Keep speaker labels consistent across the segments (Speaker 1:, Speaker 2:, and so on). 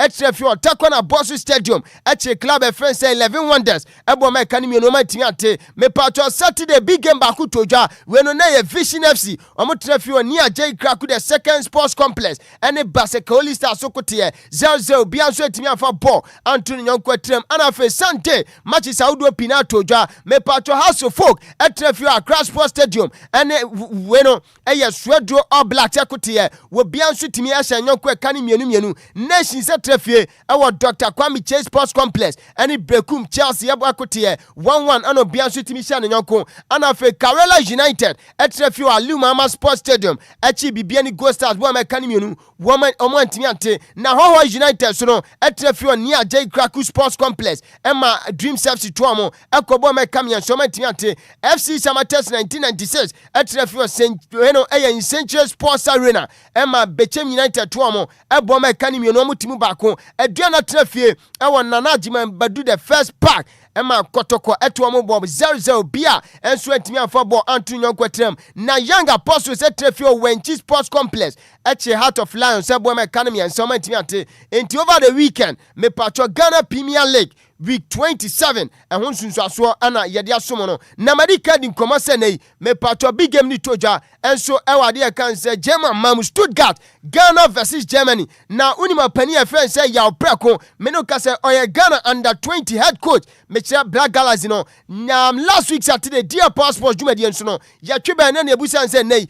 Speaker 1: etrefio Takwana Bosu Stadium eche club e friends 11 Wonders ebo ma kan mi no ma timi ate me pacho Saturday big game back to ja we no na ye Vision FC omo trefio ni J Kraku the second sports complex ene Basekoli Star Sokote 0-0 bia so etimi afa ball Anthony Nyonko etrem ana fe Sante match Saudi Pina to ja me pacho House of Folk etrefio Accra Sports Stadium ene we no eye Swedro All Black Sokote we bia so timi ahya Nyonko kan mienu nation set trefie ewo Dr. Kwame Chase Sports Complex ene Brekum Chelsea ebo akote 1-1 ano bia so timi hya Nyonko ana fe Karela United etrefio Lumba Sports Stadium echi bibia ni Ghost Stars bo ma kan mienu woman omo antimi ante na Hoho United so no etrefio nia J Kraku Sports Complex ema Dreams FC Tuamo ekobo ma kan so ma antimi ante FC Samatex 1996 etrefio Seno in Central Sports Arena ema Bechem United Tuamo ebo ma kan mienu omo timu bako eduana trefie ewo Nanajima Badu the first pack ema Kotoko etuamo bob 0-0 bia enso antimi afa bo Anthony Nyonko trem na Young Apostles etrefio Wenchi Sports Complex eche Heart of Lions ebo ma kan mi enso ma antimi ante enti over the weekend me pacho Ghana Premier League week 27 ehun sunsuaso ana yede asomo no na madika di nkomo se nei me pacho big game ni toja enso ewade e kan se German Mam Stuttgart Ghana versus Germany na unima pani e friend say yaw preko me no ka se oye Ghana under 20 head coach me che Black Galaxy no na last week Saturday dear passport jumadi enso no ya twebe na ebusan say nei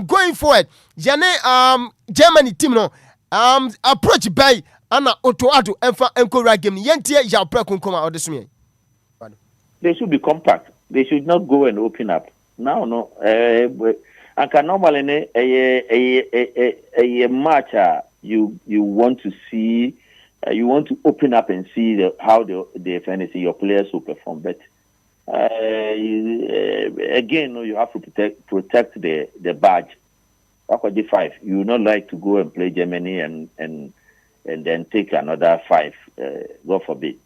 Speaker 1: going forward yane Germany team no approach by ana otoado enfa enkora game yentie ya preko nkoma odesumye.
Speaker 2: They should be compact. They should not go and open up. Now, no. I can normally a match you want to see, you want to open up and see how the fantasy your players will perform. But again, you have to protect the badge. After the 5, you would not like to go and play Germany and then take another 5. God forbid.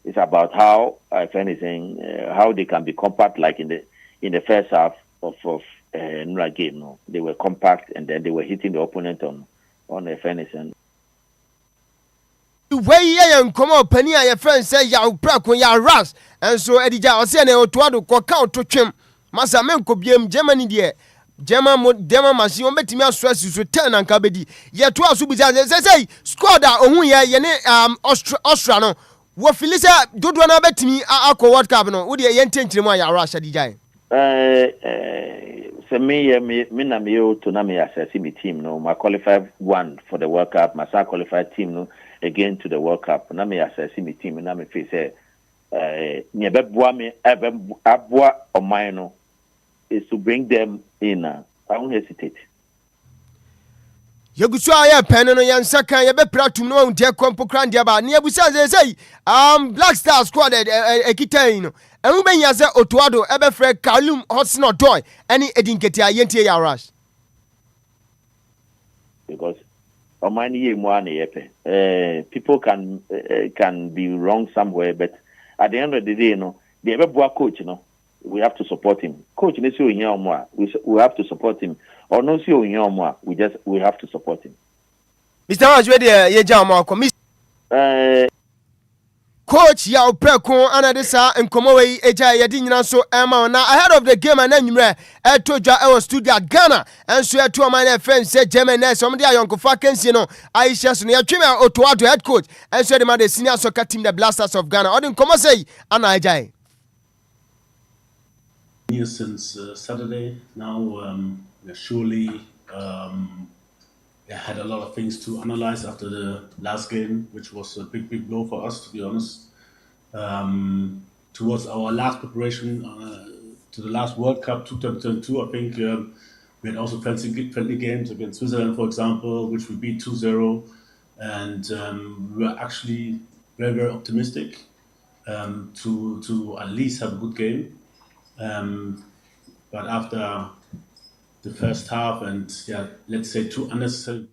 Speaker 2: It's about how, if anything, how they can be compact. Like in the first half of Nura game, no, they were compact and then they were hitting the opponent on if anything.
Speaker 1: Where you come up, penny, your friend say ya prako ya ras, and so Edija Osene Otuado Kokao to Chim, Masamen Kobium Germany dear. German machine on betimia stress you turn and kabedi. Ye to us say squad ohun ye ne Austria no. Wo filisa dodo na betimi akọ World Cup no. Wo de ye ntenchire mu ya Russia di jan.
Speaker 2: Se me na me o to na me assess me team no. My qualified one for the World Cup, my qualified team no again to the World Cup. Na me assess me team na me face ne beboa me aboa o mine no is to bring them in. I won't hesitate.
Speaker 1: Yegusu aye pen no yansaka ye be pratum no unte kompo kran dia ba ne yebusa say Black Star squad ekitain no enu ben ya se Otuado e be frɛ Kalum Hotspur Toy any edinketi ayentie ya rush
Speaker 2: because on my ye mo an ye people can be wrong somewhere, but at the end of the day no the be boa coach no we have to support him. Coach, we have to support him. Or no, we have to support him.
Speaker 1: Mr. Hans, ready? Coach, ya preko anadesa nkomowe eja yedi nyina so ema na ahead of the game and anwumre etoja e Stuttgart Ghana enso eto man friend say Germany so mde ayonko vacancy no Aisha so ya tweme Otuado head coach enso de ma the senior soccer team the Blasters of Ghana odin komo say ana ajai
Speaker 3: here since Saturday. Now, surely had a lot of things to analyze after the last game, which was a big blow for us, to be honest. Towards our last preparation to the last World Cup 2022, I think we had also friendly games against Switzerland, for example, which we beat 2-0. And we were actually very optimistic to at least have a good game. But after the first half and let's say 2 unnecessary.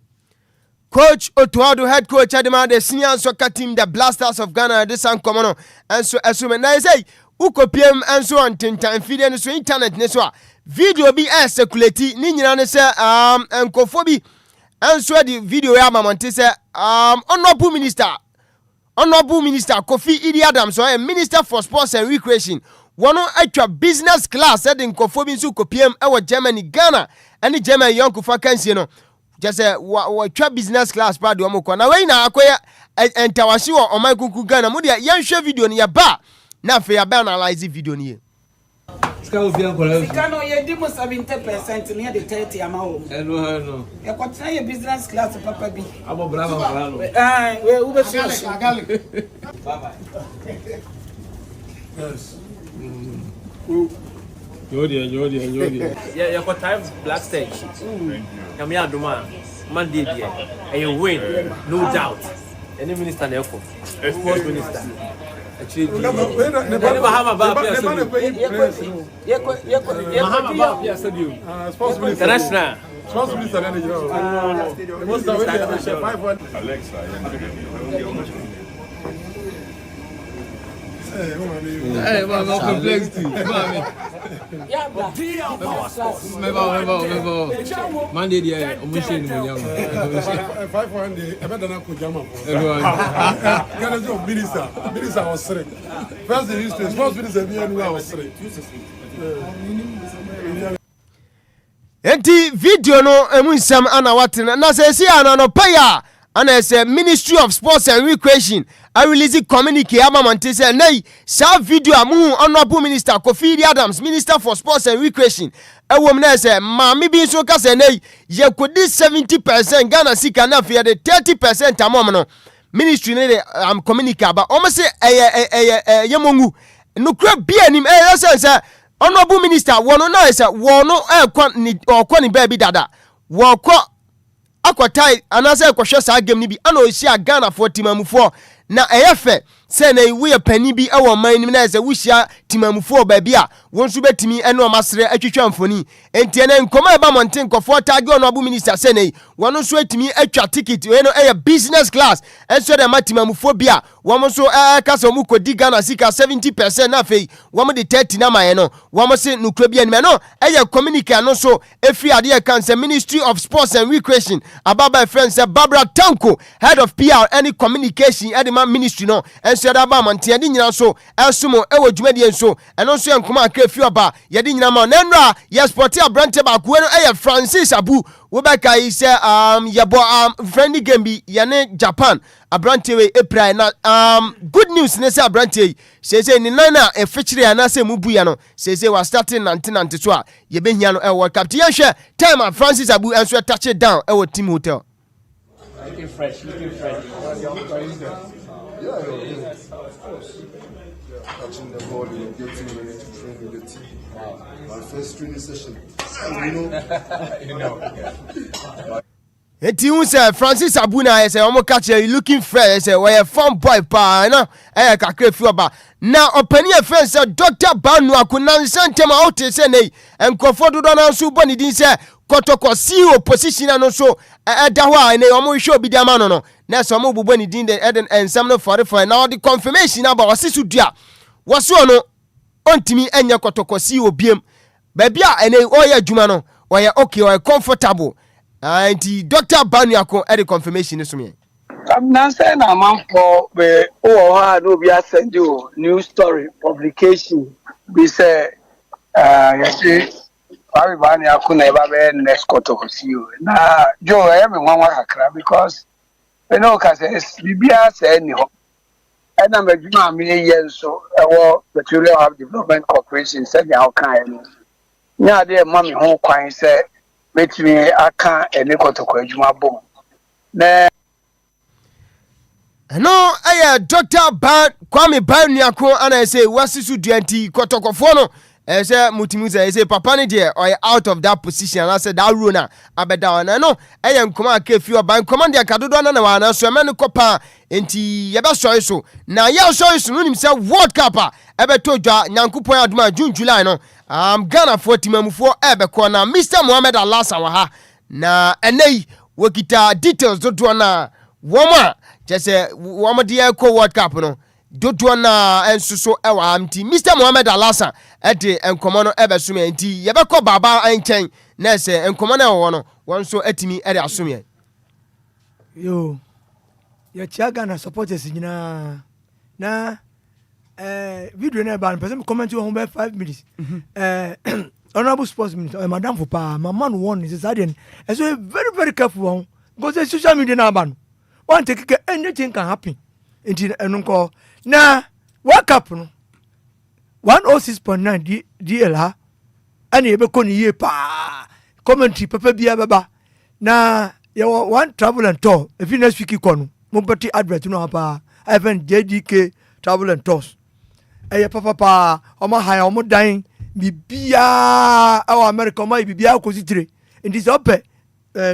Speaker 1: Coach Otuado, head coach Adema, the senior soccer team, the Blasters of Ghana, this and common. And so assume I say ukopiem and so on tinta feed and so internet neswa video be circulate ni nyina ne se enkofobi and so the video ya mamante se honorable minister Kofi Idi Adams or minister for sports and recreation one atwa business class said in Kofo bi nso kopiem e Germany Ghana and Germany young kufa kansie no just wa business class pa de omko na we na akoya entawahye wo oman kuku Ghana mu de yanhwe video ne ya ba na fe ya ba analyze video ne
Speaker 4: Sika no ye di mo 70% near the 30 amount.
Speaker 5: No.
Speaker 4: You continue your business class papa bi.
Speaker 5: Abo bravo.
Speaker 4: We ube fish.
Speaker 5: Bye. Yes. Yodi. Yeah, you got time black stage. Na me aduma. Man dey there. And you win, no doubt. Any minister naeko. Sports minister. Actually, Hey, man, complexity. Monday, yeah, almost in the
Speaker 6: 500. I better not put Jama. Minister was straight. First, the history, sports minister, was straight.
Speaker 1: Enti video no emunsam ana watena na se si ana no paya ana se Ministry of Sports and Recreation I release communique amamante say nay sa video amu honorable minister Kofi Idi Adams Minister for Sports and Recreation ewom na say maami bi so ka say nay ye kodi 70% Ghana sika na fe de 30% amom no ministry ne communique aba o me say yemongu no kra bia nim say honorable minister wono na say wono ekwa ni baby dada wokọ akwatai anase ekwhwe sa game ni bi ana ohia Ghana for timamufo na eyefe se na we pani bi e wo man nim na se wuhia timamufo ba bia wonsu betimi ene o masere atwetwa mfoni enti ene nkoma e ba monten kofo tag honorable minister se na wono so atimi atwa ticket we no e business class enso de matimamufo bia wo so kasa mu kodi Ghana sika 70% na fei wo de 30 na maye no wo se nukro bia ni no eye communicate no so efi ade kan se Ministry of Sports and Recreation ababa friend se Barbara Tanko head of PR any communication at the ministry no enso da ba monten ade nyina so ensumo ewo dwumadie nso eno nso enkoma akrefi oba ye de nyina ma na nra ye sporty abrante ba ko no eye Francis Abu wo be kai se yebo friendly game bi ye ne Japan abrante we April na good news ne se abrante say ni nana e fechire ana se mubu ya no say was starting 1990 so a ye behia no e World Cup ti hwe time Francis Abu enso touch it down e wo team hotel
Speaker 5: looking fresh.
Speaker 6: Yeah, of course. Touching the ball, getting ready to train with the team. Wow. My first training session. You know.
Speaker 1: Eti unse Francis Abuna say omo catch you looking fresh say we a fun boy pa na kakra fi oba na opani e friend say Dr. Banu Akuna nsantema out say nei enkofo dodo na so boni din say kotoko CEO position no so da ho a nei omo hwe obi dia ma no na so omo boboni din de eden ensam no for now the confirmation about wasisu dua waso no ontimi enya kotoko CEO biem ba bia enei oya adwuma no oya okay oya comfortable and Dr. Banyako at the confirmation is me.
Speaker 7: I'm not saying I'm on for no be send you news story publication. We say yes, Banyako never be next quarter to see you. Now Joe everyone because we know cause BBA say anyhow. And I'm a million so Petroleum Hub Development Corporation said how kind. Now there mommy home quite say let me aka ene kotoko adwuma bom na
Speaker 1: no Dr. Kwame Banyako ana say wasisu duanti kotokofo no say mutimuza say papa ne de or out of that position and I said that rule na abeda na no nkoma akefi oban command ya kadodo na wa na so me ne kopa enti ye be soy so na ya soy so no nim say World Cup ebeto dwa nyankopon aduma June July no Ghana for timamufo ebeko na Mr. Mohamed Alasa wa ha na enei wokita details dodo na woma jese woma de ko World Cup no dodo na ensuso ewa amti Mr. Mohamed Alasa ede enkomo no ebesume enti yebeko baba anken na se enkomo na wo no wonso atimi ede asome
Speaker 8: yo ya Chiagana supporters nyina na video na ba person comment on 5 minutes honorable sports minister madam for pa my man won is Adian so very very careful on because social media na ba no one take anything can happen into enunko na World Cup no 106.9 DL ha ani ebe ko ni ye pa commentary papa bia baba na you one travel and tour if you next week ikono mo beti advert no pa even JDK travel and tours papa omo high omo dan bibia our America omo bibia ko sitire in this up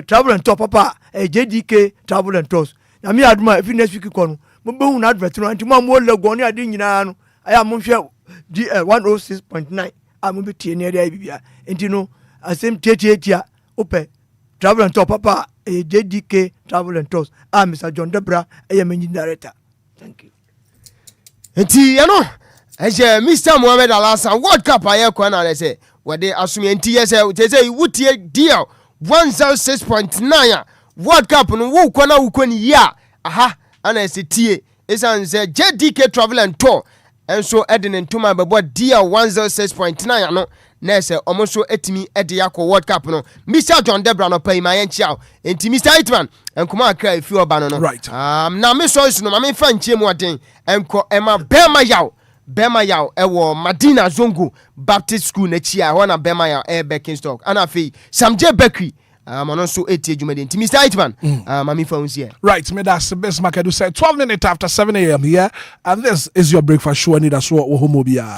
Speaker 8: travel and tour papa JDK travel and tours na me aduma if next week ikono mo be hu na advert no anti mo lego ni ade nyina no aya mo hwe 106.9 am be tie ne ade bibia enti no asem tietia ope travel and tour papa JDK travel and tours Mr. John Debra managing director. Thank you.
Speaker 1: Enti you know Mr. Mohamed Alasan World Cup aye kwa na say we dey assume enti yes say wutie deal 106.9 World Cup no wo kwa na wo kwa ni ya aha ana say tie esan say JDK travel and tour enso edin ntoma bebo deal 106.9 no na say omoso etimi ede yakọ World Cup no Mr. John Debra no pay my enchiao enti Mr. Hitman enkuma akra efi oba no
Speaker 9: right
Speaker 1: na me so no ma me fa nchie mu aden enko ema bema yaw ewo Madina Zongo Baptist School na chia ho na bema yaw Beckenstock ana fe Samje Bakery no so etie dwumade enti Mr. Hitman ma me fa unsie
Speaker 9: right me that's best market do say 12 minutes after 7 a.m. here and this is your breakfast show ANIDASO WOHO OBIA.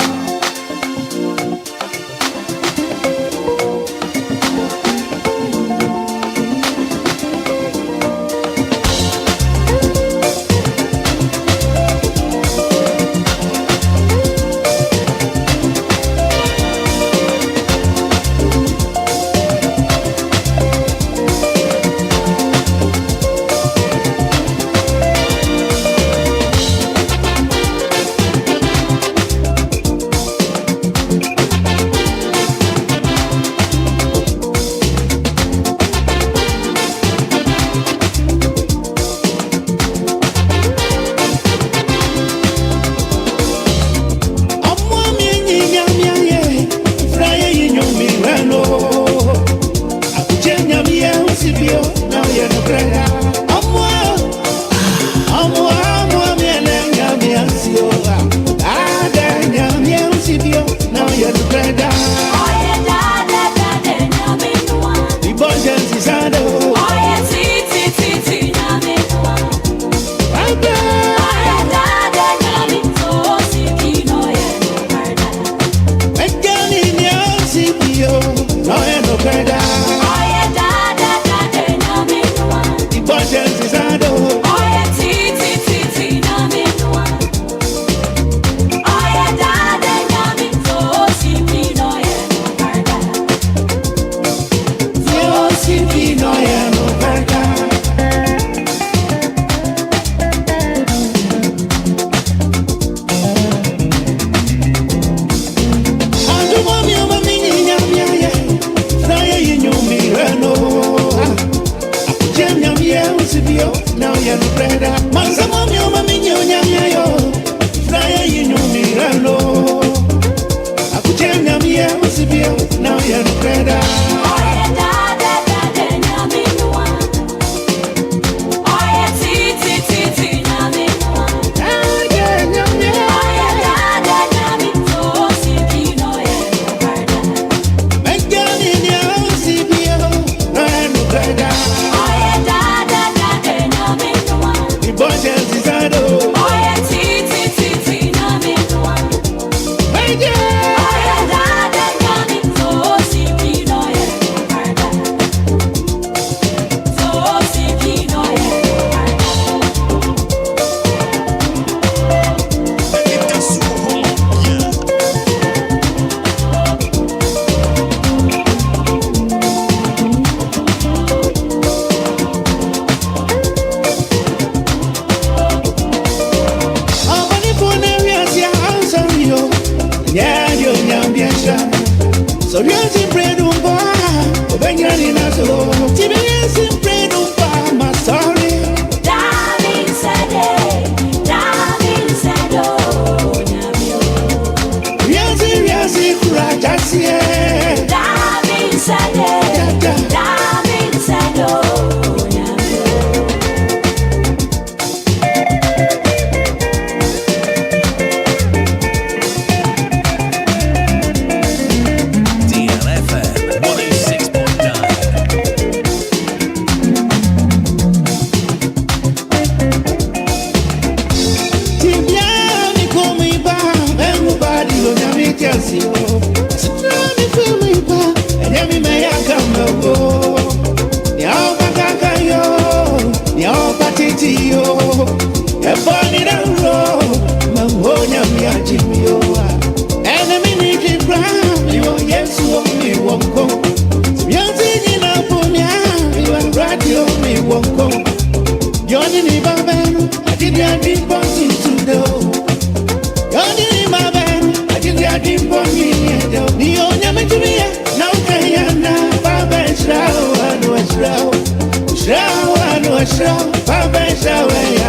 Speaker 10: Oh, yeah.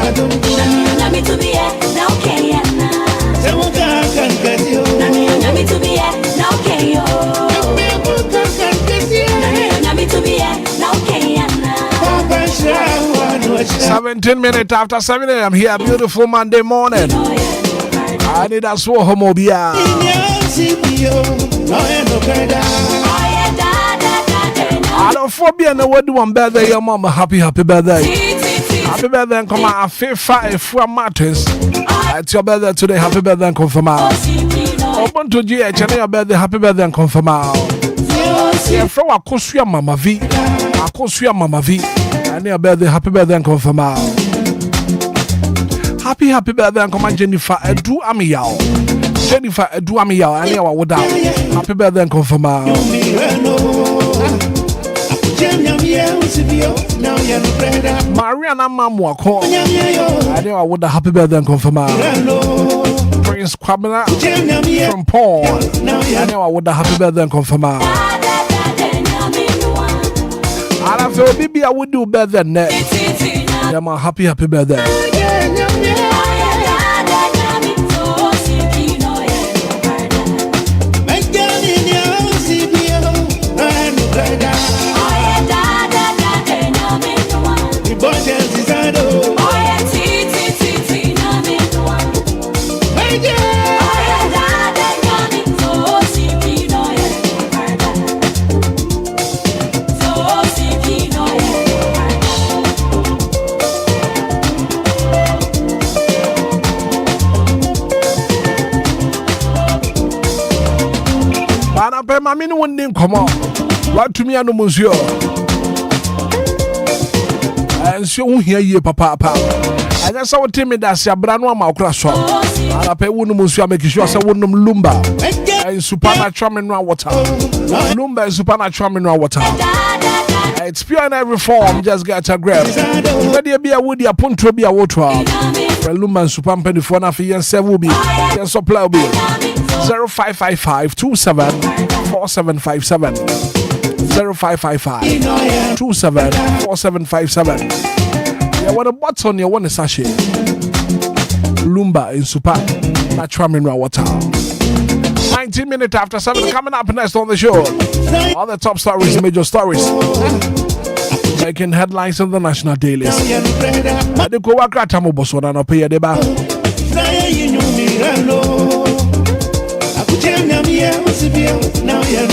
Speaker 10: Nami to be now okay na. Nami to be now okay yo. Nami to be now okay na.
Speaker 9: 17 minutes after 7 a.m. here, beautiful Monday morning. ANIDASO WOHO OBIA. I don't phobia no what do one birthday your mama happy birthday. Happy birthday and come out 5 for matters. It's your birthday today, happy birthday and confirm out. Open to GH and your birthday, happy birthday and confirm out. Yeah, from Akosuya Mama V. Akosuya Mama V. And your birthday, happy birthday and confirm out. Happy birthday and come on Jennifer Edu Amiyao. Jennifer Edu Amiyao, and your wood out. Happy birthday and confirm out. Mariana Mamwako. I know I would have happy birthday and confirm out. Prince Kwabena from Paul. I know I would have happy birthday and confirm out. And I feel maybe I would do better than that. Yeah, my happy birthday. I mean, one name come on. What to me, I know, monsieur. And so here, ye, papa. And that's how Timmy does your brand one, my crash. And I pay one, monsieur, making sure I wouldn't Lumba and supernatural mineral water. Lumba and supernatural mineral water. It's pure in every form, just get a grab. Ready be a woody, a punt to be a water. Lumba and super penny for nothing, and 7 will be. Yes, supply will be 0555 27 4757 0555 27 4757. Yeah, what a button you want a sachet. Lumba in super natural mineral water. 19 minutes after 7, coming up next on the show. All the top stories, major stories, making headlines in the national dailies. I do go work at Tamobosona and pay a deba. Now you're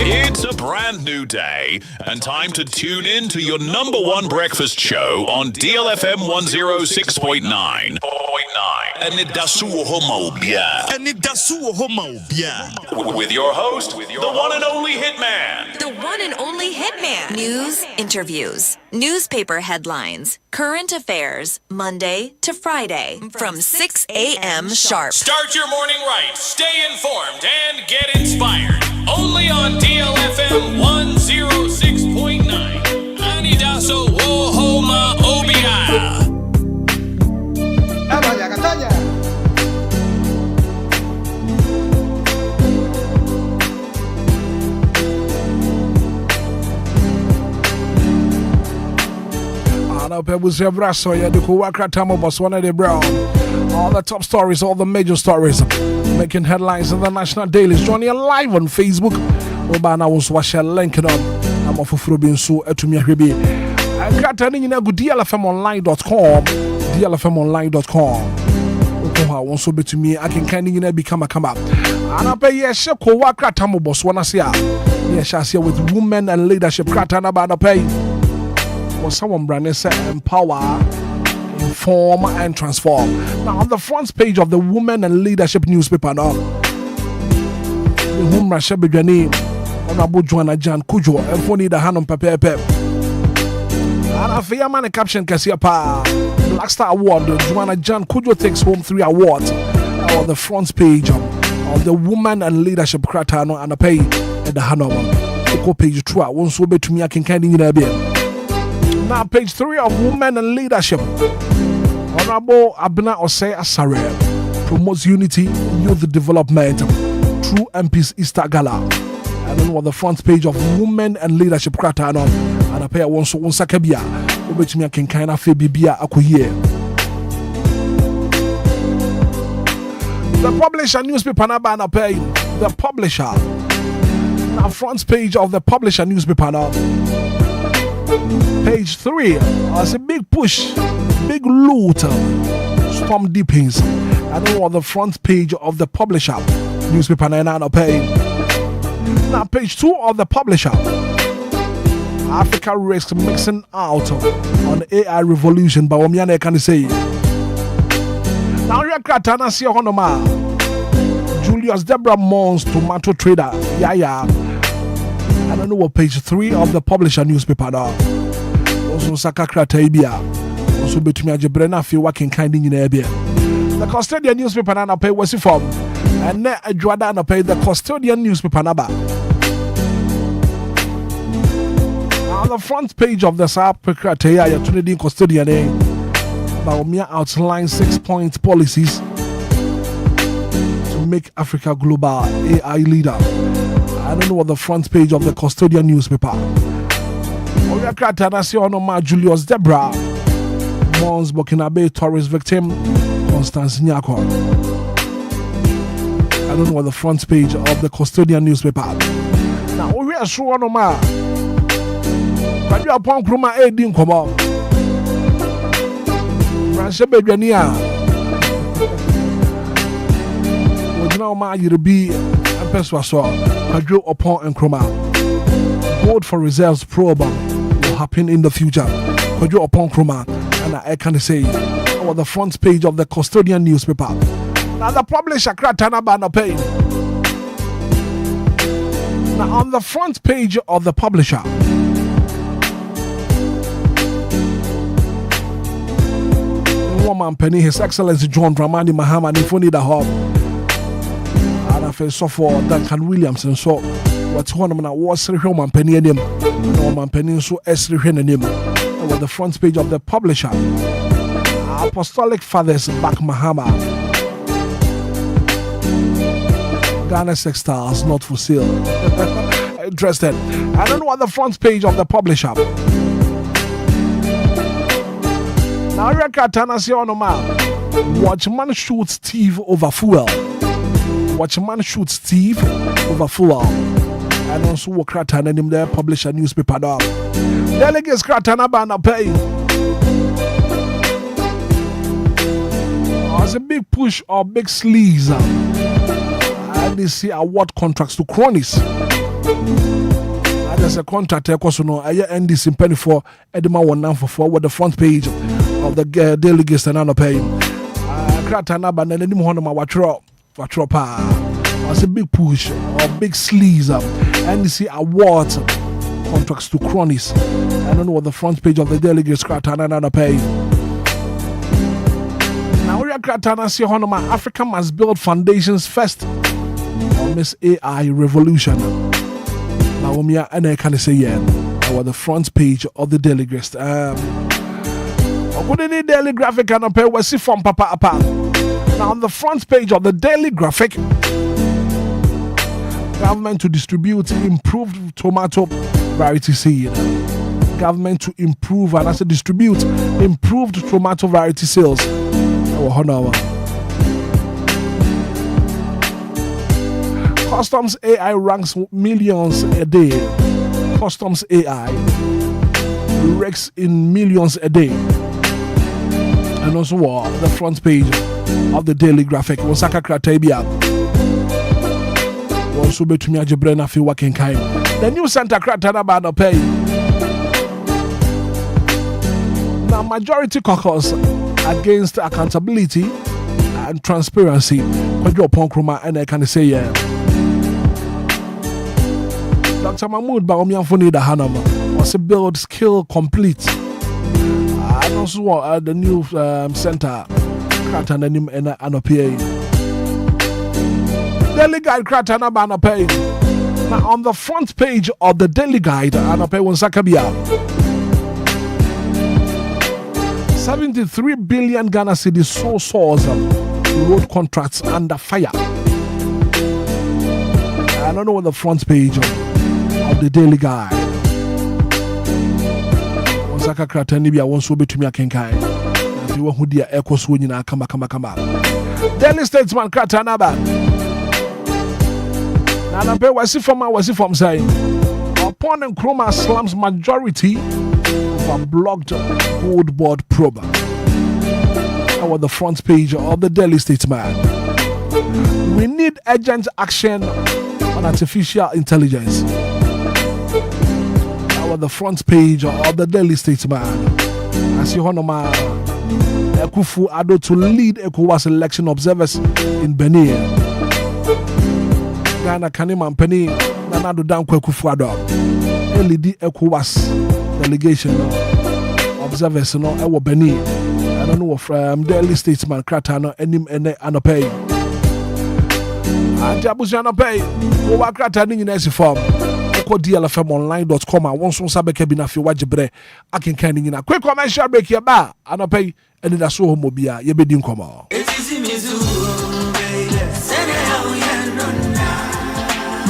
Speaker 11: It's a brand new day and time to tune in to your number one breakfast show on DLFM 106.9. ANIDASO WOHO with your host, the one and only Hitman.
Speaker 12: The one and only Hitman. News, interviews, newspaper headlines, current affairs, Monday to Friday from 6 a.m. sharp.
Speaker 11: Start your morning right, stay informed, and get inspired. Only on DLFM 106.9. ANIDASO WOHO ma OBIA.
Speaker 9: All the top stories, all the major stories making headlines in the national dailies. Joining you live on Facebook. I was watching link it up. I'm off of Robin so to me. I got turning in DLFMonline.com. DLFMonline.com. Wants to be to me. I can kind of become a come up. And I pay yes, Kowaka Tamo Boss wanna see. Yes, I see with women and leadership. Kratana about pay. Was someone branded said empower, inform, and transform. Now, on the front page of the Women and Leadership newspaper, now, the whom Rasha Bigani, Honorable Joanna Jan Kujo, and Foni the Hanon Pepe. And I fear man a caption Kasiapa Black Star Award. Joanna Jan Kujo takes home 3 awards on the front page of the Women and Leadership Kratano and a pay at the Hanon. The page 2 won't so be to me. I can kind of now, page 3 of Women and Leadership. Honorable Abna Osei Asare promotes unity, youth development through MP's Easter Gala. And then on the front page of Women and Leadership Kratano, and a pair one so one sakabia, which me can kind of fibia akuye. The publisher newspaper naba and a pay the publisher. Now, front page of the publisher newspaper now. Page 3, as a big push, big loot, storm deepings, and then on the front page of the publisher newspaper 9 pay. Now, page 2 of the publisher, Africa risks mixing out on AI revolution by Omiane can say. Now, you're Katana see Honoma, Julius Deborah Mons, tomato trader, yeah. I don't know what page 3 of the publisher newspaper now. Also Sakakra Taibia. Also between Jabrena feel working kind in Abia. The custodian newspaper and pay was from. And then I draw down pay the custodian newspaper number. On the front page of the Sakakra Taibia, Trinity custodian Baumia outlines 6-point policies to make Africa global AI leader. I don't know what the front page of the custodian newspaper. Oya Kratana see on Julius Deborah Mons Burkinabe tourist victim Constance Nyako. I don't know what the front page of the custodian newspaper. Now we are sure no ma. But you are pon kruma edin komo. Ranche bedwania. Ojina ma yirbi empeswaso. Padro upon and Chroma. Vote for reserves probe will happen in the future. Padro upon Chroma. And I can say on the front page of the custodian newspaper. Now the publisher Kratana Bana pay. Now on the front page of the publisher. Woman Penny, His Excellency John Dramani Mahama Nifuni the Hub. So for Duncan Williamson, so what's one of my was Roman Penny and him, Roman Penny, so Esri and him, over the front page of the publisher. Apostolic Fathers back Mahama. Ghana Sextiles not for sale. Interested? I don't know what the front page of the publisher. Now you're Watchman shoots thief over fuel. Watchman shoots thief over fuel. And also Kratan and him there publish a newspaper now. Delegates Kratana banner pay. As a big push or big sleaze. And they see award contracts to cronies. And there's a contract because no I end this in penny for Edema 194 with the front page of the delegates and not paying. Kratana banner and him honor watch pa. As a big push or big sleaze and they see award contracts to cronies. I don't know what the front page of the delegates Kratana and pay. Now we are Kratana see honor Africa must build foundations first on Miss AI revolution. Now we are and I can say yeah. Our the front page of the delegates. Couldn't need daily graphic and pay we see from Papa Apa. Now on the front page of the daily graphic, government to distribute improved tomato variety seed. Government to improve and also distribute improved tomato variety sales. Customs AI ranks millions a day. Customs AI ranks in millions a day. And also the front page of the daily graphic. Osaka Kratabia. Also between Jabrena fi working kind. The new Santa Kratana banner pay. Now majority caucus against accountability and transparency. Kwadwo Ponkroma and I can say yeah. Dr. Mahmoud Baomianfoni da Hanama was a build skill complete. And also the new center Kratanim and Anopa. Daily Guide Kratana Banapay. Now on the front page of the Daily Guide, Anopa Wonsakabia. 73 billion Ghana cedis sole source road contracts under fire. I don't know what the front page of the Daily Guide. Osaka Kratanibia wants to be to me a kenkai. If you want to do echo swinging, come. Daily Statesman Kratanaba. Now, was it from saying upon and Chroma slums majority of a blocked gold board probe. Our the front page of the Daily Statesman. We need urgent action on artificial intelligence. Our the front page of the Daily Statesman. As you honor Ekufu Ado to lead ECOWAS election observers in Benin. Ghana Kaniman Penny Nanado Danko Ekufu Ado. LED ECOWAS delegation observers no Ewo Benin. I don't know from Daily Statesman Kratano Enim Ene Anopay. And Jabuzana Pay. Owa Kratani in S form. DLFM online.com. I want some sabeke binafi wajibre. I can kind in a quick commercial break here ba. ANIDASO WOHO OBIA. Ye be din komo.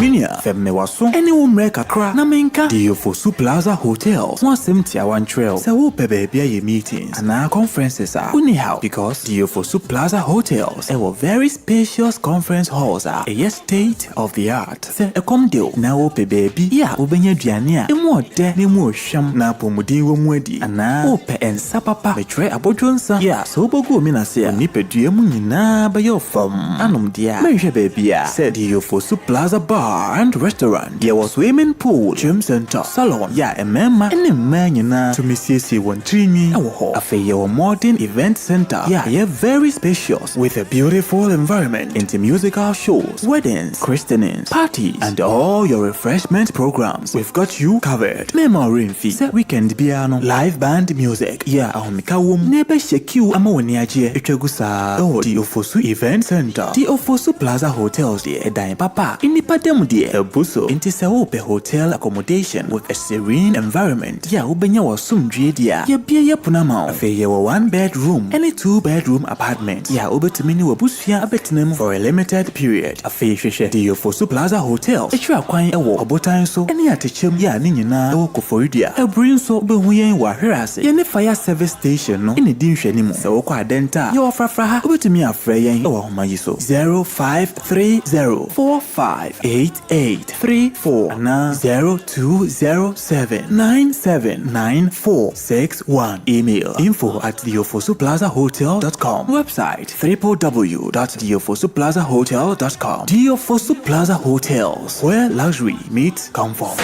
Speaker 13: Minia femme waso ene wo mre kakra na menka DLFM Plaza Hotels one 71 trail se wo pe baby ye meetings and our conferences are anyhow because DLFM Plaza Hotels a very spacious conference halls are a state of the art se e kom deal na wo pe baby ya obenya duane a emu ode na emu ohwam na pomudin wo mu adi ana wo pe ensa papa betre abodwonsa ya so bogu mi na se ni pedue mu nyina ba yo fam anom dia mehwe baby a se DLFM Plaza Bar and restaurant. There was swimming pool, gym center, salon. Yeah, a member and a man to Mississippi one trini. A fair modern event center. Yeah, very spacious with a beautiful environment into musical shows, weddings, christenings, parties, and all your refreshment programs. We've got you covered. Memory fee, weekend piano, live band music. Yeah, Ahomikawum, nebe shekiu amawaniaje echegusa. Oh, DLFM Event Center, DLFM Plaza Hotels. Edai papa. Inipadem die ebuso inti se ope hotel accommodation with a serene environment ya ubenya wasumdwe dia ye bia ye punama afi ye 1 bedroom and a 2 bedroom apartment ya obetumini wabusua abetinam for a limited period afi hwehwe Diofosu Plaza Hotel etwa kwan ewo obotan so ene atechem ya ne nyina ewo Koforidia ebrin so behu yen wa hwerase ye ne fire service station no ene di nhwani mu se wo kwa denta ye ofrafra ha obetumi afra yen ewo homa yi so 0530458834 na 0207979461 email info@diofosuplazahotel.com website www.diofosuplazahotel.com Diofosu Plaza Hotels, where luxury meets comfort.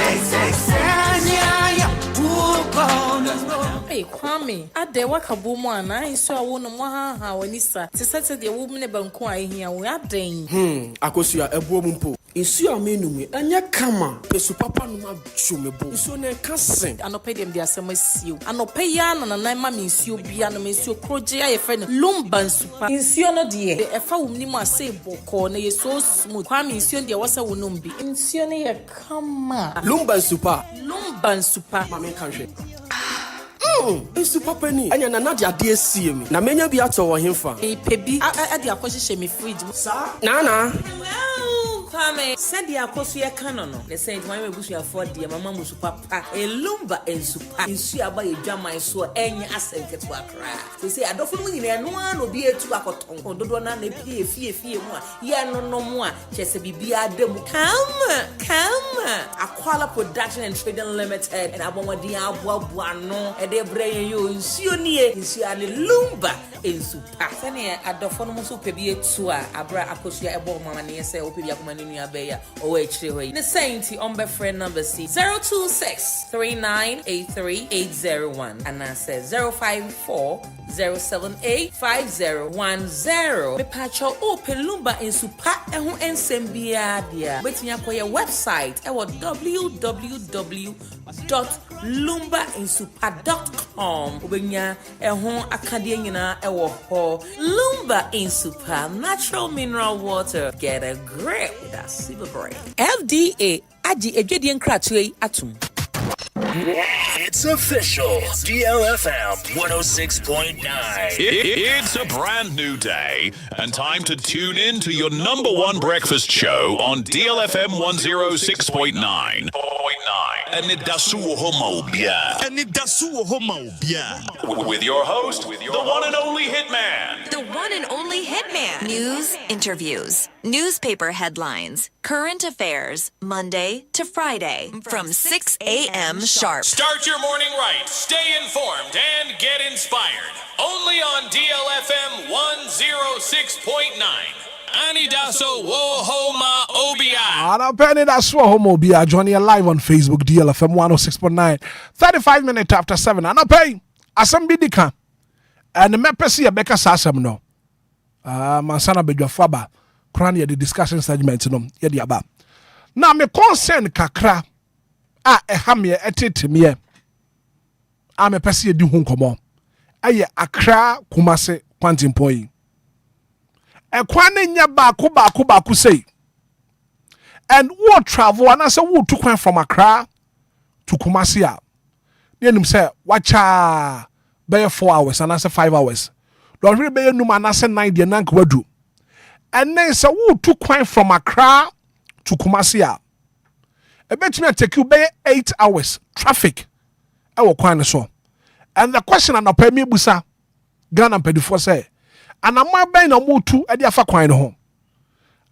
Speaker 14: Hey, Kwame, ade wakabu mu ana iso awo no mo ha wanisa. Tisete de wo mu ne banku ahia wo aden.
Speaker 15: Akosua ebuo mu mpo. Isu amenu anya kama pesu papa no ma dwumebo. Isu ne kasen.
Speaker 14: Anope dem de asem asiu. Anope ya na nan ma me nsuo bia no me nsuo kroje aye fe no Lumba nsupa. Nsuo no de e fa wo mnimu ase boko na ye so smooth. Kwame nsuo de wasa wo no mbi. Nsuo ne ye kama.
Speaker 15: Lumba nsupa.
Speaker 14: Lumba nsupa.
Speaker 15: Ma me kanhwe. Isu papa ni anya na nadia de asie mi na menya bi ato wo hemfa
Speaker 14: pebi ade akohye me fridge
Speaker 15: sa na
Speaker 14: Kwame said ya akoso ye kan no le say twan me busu afọ de mama musu papa Lumba ensupa nsu aba ye dwaman so enya asenketo akra they say adofo mu nyina no an obi etu akoton dodo na na pie fie mu a ye no mu a chese bibia ademu come Aquala Production and Trading Limited and abomodi aboa no ede breye yo nsuo nie nsuo ale Lumba ensupa sene adofo no musu pebi etu a abra akosua ebo mama ne say opebi akoma ne nua beya o we chire hoyi ne sainti on be friend number C 0263983801 and I says 0540785010 me pacho open Lumba ensupa ehu ensembia dia betimi akoye website e www.lumbainsupa.com ubenya eho akade nyina ewo ho Lumba Insupa natural mineral water get a grip that's super great FDA aji edwedie nkratue atum.
Speaker 11: It's official. DLFM 106.9. It's a brand new day and time to tune in to your number one breakfast show on DLFM 106.9. ANIDASO WOHO with your host, the one and only Hitman.
Speaker 12: The one and only Hitman. News, interviews, newspaper headlines, current affairs, Monday to Friday from 6 a.m. sharp.
Speaker 11: Start your morning right, stay informed, and get inspired. Only on DLFM 106.9. ANIDASO WOHO OBIA.
Speaker 9: ANIDASO WOHO OBIA. Joining you live on Facebook, DLFM 106.9. 35 minutes after 7. Anapay, asem bidika. And the mepesi ya beka sasem no. Mansana bedwa faba. Krani ya the discussion segment no. Yedi aba. Na me concern kakra. Ehamye etetemye. Me pesi di hu nkomo. Eye Accra Kumase Kwantimpoi. Ekwane nya baako say. And what travel and I say wo to kwan from Accra to Kumasi a. Yenim say wacha be 4 hours and I say 5 hours. Do really be num and I say 9 de nank wadu. And then say wo to kwan from Accra to Kumasi a. I bet me take you by 8 hours traffic. I will kwan so. And the question and pay me busa Ghana pedifo say. And I'm my bay no mutu at the afa kwan home.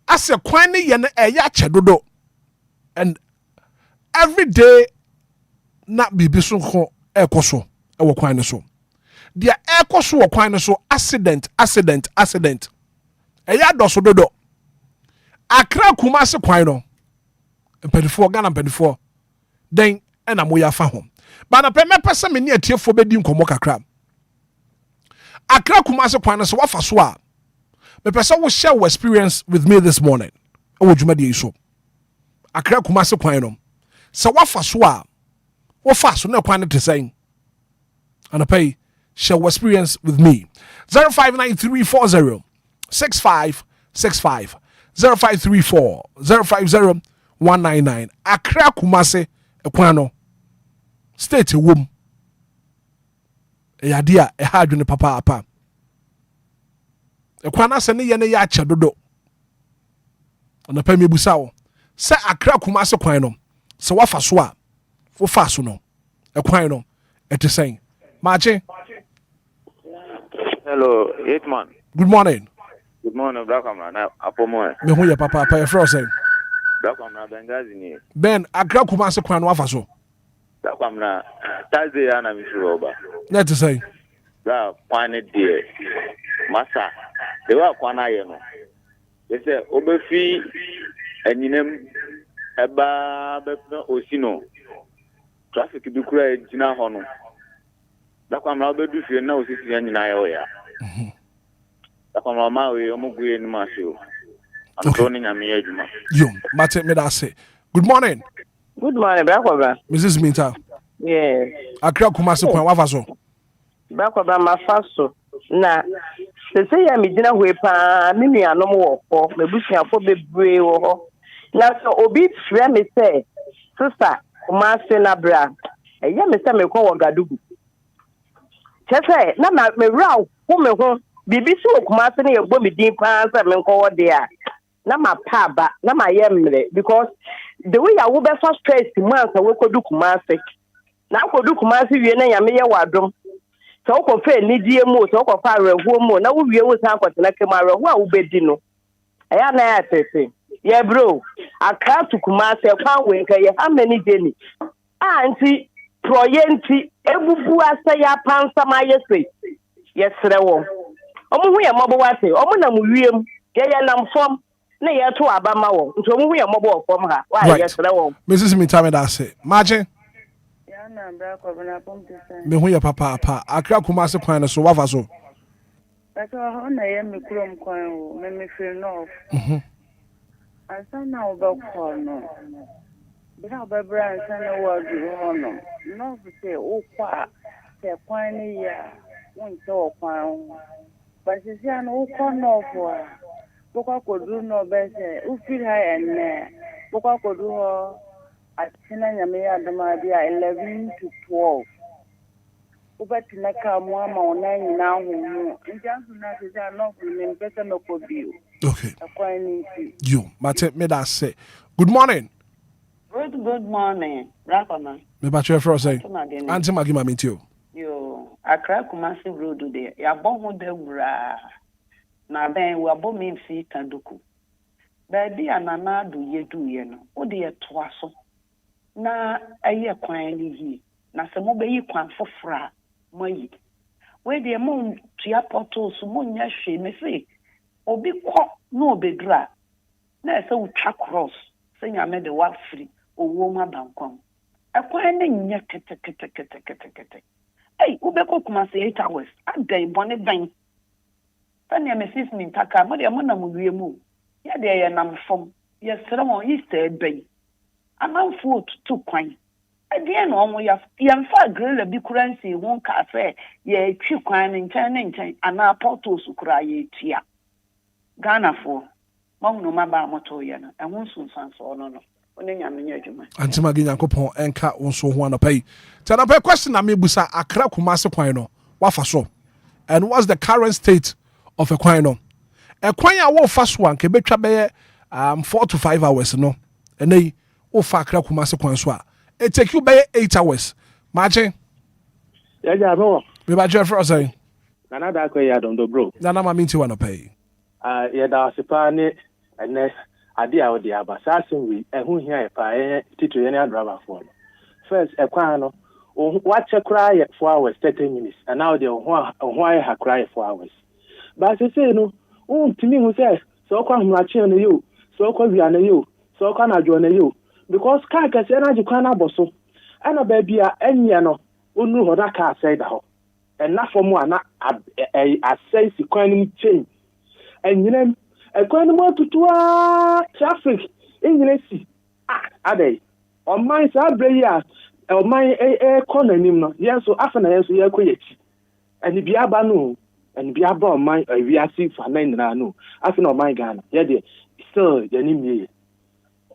Speaker 9: As a kwan yen a yache dodo. And every day not be bisun ho ekoso e wo kwan so. Dia ekoso wo kwan so accident. E ya doso dodo. Accra Kumasi kwan no. Pedifo Ghana pedifo. Then and I'm ya fa home. But na me pese me ne atiefo bedi nkomo kakra. Accra Kumasi kwan so wafa so a. Me pese wo share your experience with me this morning. E wo dwumade so. Accra Kumasi kwan no. So wafa so a. Wo fa so na kwan no te saying. And I pay share your experience with me. 0593406565 0534 050 199 Accra Kumase ekwan state wom yadia e ha adwene papa apa ekwan ase ne ye ne ya ache dodo ona pa me busa wo se Accra Kumase kwan no se wafa so a wo fa so no ekwan no etesen mache.
Speaker 16: Hello, Hitman.
Speaker 9: Good morning.
Speaker 16: Good morning, Black Amra. Apomo.
Speaker 9: Me hu ya papa apa e fro say.
Speaker 16: Black Amra Bengazi ni.
Speaker 9: Ben Accra Kumase kwan no wafa so.
Speaker 16: Black Amra Thursday ana mi sure oba.
Speaker 9: Let us say.
Speaker 16: Bra kwane die. Masa. De wa kwana ye no. They say obefi enyinem eba bepna osino. Traffic bi kura ejina ho no. Black Amra obedu fie na osisi anyina ye ya.
Speaker 9: Yo, Mate Medase. Good morning.
Speaker 17: Good morning, Brakwa.
Speaker 9: Mrs. Minta.
Speaker 17: Yes.
Speaker 9: Accra Kumase kwan wafaso.
Speaker 17: Brakwa mafaso. Na se say ya me gina hwe pa me nuanom wo ko, mebusuafo bebre wo ho. Na so obi frɛ me say, sister, Kumase na bra. Eya me say me ko wo Gadugu. Chese na me raw wo me ho bibi so Kumase na yegbo me din pa say me ko wo de a. Na ma pa ba, na ma yemre because the way ya wo be so stress man say we kodu Kumase. Na kodu Kumase wie na ya me ye wadom. So ko fe ni die mo, so ko fa rewo mo, na wo wie wo san kwatena kema rewo a wo bedi no. Eya na ya tete. Yeah bro, Accra to Kumase kwa we nka ye how many days? Anti proyenti ebubu asa ya pansa ma yese. Yesre wo. Omo hu ya mabo wate, omo na mu wiem, ye nam fom. Na ye to abama wo. Nto mu hu ya mabo fom ha. Wa yesre wo.
Speaker 9: Mrs. Mitame da say. Margin.
Speaker 17: Ya na bra ko bana pom te say.
Speaker 9: Me hu ya papa Accra Kumase kwan no so wafa so.
Speaker 17: That's how na ye me krom kwan wo. Me feel no. Asa na obakọ no. Bra obabra asa na wo adu ho no. No say o kwa se kwan ni ya. Won se o kwan. But se ya no o kwa no for. Bokwa kodu no be se u feel high and bokwa kodu ho atina nyame ya dama bia 11 to 12. Ubati na ka mu ama ona nyina ho. Njansu na se ya no me mpesa no ko bio.
Speaker 9: Okay. You, Mate Medase. Good morning.
Speaker 18: Good morning. Rakama.
Speaker 9: Me ba chwe fro say. Auntie Magi ma mitio.
Speaker 18: Yo, Accra Kumase road there. Ya bon ho da wura. Na ben we abo me fi Kanduku. Ba bi anana do ye no. O de ye toa so. Na aye kwan ni hi. Na se mo be yi kwan fofora mo yi. We de mo tua portal so mo nya hwe me say. Obi ko no obedura na ese utwa cross se nyame de wa free owo ma bankom ekwan na nya kete ei ubeko Kumase 8 hours adai bone ban tani amesis min taka mo de mo na mo wie mu ya de ye nam fom ye sere mo Easter ban amanfo tutu kwan adie na omo ya mfa grela bi currency won ka se ye twi kwan nchen ana portos kura ye tia Ghana for mom no maba moto ye no ehun sunsan so no onenya menye adwuma
Speaker 9: Auntie Magi Yankopon enka wonso ho anapai tanapai question na mebusa Accra Kumase kwan no wafa so and what's the current state of a kwan no e kwan a wo fa so an ke betwa be 4 to 5 hours no enei wo fa Accra Kumase kwan so a it take you be 8 hours margin
Speaker 19: ya ja no
Speaker 9: me ba je for say
Speaker 19: na da ko ya don do bro
Speaker 9: na ma minti wa no pay
Speaker 19: ya da sepa ne ene ade a odi aba sasin wi ehun hia e pa titu ye ne driver for first ekwan no wa che kra ye 4 hours 30 minutes and now the ho ai ha kra ye 4 hours ba se say no timi hu say so kwa humrache no yo so kwa wi ana yo so kwa na jo na yo because car ka se na ji kwa na boso ana ba bia enya no onu ho da car say da ho and na for mu ana asay si kwa ni change and you know ekwan tutua traffic engine si adai on my sabre ya on my corner nim no yes so afana yes ye koyechi and bi aba no and bi aba on my we are see for 9 na no afana on my Ghana yeah there still the nim ye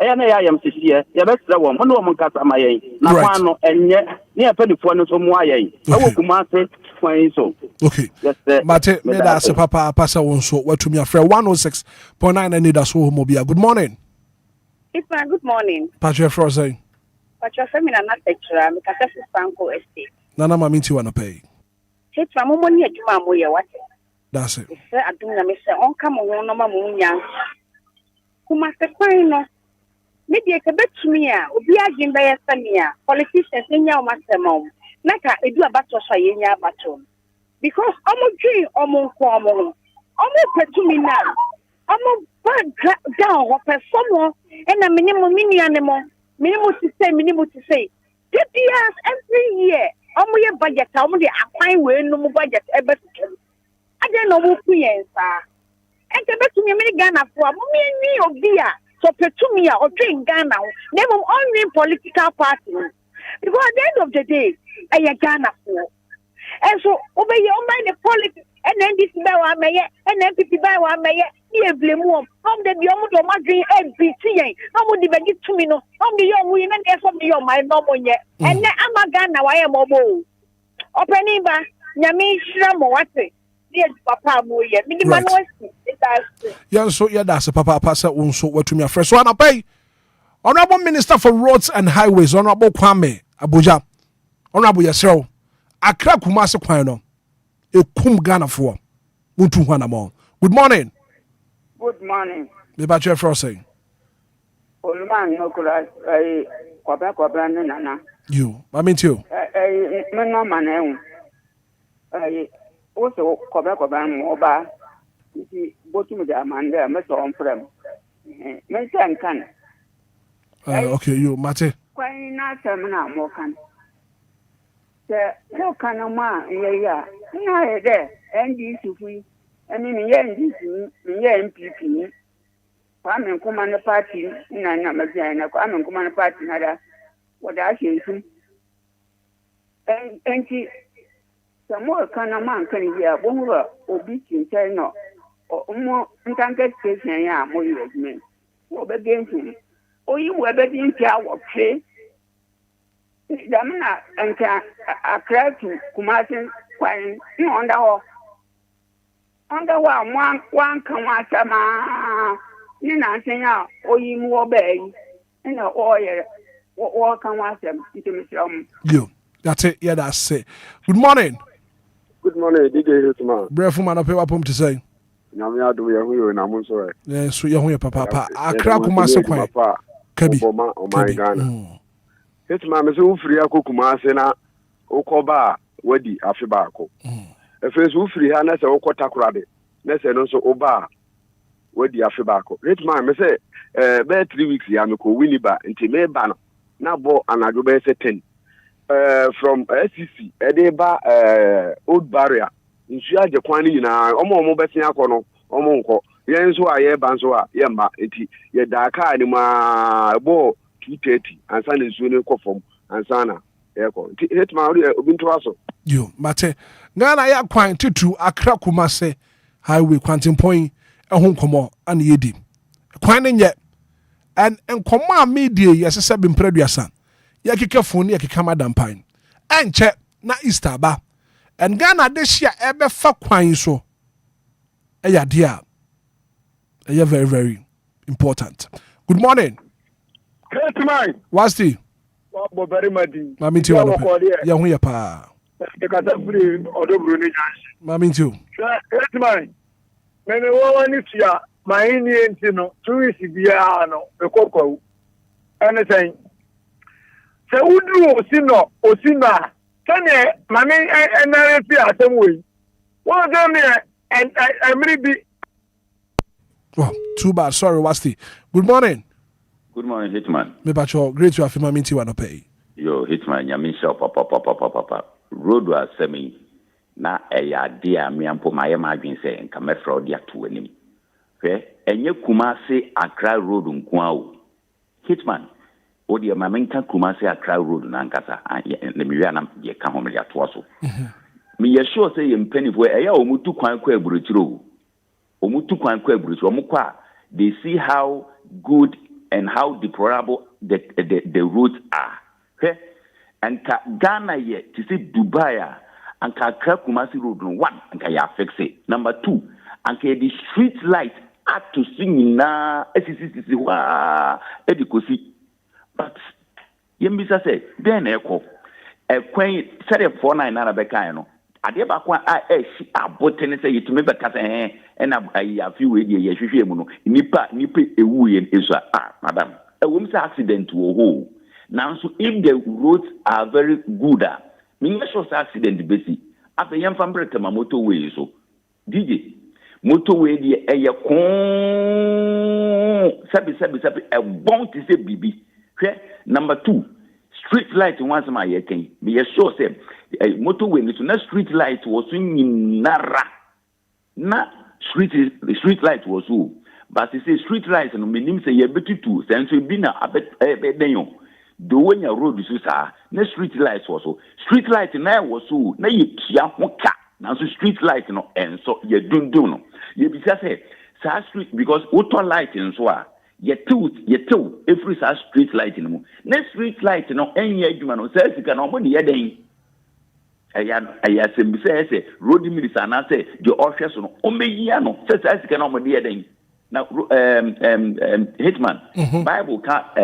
Speaker 2: na ya yam sisiye ya besra wo mo no mo nkasa ma yen na kwa no enye ne apelifo no so mo ayen awo kuma se kwan so
Speaker 9: okay mate me da se papa pasa won so watumi afre 106.9 ANIDASO WOHO mobia. Good morning.
Speaker 20: Hitman, good morning.
Speaker 9: Patrick Frozen.
Speaker 20: Patrick Femina na lecturer me kasa Franco Estate.
Speaker 9: Nana mami ti wana pay.
Speaker 20: Hitman mo ni adwuma mo ye wate.
Speaker 9: That's it.
Speaker 20: Se adum na me se onka mo ho no ma mo nya. Kuma se kwan no me de ke betumi a obi agin be yesani a politicians nya o masemo. Na ka edu abato so ye nya abato. Because omo dwi omo nko omo petumi na omo bag down o person na minimum to say DPS every year omo ye budget omo dey apply we no mo budget ebe I don't know who piensa and ke betumi me Ghana for mo me obia so petumi a o train Ghana dem only political party because at the end of the day I Ghana for and so obey the politics and then this by one mayor and then people by one mayor blame one. The young woman dream everything. How would the begin to me? No, the young women there from the young my normal yet. And then I'm a gun now. I am mobile. Opening back, Yami Shramo, what's it? Yes, Papa Moya, minimum.
Speaker 9: Yeah, so yeah, that's a papa passer also what to me. Fresh one, I pay. Honorable Minister for Roads and Highways, Honorable Kwame Abuja, Honorable Yasero, Accra Kumasi Kwano, a kum Ghana for Mutu Wanamo. Good morning.
Speaker 21: Good morning.
Speaker 9: The Bachelor Frosting.
Speaker 21: Olman no kura kwabra nana.
Speaker 9: You, I mean you.
Speaker 21: Me no man also kwabra mo ba. Iti botu me amanda me so on frem. Me sen kan.
Speaker 9: Okay, you mate.
Speaker 21: Kwai na semna mo kan. Se no kan ma ya. Na de ND sufi. I mean, MPP. Kwame Nkrumah party na Mazia, Kwame Nkrumah party nada. What I say, and some more kind of man can hear Bonga or beating China or more untangled station. Yeah, more you me. What against him? Or you were betting our play. Damna and a crowd to Kumasin, quite no under one can watch a man. You know, saying out, or you more bay in the oil, or can watch them.
Speaker 9: You, that's it. Yeah, that's it. Good morning.
Speaker 22: Good morning, DJ Hitman.
Speaker 9: Bref, man, I'll pay up to say.
Speaker 22: Namia do you and I'm sorry.
Speaker 9: Yes, so you're papa. I crack Kumasa Papa. Kabi.
Speaker 22: Oh my Ghana. Hitman is who free a Kumasena, Okoba, Wedi, Afibako. If it's who free Hannah, so Kotakrade. Let's say also Oba, Wedi, Afibako. Hitman, me say, about 3 weeks, Yamiko, Winniba, and Time Banner. Now, bo and I go by 10. From SCC, Edeba, Old Barrier, in Shia Jaquani, Omo Bessiacono, Omonco, Yenso, Bansoa, Yamba, Eti, Yedaka, Anima, Bo, 230, and Sunday Sunday Kofom, and Sana, Echo. Hit my Ubintuaso.
Speaker 9: You, Mate, Ghana, ya quite to Accra Kumase, Highway, Quantum Point, a home come and Yedi. Quine yet, and command media, yes, a 7 previous son. Yaki phone yaki kama dampine. And check na Easter ba. And Ghana this year ebe fa kwan so. Eya dia. Eya very very important. Good morning.
Speaker 22: Good morning.
Speaker 9: What's the?
Speaker 22: Bob very madi.
Speaker 9: Mami ti wa no. Ya hu ya pa.
Speaker 22: E ka ta free odobru ni janshi.
Speaker 9: Mami ti o.
Speaker 22: Good morning. Me ne wo wani tia my ni enti no 2 weeks bia no e kokko. Anything. Se udru osina kane mami NRP asemwe won dem me emri bi.
Speaker 9: Oh, too bad. Sorry, what's the? Good morning.
Speaker 23: Good morning, Hitman.
Speaker 9: Me bacho great to have him minti wa no pay.
Speaker 23: Yo, Hitman, nyamisha papa. Road was semi na eya dia me ampo maye madwin se nka mefra odi ato anim. Hwe enye Kumasi Accra road nko awo. Hitman Odi Mamenka Kumasi Accra Road Nankasa, and the Miriana Yakahomelia Twasso. Me assure say in Pennyford, Omutu Quanque Brutro. Omutu Quanque Brutro, they see how good and how deplorable the roads are. Okay? And Ghana yet to see Dubai and Accra Kumasi Road 1 and Kaya fix it. Number 2, and the street light at to sing na edikosi. But Yembisa say then echo a quaint said 49 Arabecano. Ade bakwa she abotene say to me because and I few way ye nipa ewu yen isa madam a woman's accident to ho now so if the roads are very good me sure accident basi after yam fam break ma motorway so DJ motorway the sabi a bounty say bibi number 2 street light once my yekin me sure say motorway ni so na street light was in nara na street light was so but they say street light no menim say ye betu to sense bi na abedenyo do when your road is so na street light was so street light na was so na ye tia ho ka na so street light no en so ye dundun no ye bi say street because auto light in so ye two every street light no na street light no enye adwuma no say sika no mo de ye den aya say road minister na say the office no o meyia no say sika no mo de ye den na hitman bible ka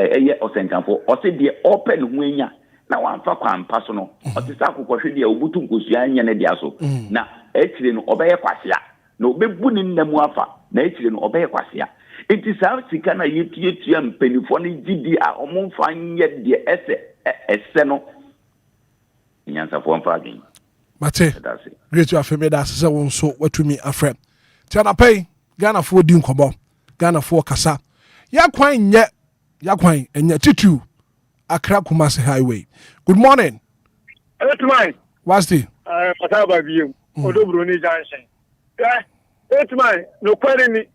Speaker 23: osenkanfo o say the open hu anya na wan fa kwampa so no o ti sa kokwohwe de obutu nkosua anya ne dia so na etire no obeye kwasea na obebu ni nnamu afa na etire no obeye kwasea enti sa sika na yetuyetua mpanifo ne gidi a omomfa nye de ese no nyansa fo mfa adwen
Speaker 9: mate great to have made us so won what to me a friend tiana pay Ghana for din kobo Ghana for kasa ya kwan enya titu Accra Kumasi highway. Good morning.
Speaker 3: HITMAN.
Speaker 9: What's the
Speaker 3: Pataba view Odobroni Junction. HITMAN no kware ni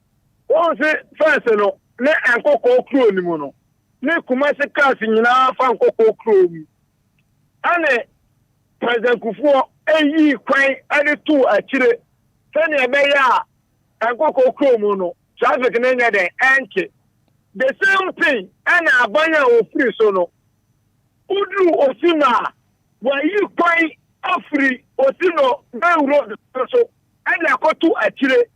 Speaker 3: won se first no ne ankoko kro ni mu no ne Kumasi cars nyina fa ankoko kro mu ane President Kufuor eyi kwan ade tu akire sene ebeya ankoko kro mu no traffic na nya den enke the same thing ana abanya ofiri so no udu osima wa yi kwan afri osino na road so ana akotu akire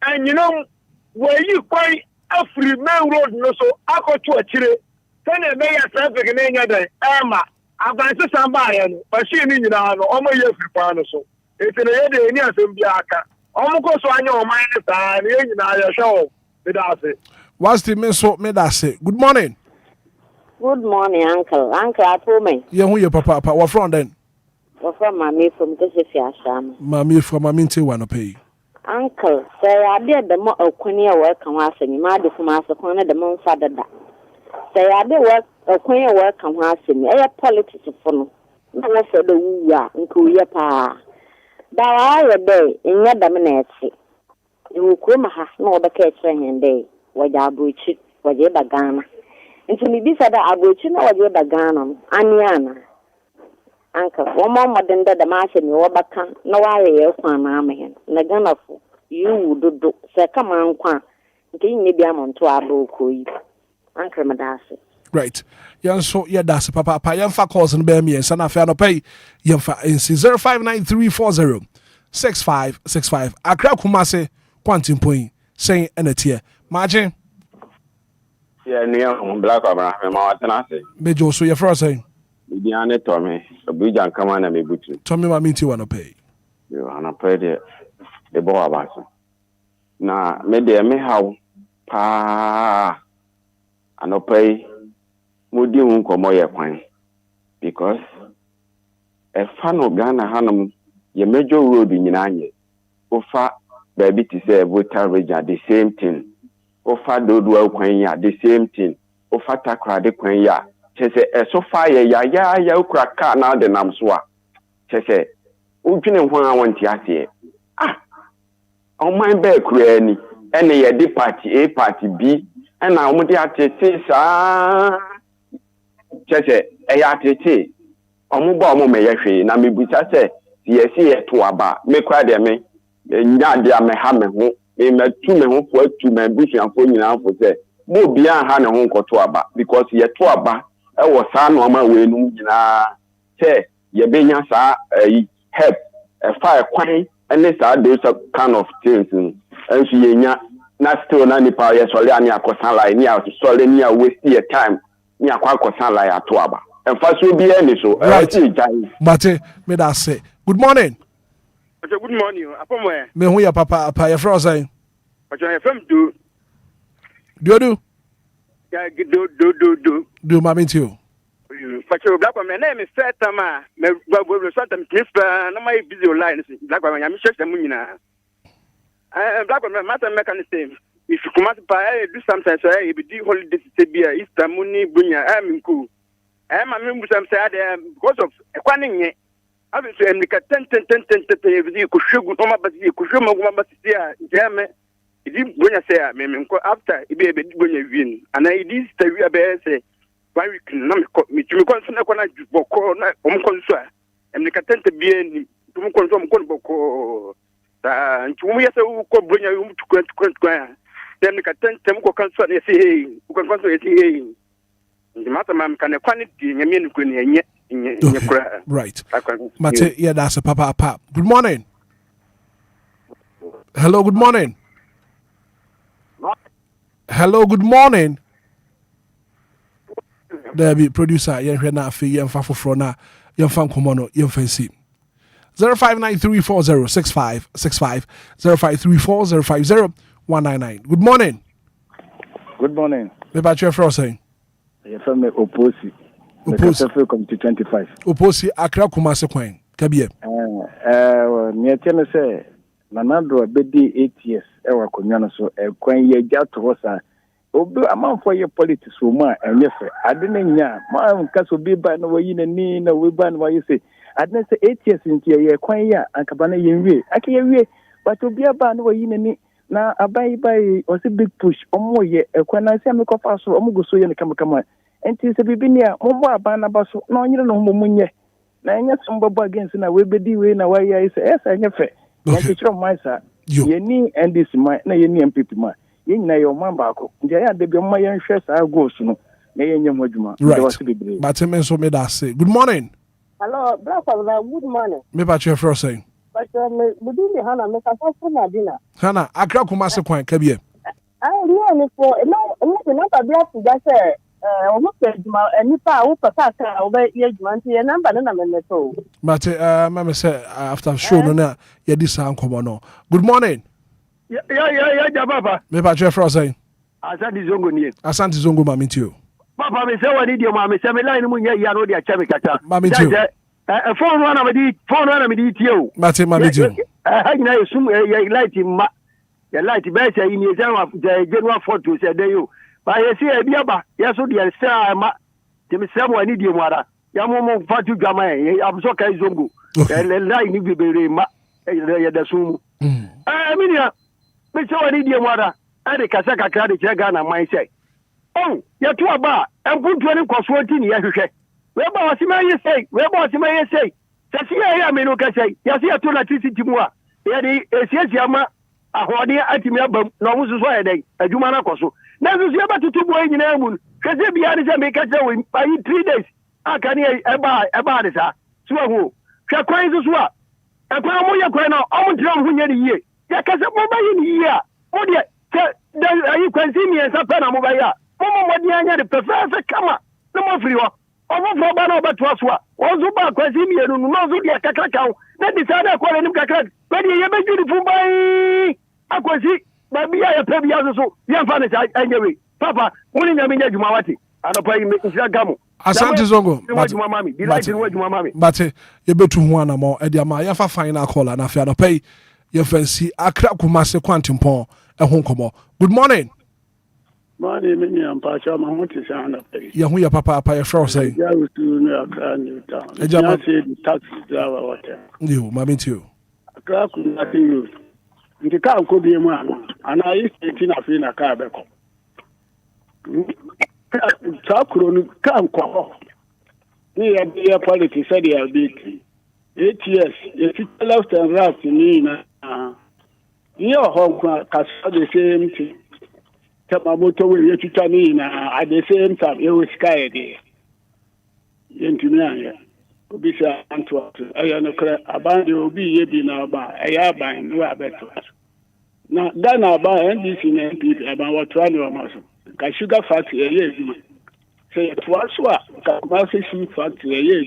Speaker 3: anyino wa yi kwan afri main road no so akotu akire sene ebeya traffic na nya den ama abanse samba ya no machine ni nyina no omo ye free pan so etene ye de ni asem bi aka omo ko so anya o man ni sa ni nyina ya show me da se
Speaker 9: what's the me so me da se good morning
Speaker 4: uncle ato me
Speaker 9: ye hu ye papa what from then
Speaker 4: what from mami from Kesefia Asham
Speaker 9: mami from mami nte wa no pay
Speaker 4: uncle say ade de mo akuni e we kan wa asemi ma de kuma asokon na de mo mfa dada say ade we akuni e we kan wa asemi e politics for no na wo fe do wu a nko ye pa da wa ye be nya da me na etse ni ku ma ha na obeka kire hende waja abrochi waje da Ghana nti mi bisa da abrochi na waje da Ghana aniana anka wo ma modenda da ma hye mi wo baka na wa ye kwa na amen na Ghana fo yu dodo se kama nkwa nti ni bia mo nto abo koyi anka madase
Speaker 9: right yanso ya das papa yamfa calls no be me sana fa no pay yamfa nc 0593406565 Accra Kumasi Quantum Point saying enetie margin
Speaker 22: yeah near black abra me ma watena say
Speaker 9: mejo so your first saying
Speaker 22: biane to me obujan kama na me butu
Speaker 9: to me ma minti wa no pay
Speaker 22: yo ana pay de bo abaso na me de me haw pa ana pay modi hu komo ye kwan because e fa no Ghana hanum ye major road nyina anye ofa baby to say voter region the same thing ofa dodo kwan ya the same thing ofa takra de kwan ya chese e so fa ya ukra ka na de nam so a chese udwene ho a wonti ase o man be kura ni ene ye di party A party B ena o de atete sa chese e ya atete omo ba omo me yehwe na mebuta se yesi ye to aba me kwa de me nya de ame ha me ho me tu me ho fo atu me busuafo nyina fo se mo bia ha ne ho nkoto aba because ye to aba e wo saa no ma we nu nyina say ye benya saa help fa kwan and saa those kind of things and so yenya na still na nipa ye sole ani akosan lai ni sole ni waste your time ni akwa akosan lai ato aba and fa so bia ni so
Speaker 9: Mate me that say good morning.
Speaker 3: Good morning. Apomwe.
Speaker 9: Me hu ya papa your friend say.
Speaker 3: Your FM do.
Speaker 9: Do.
Speaker 3: Yeah,
Speaker 9: do mama too.
Speaker 3: But your black man name is Fatama. Me go sometimes na my busy line black man ya mi check them nyina. Black man matter mechanism. If you come out do sometimes say be the holiday to be Easter money bunya am cool. Ma me musam say because of ekwanin abi so emika 10 every ko shegu no ma basi ko shema go ma basi ya jame idi bunya say me nko after ibe be bunya win and I this tawi abe say 1 week na me tumi kon so na kona boko na kon so emika 10 bie ni tumi kon so kon boko ta ntumu ya say ko bunya yu tukwa ya emika 10 ko kan so na say hey ko kan so say hey ndimata mam kan kwani di nyame ni ko ni enye.
Speaker 9: Right. Mate, yeah, that's a papa. Good morning. Hello, good morning. Hello, good morning. There be producer, yen na fi yen fa foforo na yen fa komono yen fancy. 0593406565 0534050199. Good morning.
Speaker 5: Good morning.
Speaker 9: Me ba che fro saying.
Speaker 5: Ye fa me oposi.
Speaker 9: Oposi
Speaker 5: committee 25.
Speaker 9: Oposi Accra Kumasi kwan. Kabie.
Speaker 5: Me tell say Nanado abedi 8 years e wa konwa no so kwan ye gya to hosa. Obi amanfo ye politics wo ma enyefe. Ade ne nya ma nka so bi ba na wayi na ni na we ba na wayi say. Ade ne say 8 years nti ye kwan ya ankaba na ye nwie. Ake ye wie but obi ba na wayi na ni na abai bai o se big push omo ye kwan na se amekofa so omo go so ye ne kama enti se bibinia mombo abana baso na onyere no homo munye na enya sombo against na we bedi we na why is esa enyefe na kichiro maisa ye ni NDC ma na ye ni MPP ma ye nyina ye omamba ako ndia ya de bi omma ye nhwe sa go so no na ye nyem adwuma
Speaker 9: but me so me da say good morning.
Speaker 6: Hello brother, good morning.
Speaker 9: Me ba che fro saying
Speaker 6: but me budini hana me ka so na dina
Speaker 9: hana Accra Kumasi kwan kabie
Speaker 6: no for no number bia to just say almost nipa wo papa ka oba ye juma nti ye number na me to
Speaker 9: but mama say after show no na ye di sa nkomo no good morning
Speaker 3: ya jababa
Speaker 9: me ba che fro saying
Speaker 3: Asante Zongo ni
Speaker 9: Asante Zongo mami tio
Speaker 3: papa me say wani di ma me say me line mu nya ya no di a chemi kata
Speaker 9: mami tio
Speaker 3: phone wana me di tio
Speaker 9: mate mami tio
Speaker 3: ha nyina yesum ye light ma ye light be say ni January 4 to say dey you ba ye see e biaba ye so de say ma de me say wani di mu ara ya mo fatu dwama ye abso kai Zongo line ni bibere ma ye da sumu minia me say wani di mu ara ade kasa kakra de kire Ghana man say oh ye to aba empuntu ni kwaso ti ni ye hwehwe we ba wasima ye say sasi ya me no ka say ya say to electricity mu a ye de esiesi ama ahode atimi abam na wo so ye dai adwuma na kwaso na so ye ba tutu boy nyina mu kase bia ni say me ka say we by 3 days aka ni e ba de sa so ho hwa kwan so a ekwan mo ye kwan na o mo tira ho nya ni ye ya kase mo ba ye ni ye a o de ayi kwansi mi ensa pe na mo ba ya mo di anya de perfect kama no mo free ho o mo fo ba na oba to aso a o zo ba kwansi mi enu no zo de kakra kawo na di sa na ko le nim kakra be de ye be beautiful bai akwasi ba bia ya pe bia so ya fa ne anya we papa woni nya mi nya djuma wati anopa yi me nsia gamo
Speaker 9: Asante Zongo but ye betu ho anamo e dia ma ya fa final call na afia anopa yi ye fancy Accra Kumasi kwantimpon e ho nkomo good morning.
Speaker 7: Morning, me am Pacha Mahoti Sana.
Speaker 9: Ya hu ya papa ya fro say.
Speaker 7: Ya utu no Accra New Town.
Speaker 9: E jama
Speaker 7: say the taxi driver water.
Speaker 9: You, mami too.
Speaker 7: Accra Kumasi you. Nti ka ko bi mu ana yi senti na fi na ka be ko. Ka kuro no ka nko. Ni ya be ya politics say ya be 8 years. You fit left and right ni na. Ni o ho ka say the same thing. Tamamoto will you to me at the same time, you will sky there. Yentimia, Obisa Antwerp, I am a band will be ye now by a yaba and no better. Now, then I buy NDC and people about what trying to muscle. Sugar factory a year. Say it was what, Massive factory a year.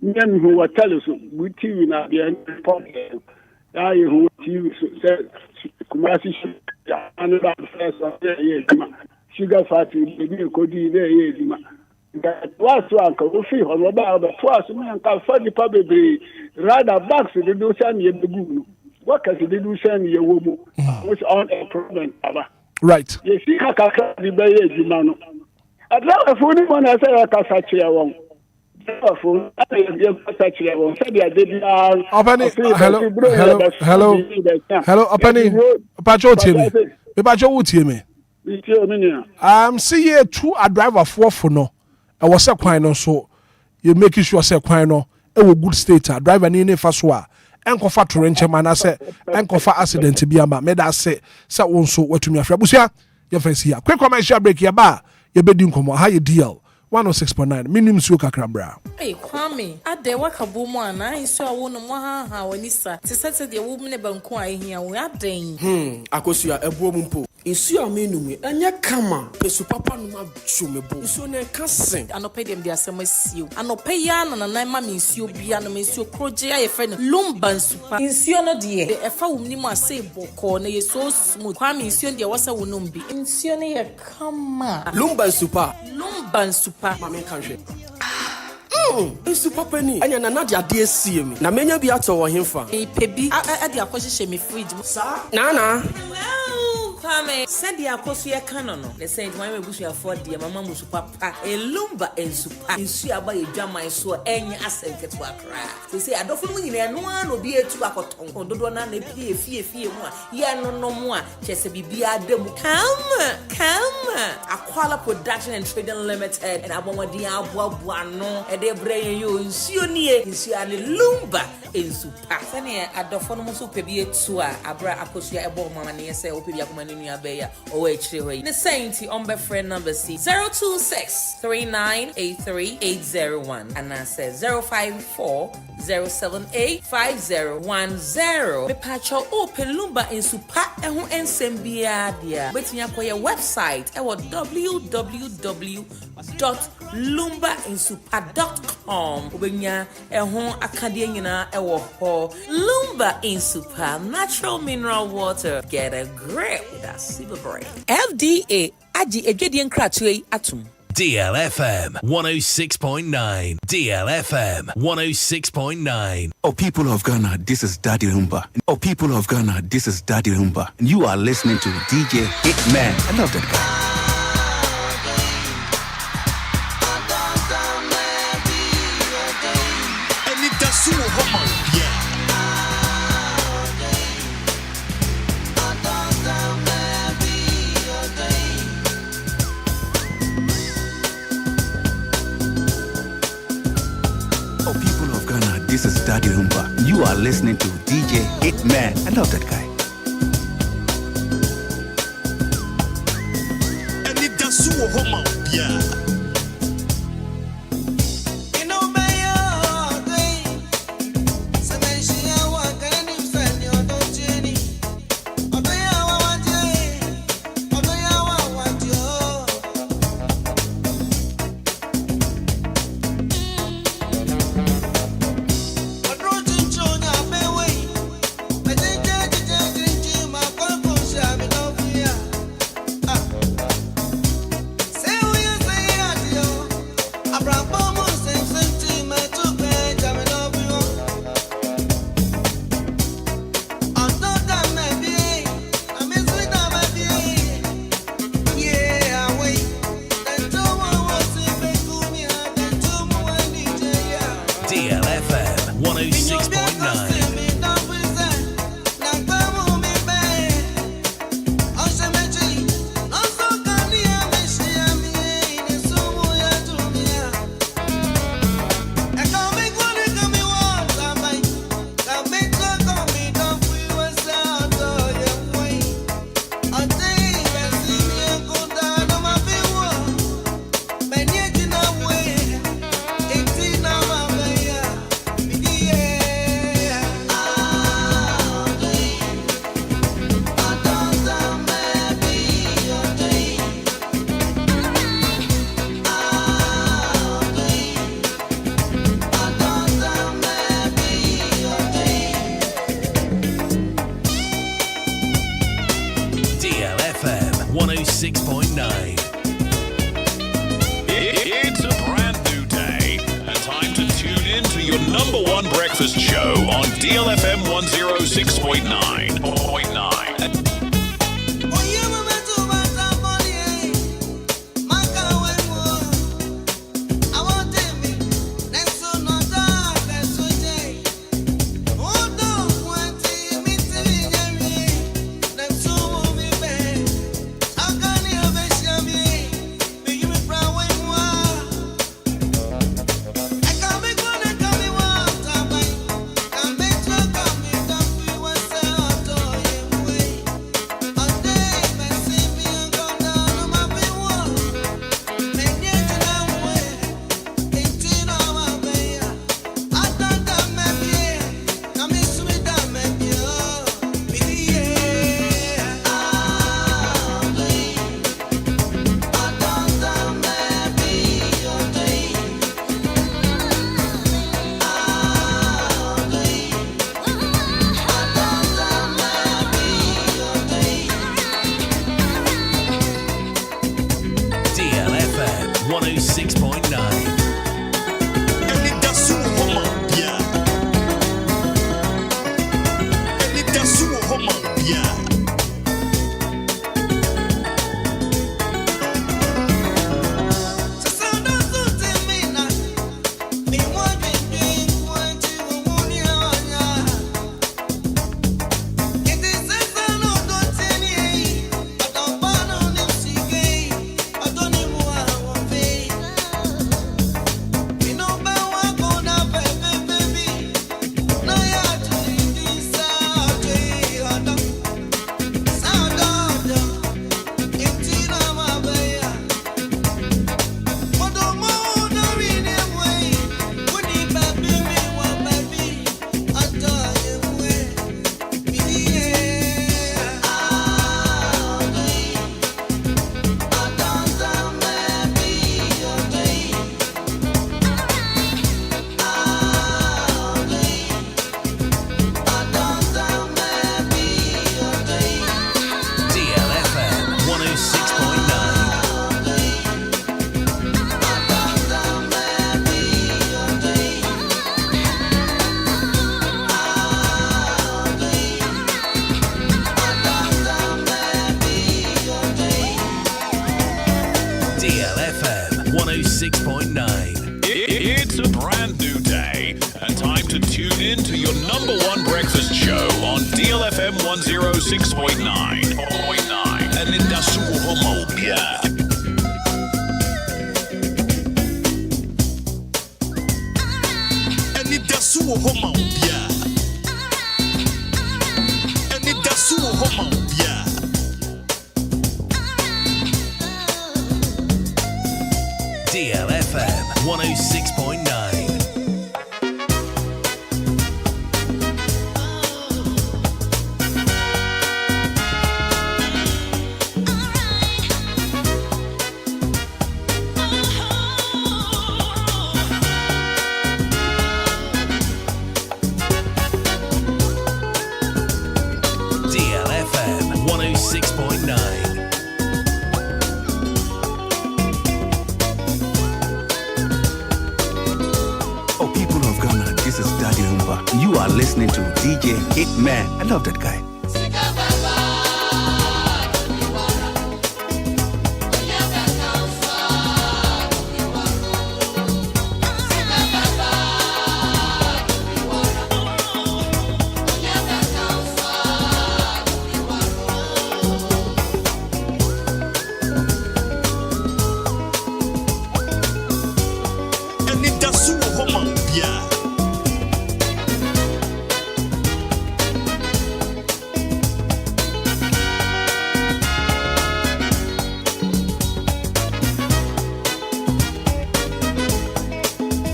Speaker 7: Men who were telling us, we TV now the end of I who TV said, Kumasi and about the first of the year. Sugar factory, the could be there. That was one could feel on about the first man can find the public rather box the Dusan yet the Google. What can the Dusan ye woman? Which on a problem.
Speaker 9: Right.
Speaker 7: You see, I can't be very man. I'd love a phone when I say I can't touch your one. Hello. Apani.
Speaker 9: Pacho Timmy. Pacho Timmy. See a true a driver for no. I was a quino so you make sure say quino a good state a driver in Faswa. Enko fa torrential man ase enko fa accident bi ama me da se wonso watumi afra busia ye fa sia quick commercial break ya ba ye bedi nkomo ha ye deal 106.9 minim suo kakra bra
Speaker 14: Kwame ade wakabo mu ana iso awo no mo ha wani sa se se de wo ne banko a ehia wo aden
Speaker 15: akosua ebuo mu mpo isu amenumi anya kama pesu papa no ma chumebo isu ne kasen
Speaker 14: anope dem de asema sio anope ya na na ma mensuo bia no mensuo kroje aye fe no Lumba nsupa insuo no de efa wo mni mu ase boko na ye so smooth Kwame insuo de wasa wo no mbi insuo ne ye kama
Speaker 15: Lumba nsupa
Speaker 14: mame
Speaker 15: kanhwe Isu papa ni anya na nadia de asie mi na menya bi ato wo hemfa
Speaker 14: pebi ade akohye me fridge
Speaker 15: sa na
Speaker 14: Kwame said the akosu ye kano no the saint why me busu afford the mama musu papa Lumba ensupa insu aba ye dwaman so enya asenketo akra they say adofo mu nyina no an obi etu akoton ododo na na fie mu a ye no mu a chese bibia ademu come Akwala Production and Trading Limited and abomodi abuabu ano e de breye yo insuo nie insu ale Lumba ensupa sane adofo no musu pebi etu a abra akosu ebo mama ne say opebi akoma ne nua beya o e chire hoyi the saint on be friend number C 026398380 and I says 05407851010 me pacho open Lumba ensupa ehu ensembia dia betinya koye website e www.lumbainsupa.com obenya eho akade nyina e wo ho Lumba Insupa natural mineral water get a grip that super brain FDA agi edwedie nkratwe atum
Speaker 11: DLFM 106.9. DLFM 106.9.
Speaker 1: Oh, people of Ghana, this is Daddy Lumba. Oh, people of Ghana, this is Daddy Lumba. And you are listening to DJ HITMAN. I love that guy.
Speaker 11: ANIDASO WOHO, yeah.
Speaker 1: This is Daddy Lumba. You are listening to DJ HITMAN. I love that guy.
Speaker 11: ANIDASO WOHO, yeah. 106.9. It's a brand new day, and time to tune in to your number one breakfast show on DLFM 106.9. DLFM 106.9. It's a brand new day, and time to tune in to your number one breakfast show on DLFM 106.9. ANIDASO WOHO OBIA. ANIDASO WOHO OBIA. ANIDASO WOHO OBIA. DLFM 106.9. DLFM 106.9.
Speaker 1: This is Daddy Lumba. You are listening to DJ Hitman. I love that guy.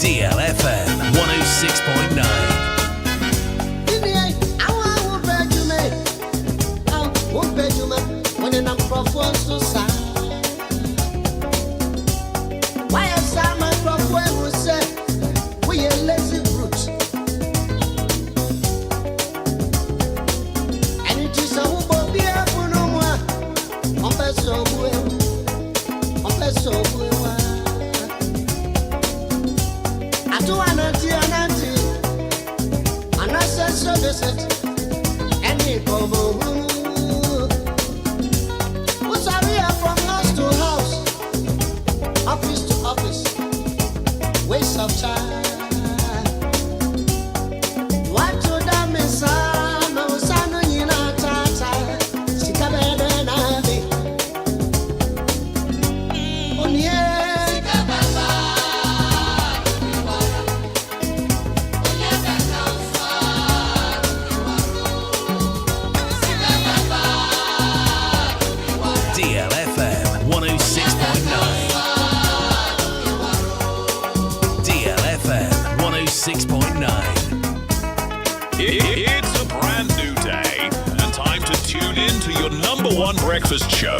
Speaker 11: DLFM 106.9. DLFM 106.9. DLFM 106.9. It's a brand new day and time to tune in to your number one breakfast show.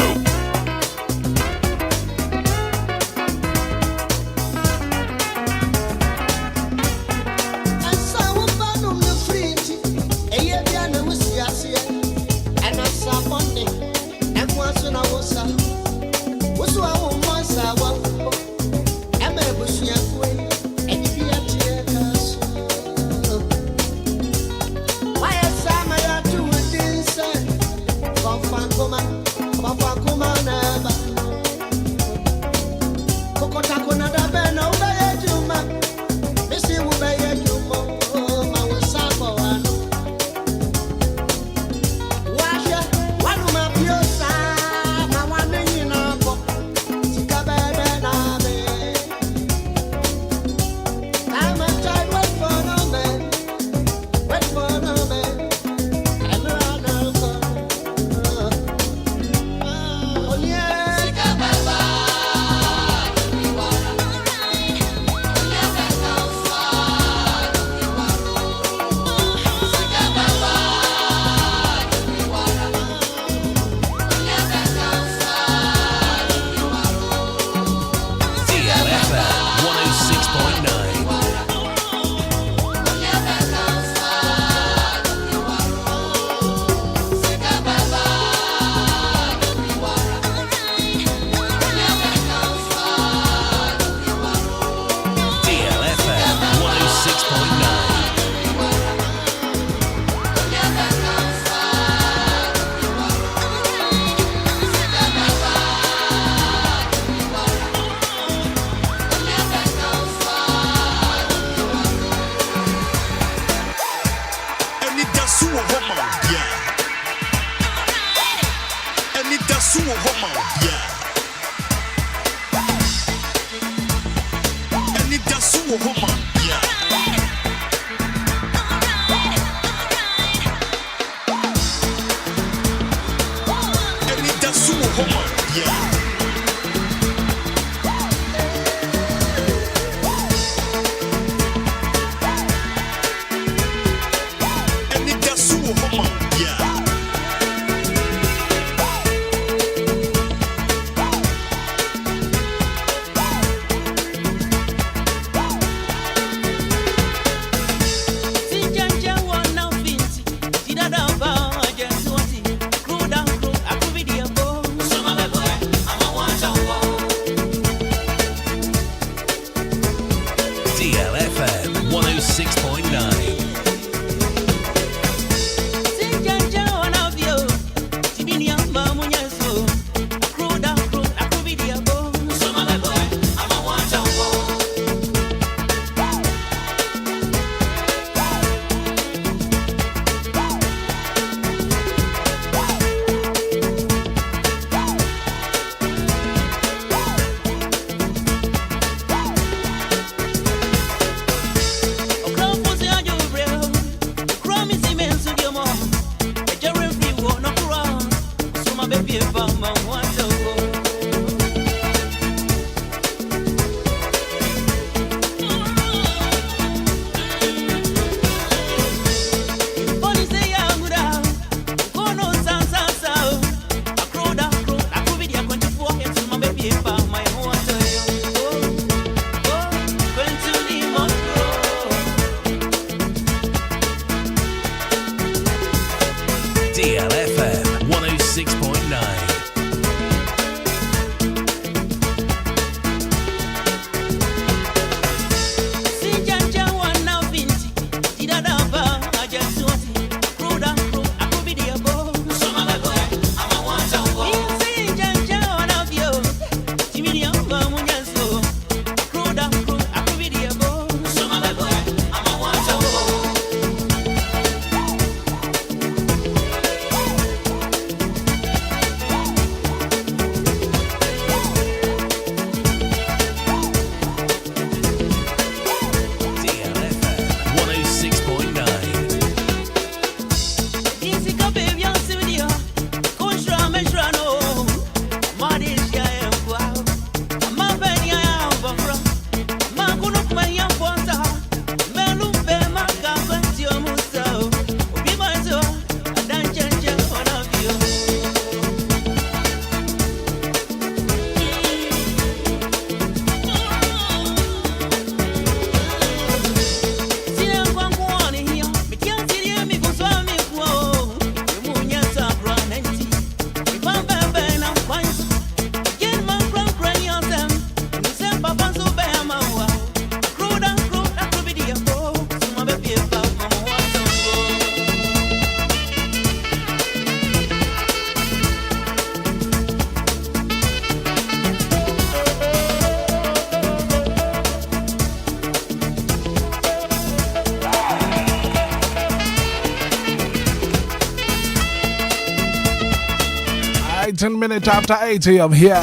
Speaker 9: 13 minutes after 8 a.m. here.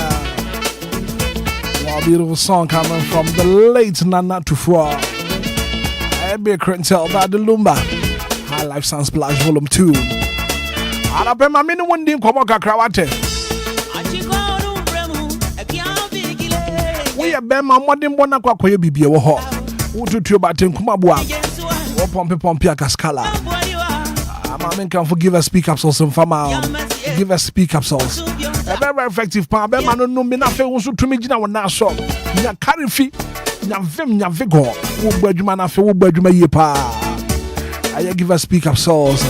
Speaker 9: Wow, beautiful song coming from the late Nana Tufua. I be a tell that the Lumba High Life Sound Splash Volume 2. And I bet my mini one dim come on Krawate. We are Bema Modern Bonaqua Bibi Woho. Utu Tubatin Kumabua. Or Pompia Cascala. I'm can forgive us speak up sauce and farmer. Give us speak up sauce. A very effective power. Bema no me na fe unsu to me jina wana shop. Nya carry fee. Nya vim nya vigor. Wo badwuma na fe wo badwuma ye pa. I give us speak up sauce.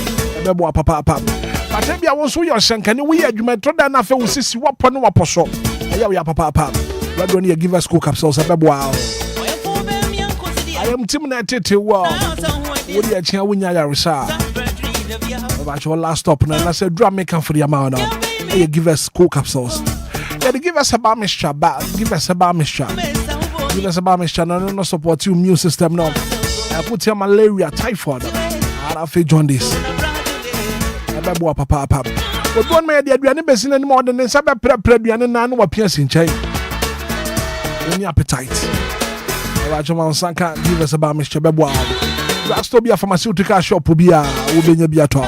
Speaker 9: Bebo papa. But if you want to your shankani, we are you may throw down a few sissy wapon waposho. I am papa. We're going to give us cook up sauce. Wow. I am Timnated to wow. Would you change when you are about your last stop? And I said, drum maker for the amount. You give us cook up sauce. Yeah, give us a bar mixture. Give us a bar mixture. Give us a bar mixture. No support your immune system. No. I put your malaria, typhoid. And I feel jaundice. Papa. But one may be any basin any more than some prebian and none were piercing chain. Any appetite. Rajaman Sanka, give us a bar, Mr. Bebois. That's to be a pharmaceutical shop, Obia, Ubenya Biato.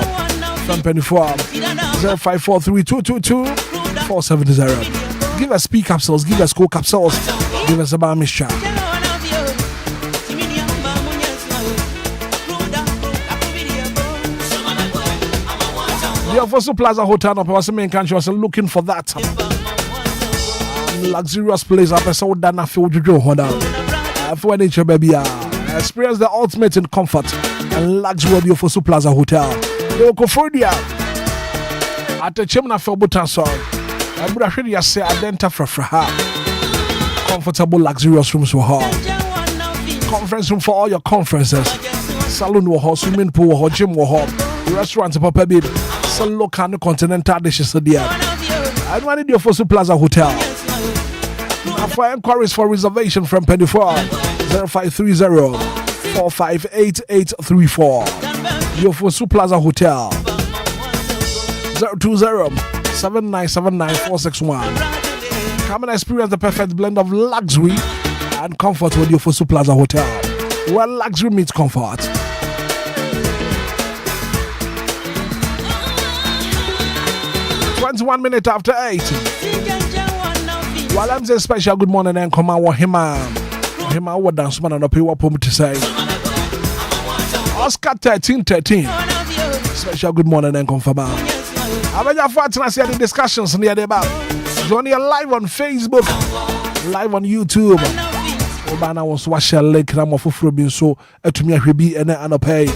Speaker 9: From 24 0543222470. Give us speak capsules, give us coke capsules, give us a bar, Mr. The Ofosu Plaza Hotel up was main country was looking for that luxurious place up so Dana feel Jojo Honda. For nature baby, experience the ultimate in comfort and luxury of the Ofosu Plaza Hotel. The Okofordia at the Chimna Felbutan song. I would actually say Adenta Fraha. Comfortable, luxurious rooms for her. Conference room for all your conferences. Saloon or swimming pool or gym or restaurant Papa Baby. Some local and continental dishes there. I wanted the Ofosu Plaza Hotel. For enquiries for reservation from 24 0530 458834. The Ofosu Plaza Hotel 020 7979 Come and experience the perfect blend of luxury and comfort with the Ofosu Plaza Hotel, where luxury meets comfort. 21 minutes after 8. While I'm saying special good morning and come on, Hima, what dance man and a pay what to say. Oscar 1313. Special good morning and confirm. I'm your friends and I see the discussions near the bar. Join you live on Facebook, live on YouTube. Obana was wash a link and I'm off for being so to me a be and a pay.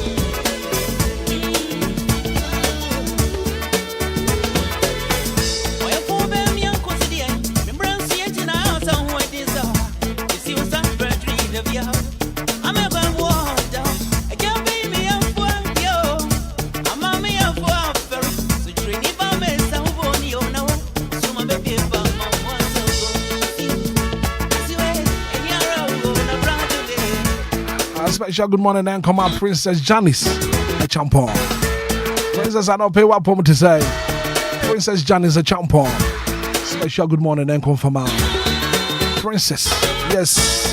Speaker 9: Special good morning and come out Princess Janice a champon. Princess I don't pay what for me to say. Princess Janice a champon. Special good morning and confirm out. Princess, yes.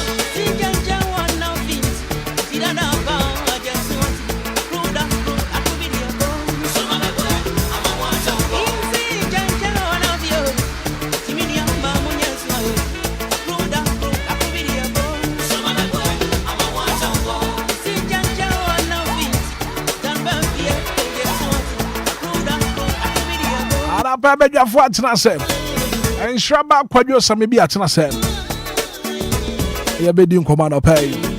Speaker 9: Baby, I've watched myself. And Shraba Quadio, some maybe at myself. You're being command of pay.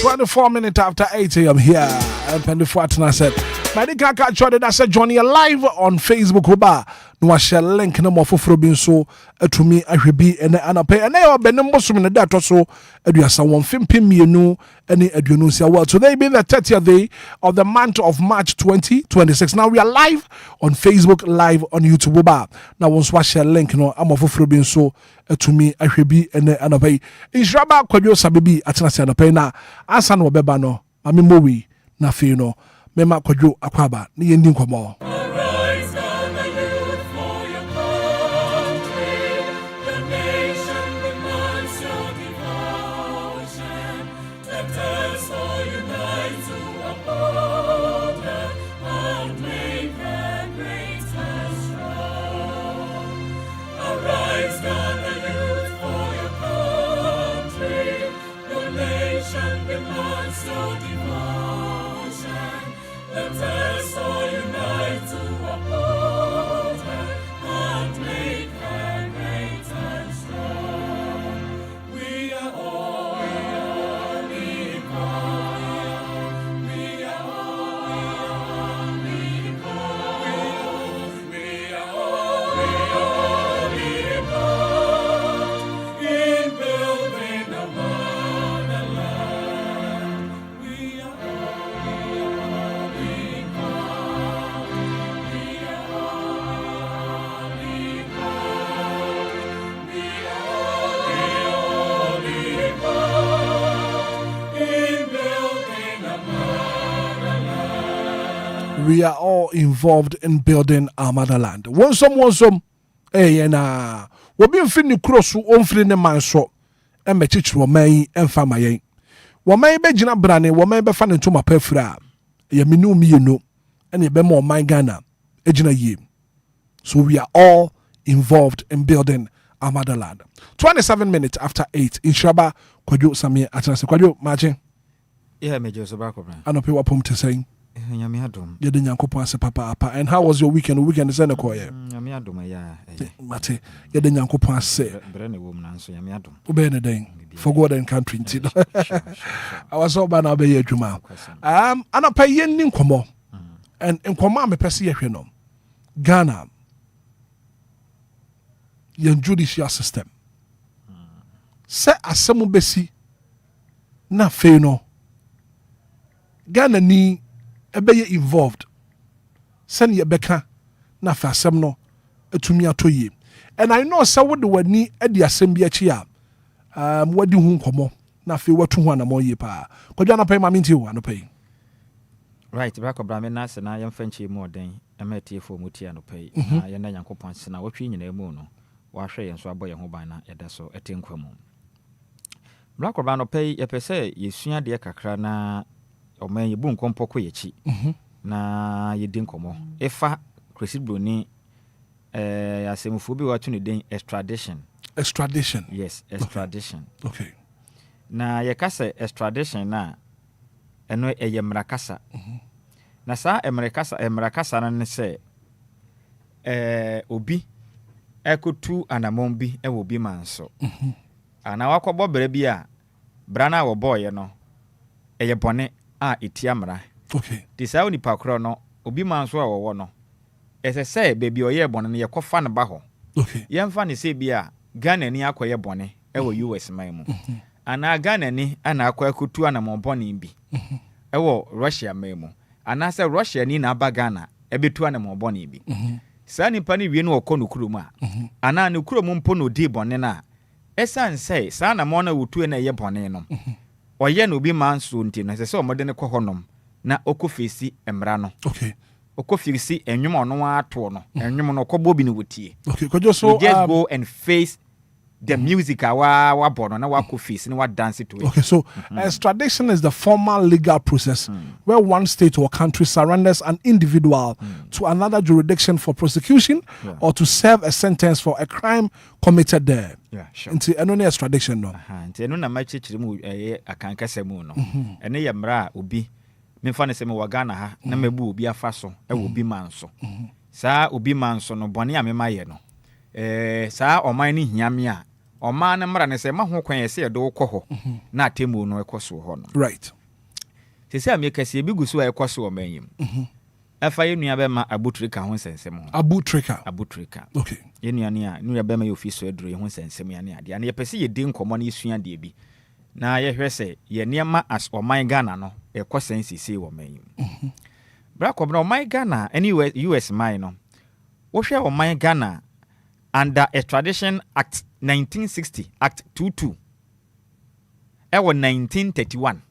Speaker 9: 24 minutes after 8 a.m. here. And 24 I said, Medical catch you that said Johnny live on Facebook. Oba no share link no more for being so to me I should be and pay and I be number so in that also eduasa 150 million any edunusia world. Today being the 30th day of the month of March 2026. Now we are live on Facebook, live on YouTube. Oba now once we share link no I'm for being so to me I should be and pay Israba kwadwo sabibi atena se pay na ansa no beba no mami mowi na fe no mema kwadwo akwaba ni yendi nkomo. We are all involved in building our motherland. One some, eh, na we be fini cross on free ne man so, and me teach woman and family. Woman be jina brane, woman be fan into my perfra. Ye minu me you know, and ye be more my Ghana, ejina ye. So we are all involved in building our motherland. 27 minutes after 8 in Shaba, Kwadwo Samia Atanase Kwadwo Margin.
Speaker 8: Yeah, Major Sobako.
Speaker 9: I know people pum to saying. Papa. And how was your weekend? Weekend is in the choir. Mate, you're the Yankopon say. Obey the for God and country. I was all by now be a Juma. And I pay yen in Como and in Comma me Persia. Ghana, your judicial system. Set a samu besi na feno. Ghana ni ebeye involved send ye beka na fa asem no etumi atoye and I know say wo de wani e de asem bi achi a wadi hu nkomo na fe watu hu na moye pa kwadwa na pay ma minti hu anopai
Speaker 8: right back obra me na se na yem fanchi mu oden emetie fo mu tia anopai na ye na Yankopon se na wotwe nyina mu no wa hwe yen so aboye ho ban na yeda so etenkwamu black obra no pay ye pese yesua de kakra na omen yebu nkompo ko yechi na yedin komo efa Chris Bruni asemufo bi watu ne den extradition yes extradition
Speaker 9: okay
Speaker 8: na yekasa extradition na eno eyemrakasa na sa emrakasa na ne se obi ekotu anamon bi e obi manso ana wakobọ bere bi a brana wo boy no eyebone itiamra
Speaker 9: okay
Speaker 8: disa oni pakro no obi manso a wo no ese say baby oye bone ne yekofa ne ba ho
Speaker 9: okay
Speaker 8: yemfa ne se bia Ghana ni akoye bone e wo US man mu ana Ghana ni ana akwakutu ana mo bone bi e wo Russia man mu ana se Russia ni na aba Ghana e betu ana mo bone bi sa nipa ni wie no okonu kurom a ana ne kurom mpo no di bone na esan say sa na mo na wotu na ye bone no oye no bi manso nti na se omode ne kɔ honom na okofesi emra no
Speaker 9: okay
Speaker 8: okofisi enwom ono ato no enwom no kɔbɔ bi ne wotie
Speaker 9: okay kɔjo so
Speaker 8: just go and face the music wa bono na wa kofisi na wa dance to it
Speaker 9: okay so extradition is the formal legal process where one state or country surrenders an individual to another jurisdiction for prosecution or to serve a sentence for a crime committed there.
Speaker 8: Yeah, sure.
Speaker 9: Into any extradition no.
Speaker 8: Into no na machichiri mu akankasa mu no. Ene ye mra obi memfa ne se me wagana ha na mebu obi afa so e wo obi manso. Saa obi manso no bone a mema ye no. Saa oman ni hiame a ɔman no mmara ne sɛ ma ho kwan yɛ sɛ yɛde wokɔ hɔ na atemu no ɛkɔ so hɔ no
Speaker 9: right
Speaker 8: sɛ sɛ ameka sɛ ebi gu so a ɛkɔ so wɔ manyim ɛfa yɛ nua bɛma abutrika ho nsɛnsɛm ho abutrika
Speaker 9: okay
Speaker 8: yɛ nua ne a nua bɛma yɛ ofi so aduro yɛ ho nsɛnsɛm ya ne adeɛ ana yɛpɛ sɛ yɛdi nkɔmmɔ no yɛsua deɛ bi na yɛhwɛ sɛ yɛ nneɛma as ɔman Ghana no ɛkɔ sɛn sisi wɔ manyim bra kɔbra ɔman Ghana ɛne US man no wohwɛ ɔman Ghana under a tradition act 1960 act 22 ɛwɔ 1931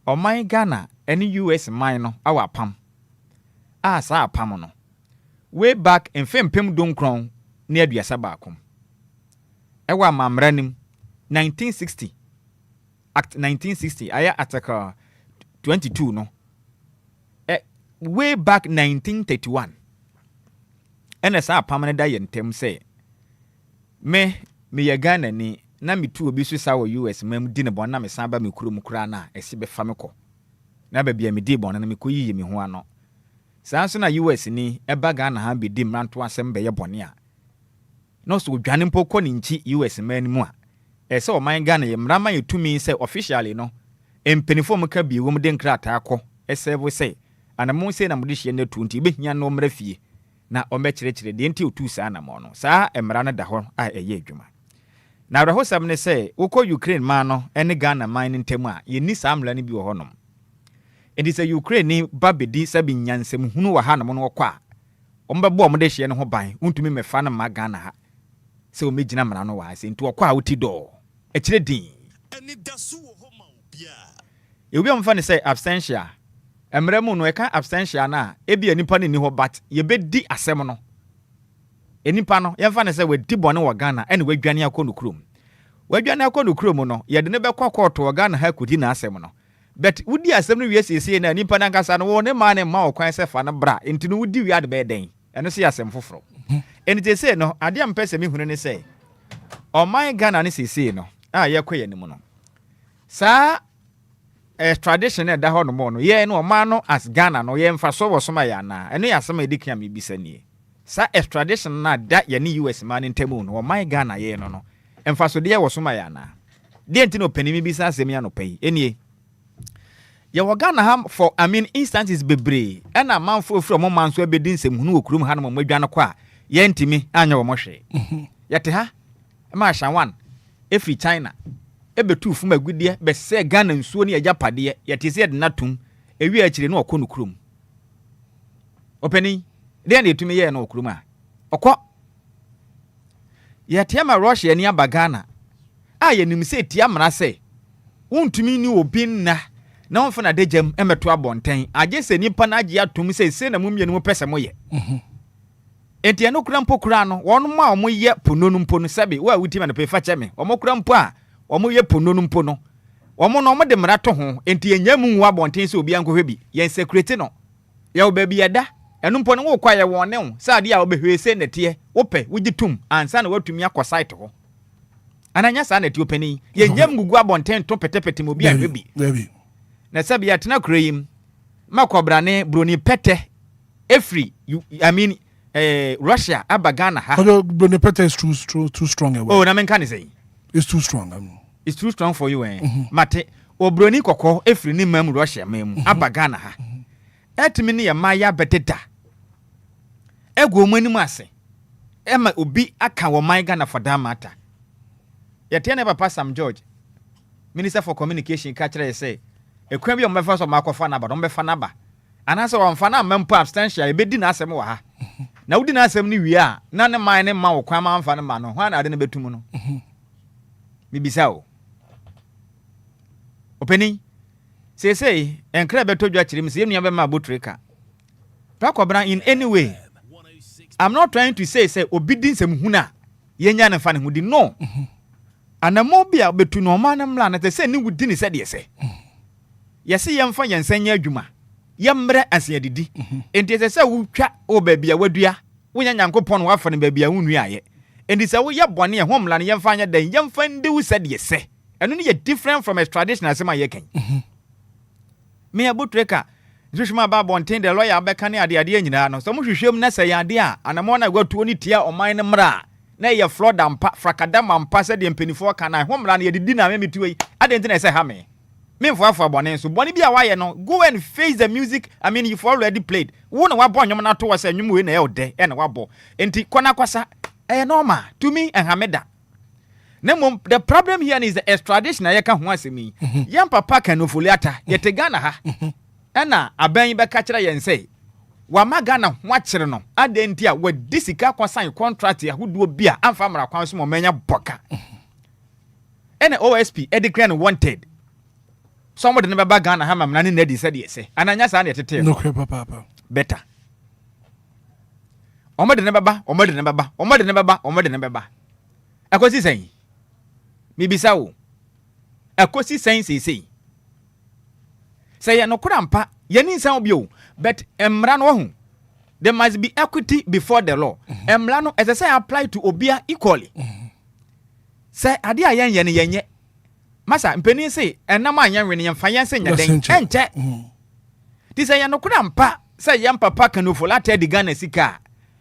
Speaker 8: ɔman Ghana ɛne US man no awɔ apam a saa apam no way back in fempem donkron ne aduasa baakom ɛwɔ amamra nim 1960 act 1960 ayɛ article 22 no way back 1931 ɛna saa apam no da yɛ ntɛm sɛ meyɛ Ghana ni na metu obi so sa wɔ US mam di ne bɔn na mesan ba me kurom kura na ɛsi bɛfa me kɔ na ba bia me di bɔn na me kɔ yiyi me ho ano saa nso na US ni ɛba Ghana ha be di mranto asɛm bɛyɛ bɔne a no so dwane mpo kɔ ne nchi US man mu a ɛsɛ ɔman Ghana yɛ mrama yɛ tumi sɛ officially no empenifo mu ka bi wɔ mu de nkrataa kɔ ɛsɛ bo sɛ anamo sɛ na mo de hye na tu nti behia no mra fie na ɔmɛkyerɛkyerɛ deɛ nti otu saa na mo no saa emra no da hɔ a ɛyɛ adwuma na rahosam ne sɛ wokɔ Ukraine man no ɛne Ghana man no ntam a yɛni saa mla no bi wɔ hɔnom ɛnti sɛ Ukraine ni ba bedi sɛ bi nyansɛm hunu wɔ ha no mo no wɔkɔ a ɔmbɛbɔ ɔmo de hye no ho ban untumi mɛfa no ma Ghana ha sɛ ɔmɛgyina mra no wɔ ha sɛ nti wɔkɔ a woti dɔ ɛkyerɛ din ANIDASO WOHO ma OBIA ebi amfa ne sɛ absentia emre mu no ɛka absentia na ebi anipa ne ni hɔ but yɛbɛdi asɛm no enipa no yɛmfa ne sɛ wadi bɔne wɔ Ghana ɛne wadwane akɔ no kurom wadwane akɔ no kurom no yɛde ne bɛkɔ kɔɔto wɔ Ghana ha kodi na asɛm no but wudi asɛm no wie siesie na nipa na nkasa no wo ne ma ne ma wo kwan sɛ fa no bra enti no wudi wi ade bɛɛ den ɛno sɛ asɛm foforo enti sɛ no ade am pɛ sɛ mehunu ne sɛ ɔman Ghana ne siesie no a yɛkɔ yɛ nim no saa tradition da hɔ no mo no yɛ no ɔman no as Ghana no yɛ mfa so wɔ so ma yɛ ana ɛno yɛ asɛm a yɛdi kan me bisa nie sa extradition na da yɛ ne US man ntamu no ɔman Ghana yɛ no no mfa so de yɛ wɔ so ma yɛ ana de enti no panimi bisa asɛm ya no pɛyi enie yɛ wɔ Ghana ha for instances bebree ɛna manfo ofura mo man so abedi nsɛm hunu wɔ kurom ha no mo adwane kɔ a yɛ ntimi anya wɔ mo hwe yɛte ha ma Shanwan efri China ebetu fuma agudie be se Ghana nsuo ne agapade yɛte sɛ de natum ewi akyire no ɔkɔ no kurom opani de na etumi yɛ no kurom a ɔkɔ yɛte ma Russia ni aba Ghana a yɛnim sɛ tia mra sɛ wontumi ni obi na wonfa na degyam emeto abɔnten agye sɛ nipa na agye atom sɛ na mumienu mu pɛsɛ mo yɛ enti no kura mpo kura no wɔn ma ɔmo yɛ pono no mpo no sɛbe wo a wuti ma no pɛ fa kyɛ me ɔmo kura mpo a ɔmo yɛ pono no mpo no ɔmo no ɔmo de mra to ho enti yɛnya mu nwa abɔnten sɛ obi ankɔhwɛ bi yɛn security no yɛ wo baabi yɛda ɛno mpo no wo kwa yɛ wɔn ne ho sɛ ade a wobɛhwɛ sɛ nɛteɛ wopɛ wugi tum ansa na watumi akɔ site ho ananya saa nɛteɛ opani yɛnya mu gugu abɔnten to pɛtɛpɛtɛ mo bi ahwɛ bi na sɛbe yɛtena kura yim makɔbrane broni pɛtɛ efri Russia aba Ghana ha
Speaker 9: broni pɛtɛ is too strong
Speaker 8: oh na menka ne sɛ
Speaker 9: it's too strong
Speaker 8: it's too strong for you mate obroni kɔkɔ efri ni mam Russia mam aba Ghana ha etimi ne yɛma ya beteta ego mani mu ase ema obi aka wɔ man Ghana for that matter yɛte ne papa Sam George Minister for Communication ka kyerɛ sɛ ekwan bi o mbefa so makɔfa na ba don befa na ba anase wɔn fa na mempo abstention ebedi na asɛm wɔ ha na wudi na asɛm ni wie a na ne man ne ma wo kwan ma mfa ne ma no ho na ade ne betum no bibisa o openi say enkra beto dwa kyerem sɛ enua be ma botreka pakobra in any way I'm not trying to say obidi nsɛm huna yenya ne fa ne hudi no anamo bia betu no ma na mla na te sɛ ne wudi ne sɛ de sɛ yɛse yɛmfa yɛnsanya adwuma yɛmrɛ asiadidi enti sɛ wotwa o baabia wadua wonya nyankopɔn wafa ne baabia wonua ayɛ enti sɛ woyɛ bɔne ho mla ne yɛmfa anya dan yɛmfa ndi wo sɛ de sɛ ɛno ne yɛ different from a traditional asɛm a yɛkan me abotreka nhwehwema ba bonten de lawyer abɛka ne ade nyinaa no sɛ mo hwehwem na sɛ yɛ ade a anamo na gwatuo ne tia ɔman ne mra na ye flood ampa frakadam ampa se de mpanifo kana ho mra na ye didi na me metuwe adenti na se ha me mfo bone so bone bia wa ye no go and face the music. I mean you've already played wo na wa bo nyom na to wa se nwum we na ye ode e na wa bo enti kona kwasa normal to me and hameda. Nemo the problem here is the extradition na ye ka ho asemi yam papa kan ofoliata ye te Ghana ha na aban be ka kire ye say wa magana ho akire no adenti a wa disika kwasan contract ya hodo bia amfa mara kwan so mo menya boka ene OSP edeclare wanted somebody never back Ghana ha mamna ne nadi said yes ananya sa na tete
Speaker 9: no kwe papa
Speaker 8: better omode ne baba akosi sen mibisa wo akosi sen sei say no kura mpa yani nsan obi o but emra no ho there must be equity before the law emra no as I say apply to obia equally say ade ayen yenye masa mpeni say enam ayen wene yemfa yen se nyaden enche ti say no kura mpa say yam papa kanofo lata di Ghana sika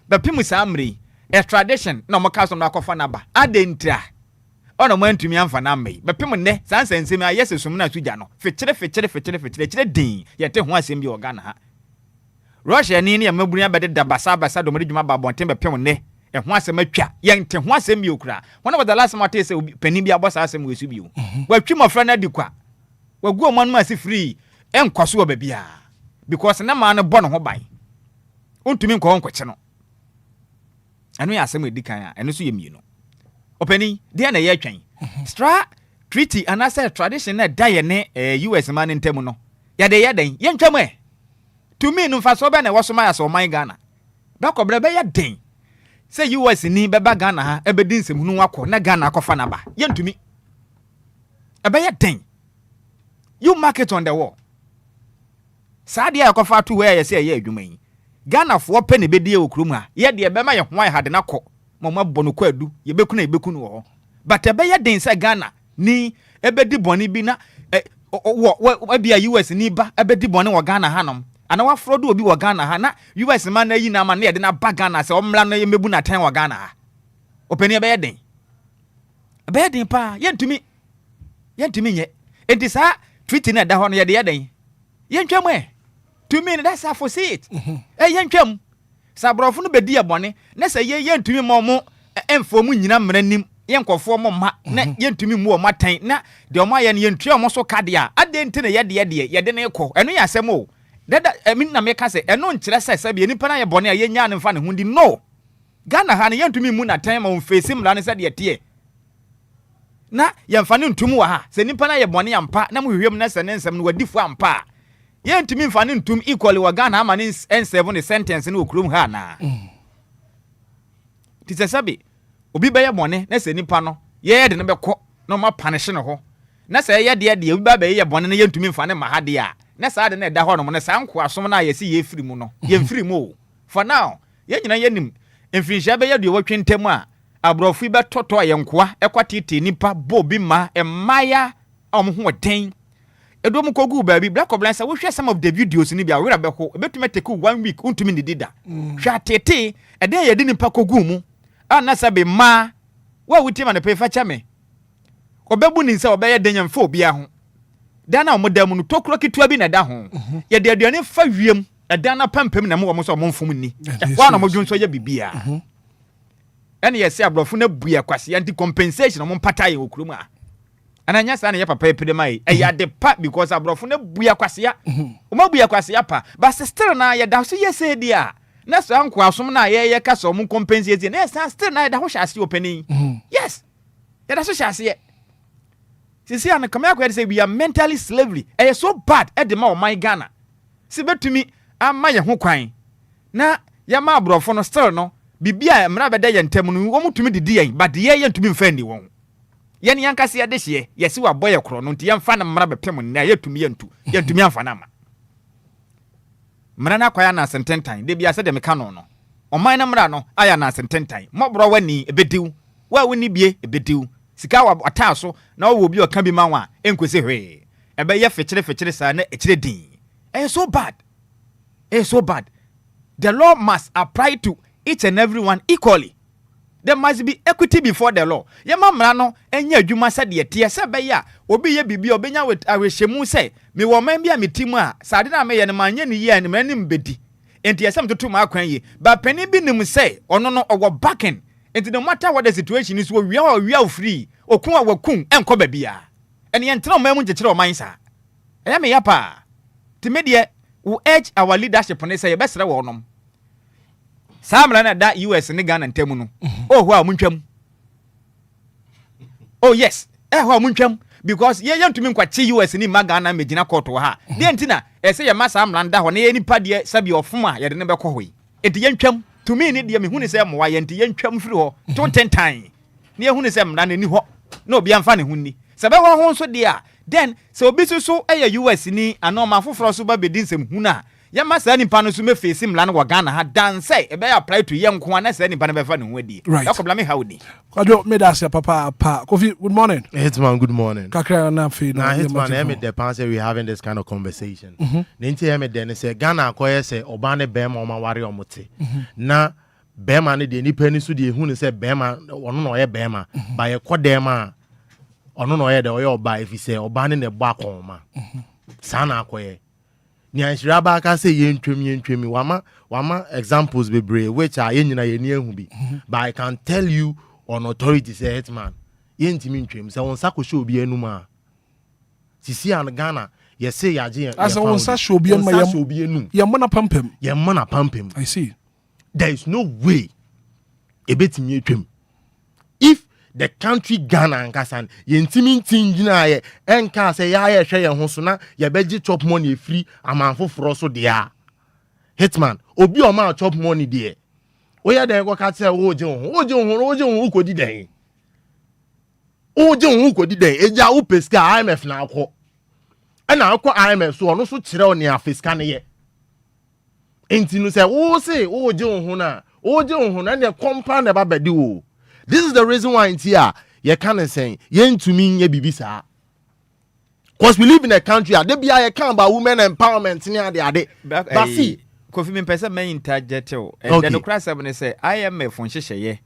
Speaker 8: bepim samri extradition na mo kaso na akofa na ba adentra ono mo antumi amfa na mai bepim ne sansensem ayese sum na suja no fechire din yete ho asem bi Ghana ha Russia ni ya mabuni abede da basa do mo djuma ba bonten bepim ne e ho asem atwa yente ho asem bi okura wona was the last time I say pani bi abosa asem we su bi o watwi mofra na dikwa wagu o manu asi free enkwaso ba bia because na ma no bo no ho ban ontumi nko nkoche no anu ya asem edikan a eno so ye mienu openi dia na ye twen stra treaty anasa tradition na daye ne US man ntem no ya de den ye ntwam e to me no fa so be na wo so ma ya so man Ghana ba ko bre be ya den say US ni be ba Ghana ha e be din sem hunu akọ na Ghana akọfa na ba ye ntumi e be ya den you market on the wall sadia akọfa to where ye say ye adwuma yi Ghana fo pe ne be die okrum ha ye de be ma ye hwan ha de na kọ mama bono kwadu ye bekuna ebekunu wo but ebe ye den say Ghana ni ebedi boni bi na wo bia US ni ba ebedi boni wo Ghana hanom ana wa frodo obi wo Ghana ha na US man na yi na ma na ye de na ba Ghana say omla na ye mebu na tan wo Ghana ha openi ebe ye den pa ye ntumi nye enti sa treaty na da ho no ye de ye den ye ntwam e to me that's how for see it ye ntwam sabrofo no bedi abone na se ye ntumi mo emfo mu nyina mranim ye nkofo mo ma na ye ntumi mu o matan na de o ma ye ne ye ntwe mo so kade a adenti na ye de ne ekọ eno ya asem o dada emi na me ka se eno nkire se be nipa na ye bone a ye nya ne mfa ne hundi no Ghana ha ne ye ntumi mu na tan ma on face mra ne se de tie na ye mfa ne ntum wa ha se nipa na ye bone ampa na mu hwehwem na se ne nsem no wadifo ampa ye ntumi mfa ne ntum equally wa Ghana ama ne N7 ne sentence ne okrum ha na ti se sabe obi be ye bone na se nipa no ye de ne be kọ na ma punish ne ho na se ye de obi ba be ye bone na ye ntumi mfa ne ma ha de a na sa de na da ho no na sa nko asom na ye si ye firi mu no ye mfiri mu for now ye nyina ye nim mfinhia be ye de wotwe ntem a abrofi be toto ye nkoa ekwatete nipa bo bi ma emaya omho den edom kogu baabi black oblansa wo hwe some of the videos ni bia wera be ho betume take 1 week untumi ni dida hwa tete eden ye de nipa kogu mu ana sabe ma wa wutima ne pefa chame obebu ni nsa obeye denyan fa obia ho dana omodam no tokro kitua bi na da ho ye de aduane fa wiem dana pampam na mo so mo mfom ni wa na modwon so ye bibia ene ye se abrofo na bua kwase anti compensation mo mpata ye okrum a ananya sa na ye papa epide mai e ya de pa because abrofo na bua kwase ya o ma bua kwase ya pa but still na ye da so ye se dia na so anko asom na ye ka so mo compensate na sa still na ye da ho hyase openi yes ye da so hyase sisi an come akwa say we are mentally slavery e so bad e de ma o my Ghana si betumi ama ye ho kwan na ya ma abrofo no still no bibia mra beda ye ntem no wo mutumi didi yen but ye ntumi mfandi won ye ne yankase ye de hye ye si wa boye kro no nti ye mfa na mra bepem na ye tumi ye ntumi amfa na ma mra na kwaya na sententan de bia se de meka no no o man na mra no aya na sententan mobro wani ebediw wa woni bie ebediw sika wa ataso na wo bi o ka bi manwa enkwese hwe ebe ye fechire sa na echire din so bad the law must apply to each and everyone equally there must be equity before the law. Yema mrano enye adwuma se de tie se be ya obi ye bibi obenya awehemu se me wo man bia metimu a sade na me ye ne manye ne ye ne manim bedi enti yesem tutu ma akwan yi ba pani bi nim se ono no owo backing enti no matter what the situation is we are free okun a wakun enko ba bia ene ye ntena mamu jekere o man sa eya me ya pa ti me de we urge our leadership ne say ye besere wo nom Samra na da US ni Ghana ntemu no. Oh ho amuntwam. Oh yes. Ho amuntwam because ye yantumi nkwache US ni ma Ghana megina court wo ha. De ntina ese ye ma Samra nda ho na ye nipa de sabi ofuma ye de ne bekọ ho yi. Enti yantwam to me ni de me hu ni se mo wa ye enti yantwam firi ho to 10 time. Ne ye hu ni se mra na ni ho. Na obi amfa ne hu ni. Se be ho so de a then se obi so eye US ni anoma foforo so ba bedin sem hu na Yama sa nipa no so me face mla no Ghana ha dan say e be apply to ye nko na sa nipa no be fa no wadi. Yakobla me hawdi.
Speaker 9: Kwado me da se papa pa. Kofi, good morning.
Speaker 10: Hitman, good morning.
Speaker 9: Kakra na fe no.
Speaker 10: Hitman, me the pan say we having this kind of conversation. Nti me den say Ghana akoye say oba ne be ma o ma ware omote. Na be ma ne de nipa ni so de hu ne say be ma ono no ye be ma ba ye kodem a ono no ye de oye oba if say oba ne ne bo akoma. Sana akoye Nyanshira ba ka say yentwemi wama examples bebre which are yenyina yeni ehu bi but I can tell you on authority say Hitman yentimi ntwem say won sako show bi enu ma sisi an Ghana ye say yaje
Speaker 9: as won sa show bi enu ye mona pampem I see
Speaker 10: there is no way ebetimi etwem if the country Ghana and Kasan, yentimi tingina ye enka say ya ye hwe ye ho so na ye beji chop money free amanfo foro so dia Hitman obi o ma chop money there oya den go ka tell wo je ho ukodi den ukodi den eja wo peska IMF na akọ na akọ IMF so ono so kire oni afiska ne ye enti no say wo say wo je ho na ne compound na ba bedi wo. This is the reason why in here you can't say yentumi nye bibisa. Because we live in a country they be a can about women empowerment near the but see
Speaker 8: Kofi me pese me interject and then the crash say IMF on hye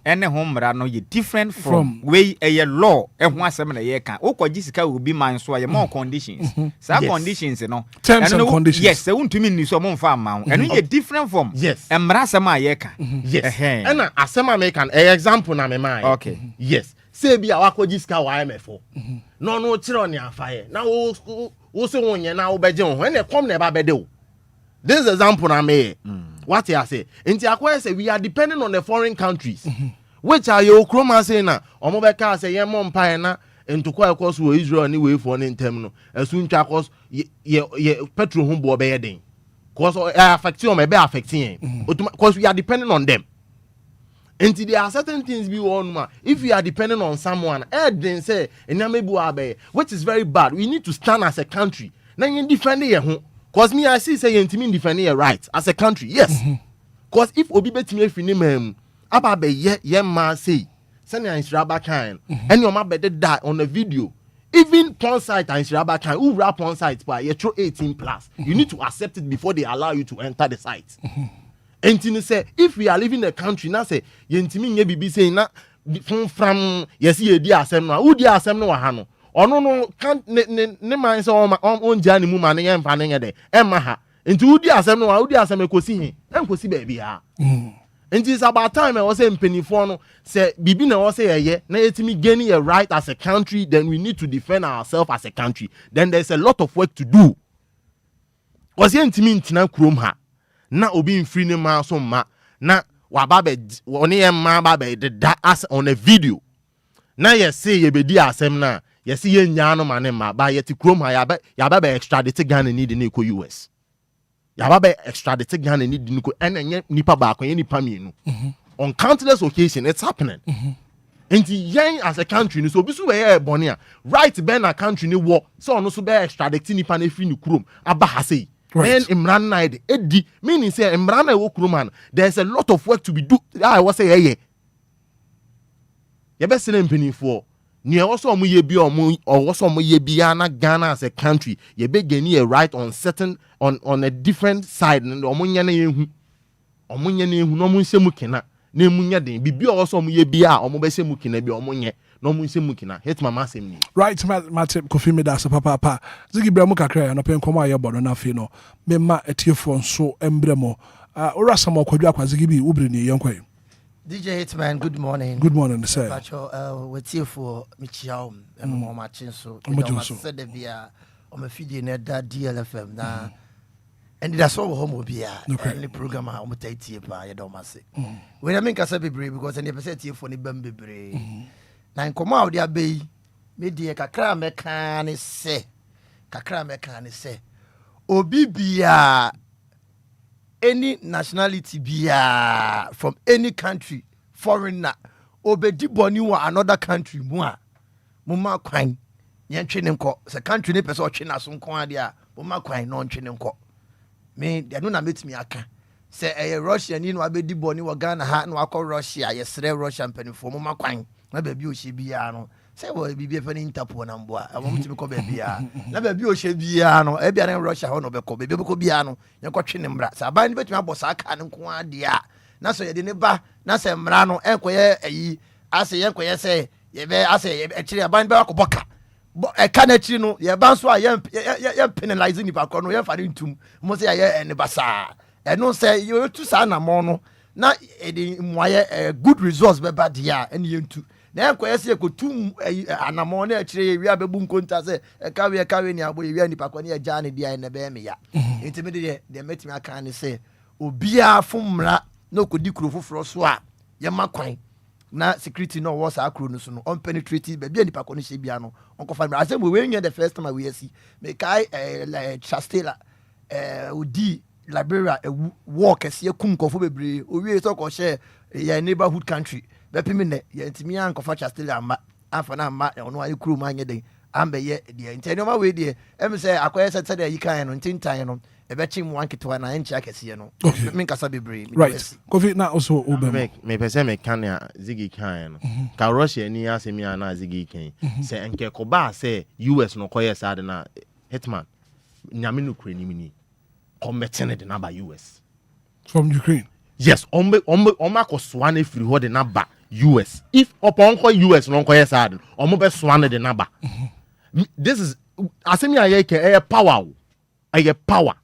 Speaker 8: ene ho mra no ye different from way a law e ho asem na ye kan okoji sika obi man so ye more conditions conditions no
Speaker 9: terms and conditions
Speaker 8: yes se untumi ni so mo mfa ama eno ye different from mra asem a ye kan
Speaker 10: yes ena asem a me kan example na me man
Speaker 8: okay
Speaker 10: yes say bi awakoji sika wa IMF no kire oni afaye na wo se wonye na wo beje ho ene kom na ba bede o. This is example I made. What I say, in say we are depending on the foreign countries, which are your chroma saying na omobeka say ye mom pie na into kwa course wo Israel anyway for an terminal. As soon as ye petrol home bo be den. Cause affecting me be affecting. Because we are depending on them. And there are certain things we want ma. If we are depending on someone, then say enyamebu abe, which is very bad. We need to stand as a country. Now you defend ye home. Cause me I see say yentimi defend your rights as a country. Yes. Cause if obi betimi afini mem aba be ye ma say send Insiraba kan and your ma be die on the video. Even porn site Insiraba kan who rap on site but you throw 18+. You need to accept it before they allow you to enter the site. And you say if we are living in a country now say yentimi nye bibi say na from yes ye di asem no who di asem no wa ha no ono no kan ne man se on jani mu ma ne yem fa ne de emma ha enti udi asem no udi asem ekosi hin enkosi ba bia enti is about time I was say mpenifo no say bibi na was say ye na etimi gaining a right as a country, then we need to defend ourselves as a country. Then there's a lot of work to do. Was ye ntimi ntina krom ha na obi mfiri ne ma so ma na wa ba be oni em ma ba be de as on a video na ye say ye be di asem na yes, ye nyano mane ma ba yeti krom ha ya ba be extradite Ghana ni de ne ko US. Ya ba be extradite Ghana ni de ne ko enye nipa ba akon ye nipa mienu. On countless occasions it's happening. And yen as a country ni so bi so we e boni a right be na country ni wo so ono so be extradite nipa na firi ni krom aba ha sei. And imran na e edi meaning say imran na wo krom man there's a lot of work to be do. I was say ye be sele mpenifo ni also omo ye bi omo also omo ye bi na Ghana as a country ye be gaining a right on certain on a different side and omo nya na ehu no omo nsemu kena na mu nya den bibi also mu ye bia omo be se mu kina bi omo nye no mu se mu kina hitman masem ni
Speaker 9: right Mate Kofi Medase papa zigi bra mu kakra no pen komo aye bodo na fe no me ma etiefo nso embre mo ora sama kwadwa kwazigi bi ubri ni yenkwan
Speaker 12: DJ Hitman, good morning.
Speaker 9: Good morning, sir.
Speaker 12: We're here for Michiao and Mama Chinso. Said the beer on my feed in that DLFM. Now, and that's all home will be any program I'm going to by Domasi. When I make a sabi brave because I never said here for the Bambi brave. Now, come out there, bay, maybe a kakra mechanic say, Obia. Any nationality be from any country, foreigner, obedi boni wa another country, muma kwine, yan training ko, se country ne person china sun kwa dia, muma kwine non training ko. Me, they no na meet me aka. Se Russia ni no abedi boni wa Ghana ha no akọ Russia, yesre Russian penifo, muma kwine, na baby o she bia no. Se wo bibi fa ni Interpol na mboa e mo mtimi ko bia na baby o hye bia no e bia na Russia ho no be ko baby ko bia no ye ko twe ne mbra sa ban ni betumi abosa aka ne nko ade a na so ye de ne ba na se mbra no e ko ye ayi ase ye ko ye se ye be ase ye kire ban be ko boka e ka na kire no ye ban so a ye penalize ni ba ko no ye fa ni ntum mo se ye ne basa e no se ye tu sa na mo no na e de moye good results be ba dia ene ye ntu na Enquires ko tum anamo na akire wi abebu nkonta se kawe ni abo wi anipa ko ne agya ne dia na be me ya intimi de metimi aka ne se obia fomra na okodi kuro foforo so a ye makwan na security no was akuro no so no on penetrate be bia anipa ko ne hye bia no onko fa me asem we nya the first time we see me kai chastela odi liberia walk ese kum kofo bebre owie so ko share ya neighborhood country bepimine ye ntimi ankofa chastela ama afana ama ono ayi kru ma anye den ambe ye de nteni ma we de em se akoye se de yi kan no ntintan no e be chi mu anketewa na enchi akese no me nkasa bebre
Speaker 9: right Kofi na also obem
Speaker 10: me pese me kan ya zigi kan no ka Russia ni asemi na zigi kan se enke ko ba se US no koye sa de na hitman nyame no kure ni mini committing the number US
Speaker 9: from Ukraine.
Speaker 10: Yes, omma ko swane free ho the number US. If upon ko US no ko yesad, omo be swane the number. This is asemi aye can a power. A power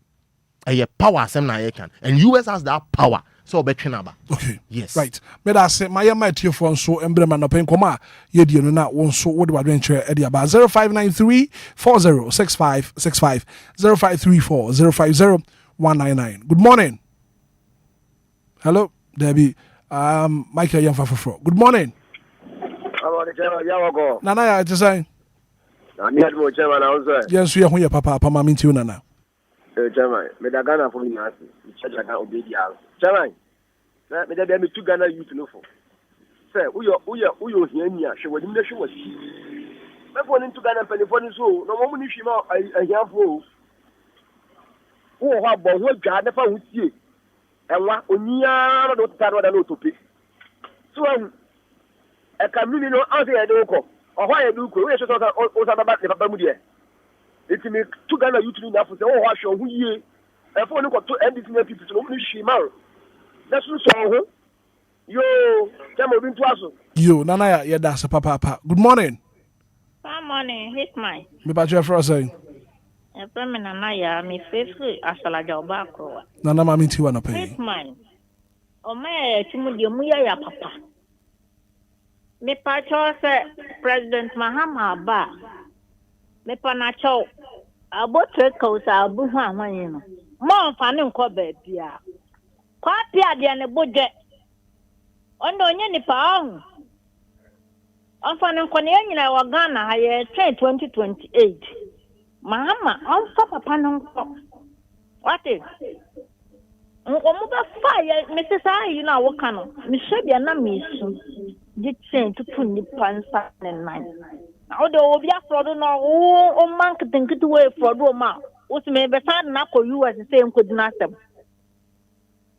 Speaker 10: asem na aye can. And US has that power. So be number.
Speaker 9: Okay.
Speaker 10: Yes.
Speaker 9: Right. Me da say my tiefo so embrema no pen koma ye die no na won so wo de adventure e dia ba 0593 406565 0534 050199. Good morning. Hello, Debbie. Michael Yamfafofo. Good morning. Nana ya say. Yes, we are here, Papa. Papa, mean to you, Nana.
Speaker 22: Chairman, me da Ghana for me as church aka OBIA. Chairman, me da me 2 Ghana youth no for. Say, uyo hiania, she wodi me she wodi. Me for into Ghana telephone so, no mo ni hwima ahiafo. Wo ho abo ho dwa na fa ho tie. Enwa onia no do taro da no topi. So e ka mini no ase e de uko. Oho ye du uko, we so o sa baba le papa mu de. It me 2 Ghana youth ni na for say o ho ahwe ho yie. E for ni ko to NDC na people so mo ni hwima. That's so ho. Yo, Jamo bin twaso.
Speaker 9: Yo, Nana ya da papa. Good morning.
Speaker 13: Good morning, Hitman.
Speaker 9: Me ba chef Rosa.
Speaker 13: Nana ya mi faithful asalaja obakro.
Speaker 9: Nana mami tiwa na pe.
Speaker 13: Hitman. O me timu de mu ya papa. Me pa cho se President Mahama ba. Me pa na cho abotre ko sa abu hu amanyi no. Mo fa ne nko ba bia. Kwa pia de ne boje. Ondo onye ni pa ahụ. Ọfọ ne nkwane nyina wa Ghana ha ye 2028. Mama, ọfọ papa no nkọ. Wate? Nkomu ba fa ye Mrs. Ayi na wo ka no. Me hwebia na me su. Di chen tutu ni pansa ne nan. Na o de obi afrodo no o man ketenketu we afrodo ma. O se me be sa na ko US se nkodi na asem.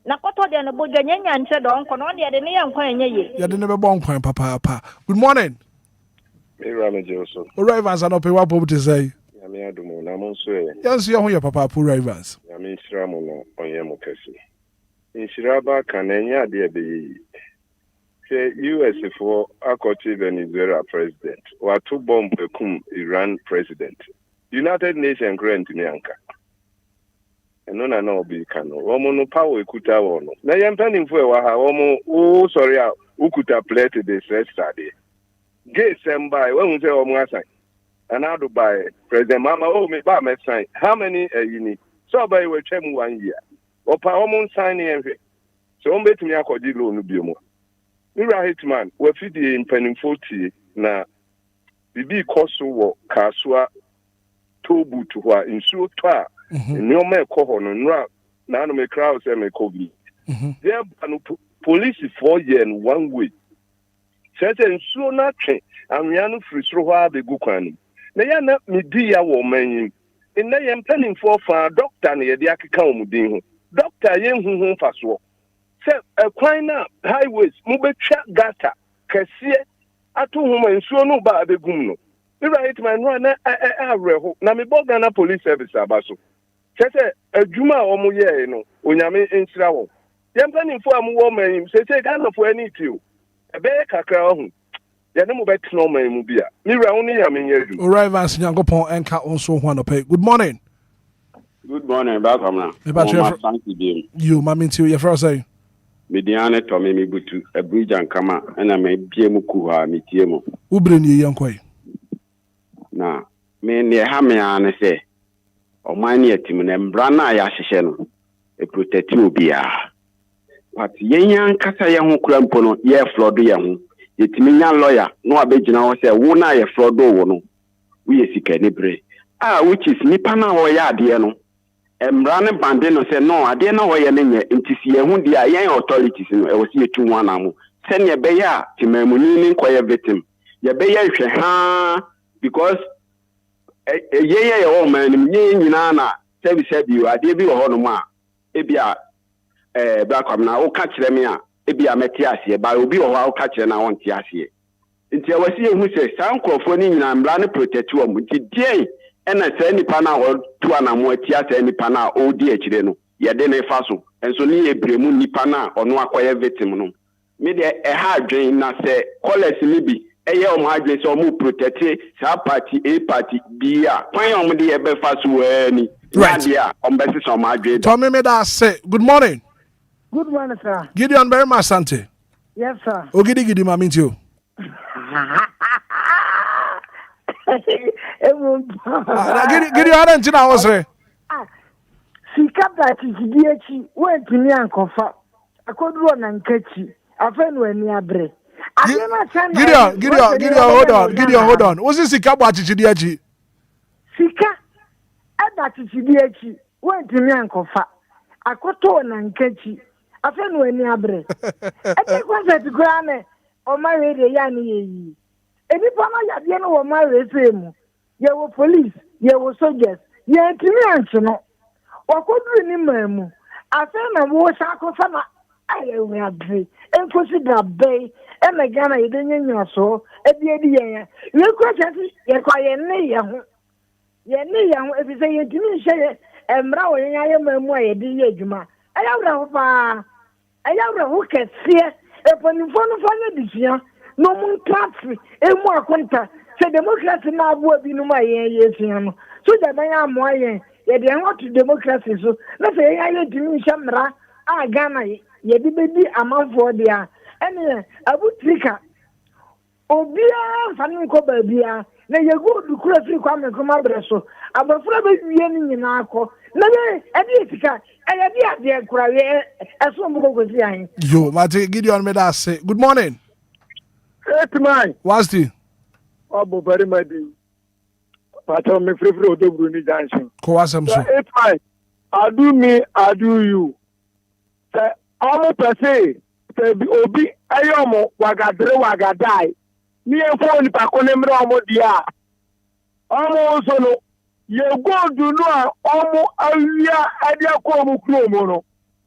Speaker 13: Na koto de na boja nyanya nche do onko no de ne yankwa enye ye.
Speaker 9: Ya de ne be bon kwan papa. Good morning.
Speaker 22: Me Ramajo so.
Speaker 9: O Rivers an ope wa pop to say.
Speaker 22: Ya me adumo na mo so e.
Speaker 9: Yes, you ho papa Paul Rivers.
Speaker 22: Ya me nshira mo no onye mo kesi. Nshira ba kan enye ade be yi. US for Akoti Venezuela president. Or two bomb Iran president. United Nations grant Nyanka. And no, no, be cano. Woman power kuta wono. Na yam pending for waha womo. Oh, sorry, ukuta play to the first study. Gay send by when we say omwasa. And how to buy President Mama. Oh, me buy me sign. How many you need? So by we chem 1 year. Or power mon signing every. So bet me akodi loan bi mo. Mira Hitman, we feed the impending 40 na bibi koso wo kasua tobu to wa insuo to a no me ko ho no nra na no me crowd say me covid there no police 4 years in 1 week say insuo na twen anwea no free soro ho abegu kwan na ya na me di ya wo manyin na ye impending for doctor na ye de akeka omudin ho doctor ye hu faso say a kwan na highways mu betwa gata kese ato homa nsuo no ba abegum no right man na areho na me Ghana police service abaso say adwuma omo ye no onyame nsira wo yempani fo am wo man say Ghana for any tiu ebe kakra ho ye ne mo betno man mu bia me ra woni ya me nyadu
Speaker 9: Alright Vance Nyankopon enka onso ho anope. Good morning.
Speaker 17: Good morning, back on now.
Speaker 9: You mami nti your first say
Speaker 17: Mediane to me butu a bridge and kama and me biemu kuha me tiemo.
Speaker 9: Ubre ni yankoi.
Speaker 17: Na me ne ha me an say o man ye tim na mbra na ya hyehe no e protect obia. But yen kasa ye ho kura mpo no ye flood ye ho. Ye timi nya lawyer no abegina ho say wo na ye flood wo no. We ye sika ni bre. Which is nipa na wo ya ade no. Embrane bande no say no ade na wo ye ne nye ntisi ye hu dia yen authorities no e wo se etu wan amu se ne be ya timamuni ni nkoye victim ye be ya hwe ha because ye wo man ni nyina na service bi ade bi wo ho no mu a e bia black na wo ka kire me a e bia meti ase ba obi wo ho ka kire na won ti ase nti e wo se hu se san krofo ni nyina embrane protect wo mu nti die ena say nipa na o tu anamu atia say nipa na o di akire no ye de ne fa so enso ni ebremu nipa na ono akoye victim no me de ha adwen na say college ni bi eye o ma adwen say o mu protect sa party a party b a kwan o mu de ye be fa so ani dia o be se so ma adwen
Speaker 9: Tommy me da say good morning.
Speaker 18: Good morning, sir.
Speaker 9: Gideon very much sante.
Speaker 18: Yes, sir.
Speaker 9: Ogidi gidi mami nti o. Gidi ara nti na wo sere.
Speaker 18: Sika that is DH went to me and confa. Akoduro na nkachi. Afenu ani abre. Gideon,
Speaker 9: hold on. What's this sika bo achichidi achi?
Speaker 18: Sika that is DH went to me and confa. Akoto na nkachi. Afenu ani abre. Ete kwase tikwane o ma we ya ni yi. Ebi pama ya de no wo ma we mu. Ye wo police, ye wo soldiers, ye timi anche no. Wakoduru ni mamu. Afa na wo sakofa na aye we abre. Enkosi da bay e me Ghana ye de nyanya so e de edi yen. We kwase ye kwa ye ne ye ho. Ye ne ye ho e bi se ye timi hye emra wo yen aye mamu aye de ye adwuma. Ayawra ho pa. Ayawra ho kese e ponifo no fa na difia. No mun country emu akonta se democracy na abo bi no ma ye fian no so da ban amo ye de ho to democracy so na se ye dimi shamra a Ghana ye di bedi amanfo dia ene abu trika obia fanu ko ba bia na ye go du kura free kwa me kuma breso abafura be wie ni nyina akọ na be e di tika e di ade kura ye eso mbo go si an
Speaker 9: Yo mate Gideon me da say good morning.
Speaker 3: HITMAN.
Speaker 9: What's the?
Speaker 3: Oh, very much. But I'm a free Bruni dancing.
Speaker 9: HITMAN.
Speaker 3: I do me, I do you. Almost per se, Obi, Ayomo, Wagadre, Wagadai. Me and phone Paconem Ramo dia. Almost no. You go to know almost a year at your Como Clomono.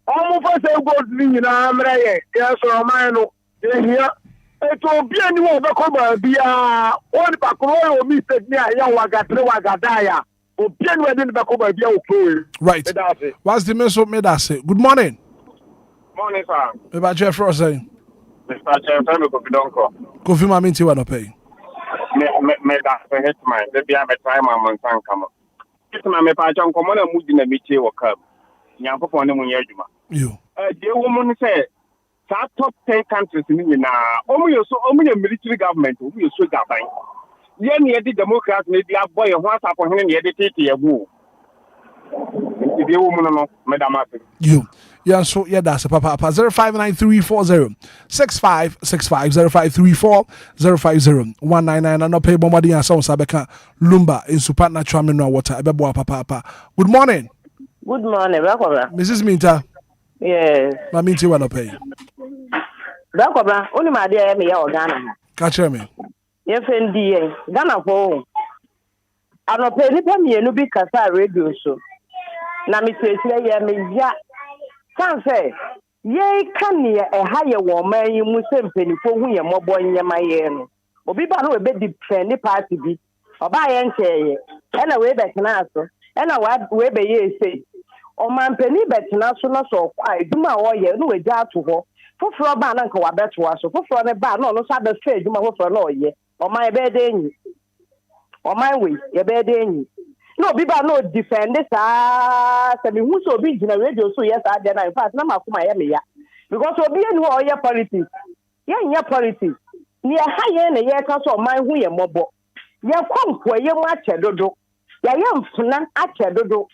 Speaker 3: Almost a go to Amre, yes, or Mano, here. Eto bia ni wo be ko ba bia o ni pakoro o mi se ni aya wagadaya o bia ni we ni be ko ba bia o ko
Speaker 9: right. What's the message me that say good morning.
Speaker 3: Morning sir.
Speaker 9: Me ba Jeff Ross say
Speaker 3: Mr. Chairman,
Speaker 9: Kofi Maminti wa no pay.
Speaker 3: Me da Hitman. The be a try my monsan come. Hitman me pa chon komo na mudi na metie wo kam. Nyankopon ne munye adwuma.
Speaker 9: You.
Speaker 3: The woman say top 10 countries ni na omu yo military government, omu yo so gaban. Ye ne the Democrats ne dia boy ho asafo hene ne de tete yabu. The woman no madam afi.
Speaker 9: You. Yeah, so yeah, that's a papa 0593406565 0534050199 and no pay bombarding and sound sabeka Lumba in Supana Tramino water ebebo papa. Good morning.
Speaker 2: Good morning, Rakobra.
Speaker 9: Mrs. Minta.
Speaker 2: Yes.
Speaker 9: Maminti wa no pay.
Speaker 2: Rakobra, only my dear me ya Ghana.
Speaker 9: Catch me.
Speaker 2: Ye fendi Ghana po. Ano pay ni pay me no bi kasa radio show. Na mi se ye me ya can say, ye can ye a higher woman, you must send for whom you're more born ye my yen. Or be by no bed defend the party be, or buy and say, and away back an answer, and a way by ye say, or man penny bet national so quiet, do my way, no way down to her. For a ban uncle, I bet was so for a ban, no other trade, you might for no ye, or my bed in or my way, your bed in. No, people no defend this. I mean, who's so big in the radio? So, yes, I did. In fact, no, Miami. Because we are no your politics. Yeah, your politics. Near high end, yeah, council, my way, and mobile. Yeah, come where you match a dodo. Yeah, young Funan at a dodo.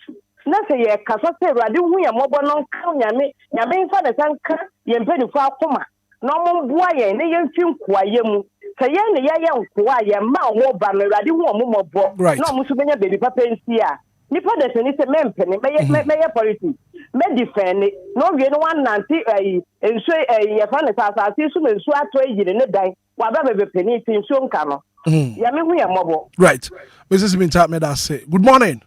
Speaker 2: Nothing, yeah, Casa, I do we are mobile non count Yami, Yamin for the Sanka, Yampedi for Kuma. No more boy, and they young film quiet. Say yeah, young quiet, ma more banner, I do want more.
Speaker 9: Right.
Speaker 2: No, Musumania baby papa is here. Nipa de seni se mempenny, may politics. May defend it. No, you know one nancy, and say a fan as I see some and so I trade in the day, whatever the penny in soon come. Yami, we are mobile.
Speaker 9: Right. Mrs. Minta made us say, good morning.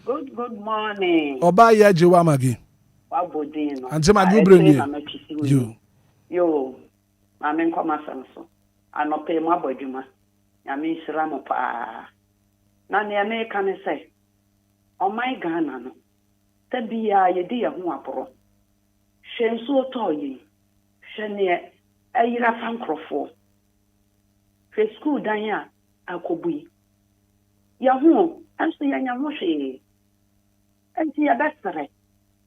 Speaker 16: Good morning.
Speaker 9: Obaya Jewamagi.
Speaker 16: Wabodino.
Speaker 9: And Tima Gubrin. You.
Speaker 16: Yo, I mean, come as so. I no pay my boduma. Yami Sramo pa. Nani American say. Oh my Ghana no. Tabia ye dear who apro. Shen so toy. Shenia a yira fan crofo. Fe school danya akobui. Yahu, and so yanyamoshi. And see a best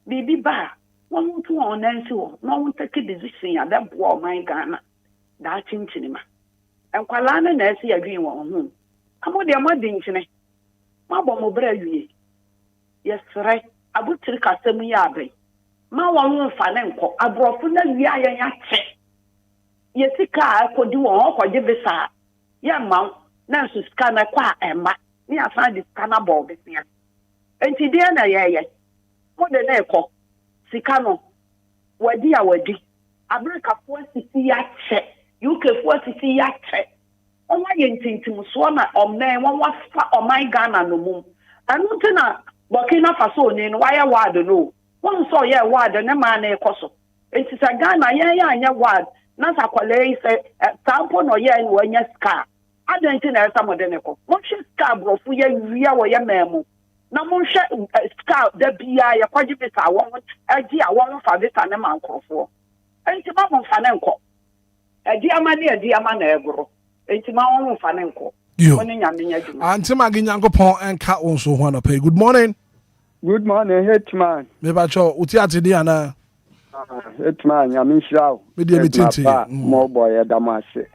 Speaker 16: Bibi ba. One to on Nancy, no one take a decision at that boy, my Ghana. That cinema. And Qualana Nancy agreeing on whom. I'm with their mudding. My bomb bread. Yes, right. I would take a semi yabe. My one fanenco, I brought for the yaya check. Yes, a car could do all for the visa. Young mount, Nancy scanner qua and ma. Me, I find this scanner ball this year. And today, yeah, what the echo. Sikano, wadi a wadi. America 40 ya check. UK 40 ya check. On my intintim swana or man, one was on my Ghana no moon. And not Burkina Faso in wire ward no. One saw ya ward and a man a coso. It is a Ghana, ya ward. Not a quality say, tampon or ya when ya scar. I don't think there's some of them. What she scar bro for ya memo. Na mo hwe scout da bia ya kwaji bisa won agi a won fa bisa ne mankrofo enti ma mo fa ne nko agi ama na egro enti ma won fa ne nko woni nyame nya djuma
Speaker 9: anti magi nyankopon enka won so ho na pay. Good morning.
Speaker 21: Good morning, Hitman.
Speaker 9: Me ba cho uti atidi ana
Speaker 21: Hitman nyame nshirawo
Speaker 9: me de metinti
Speaker 21: mo boy da mase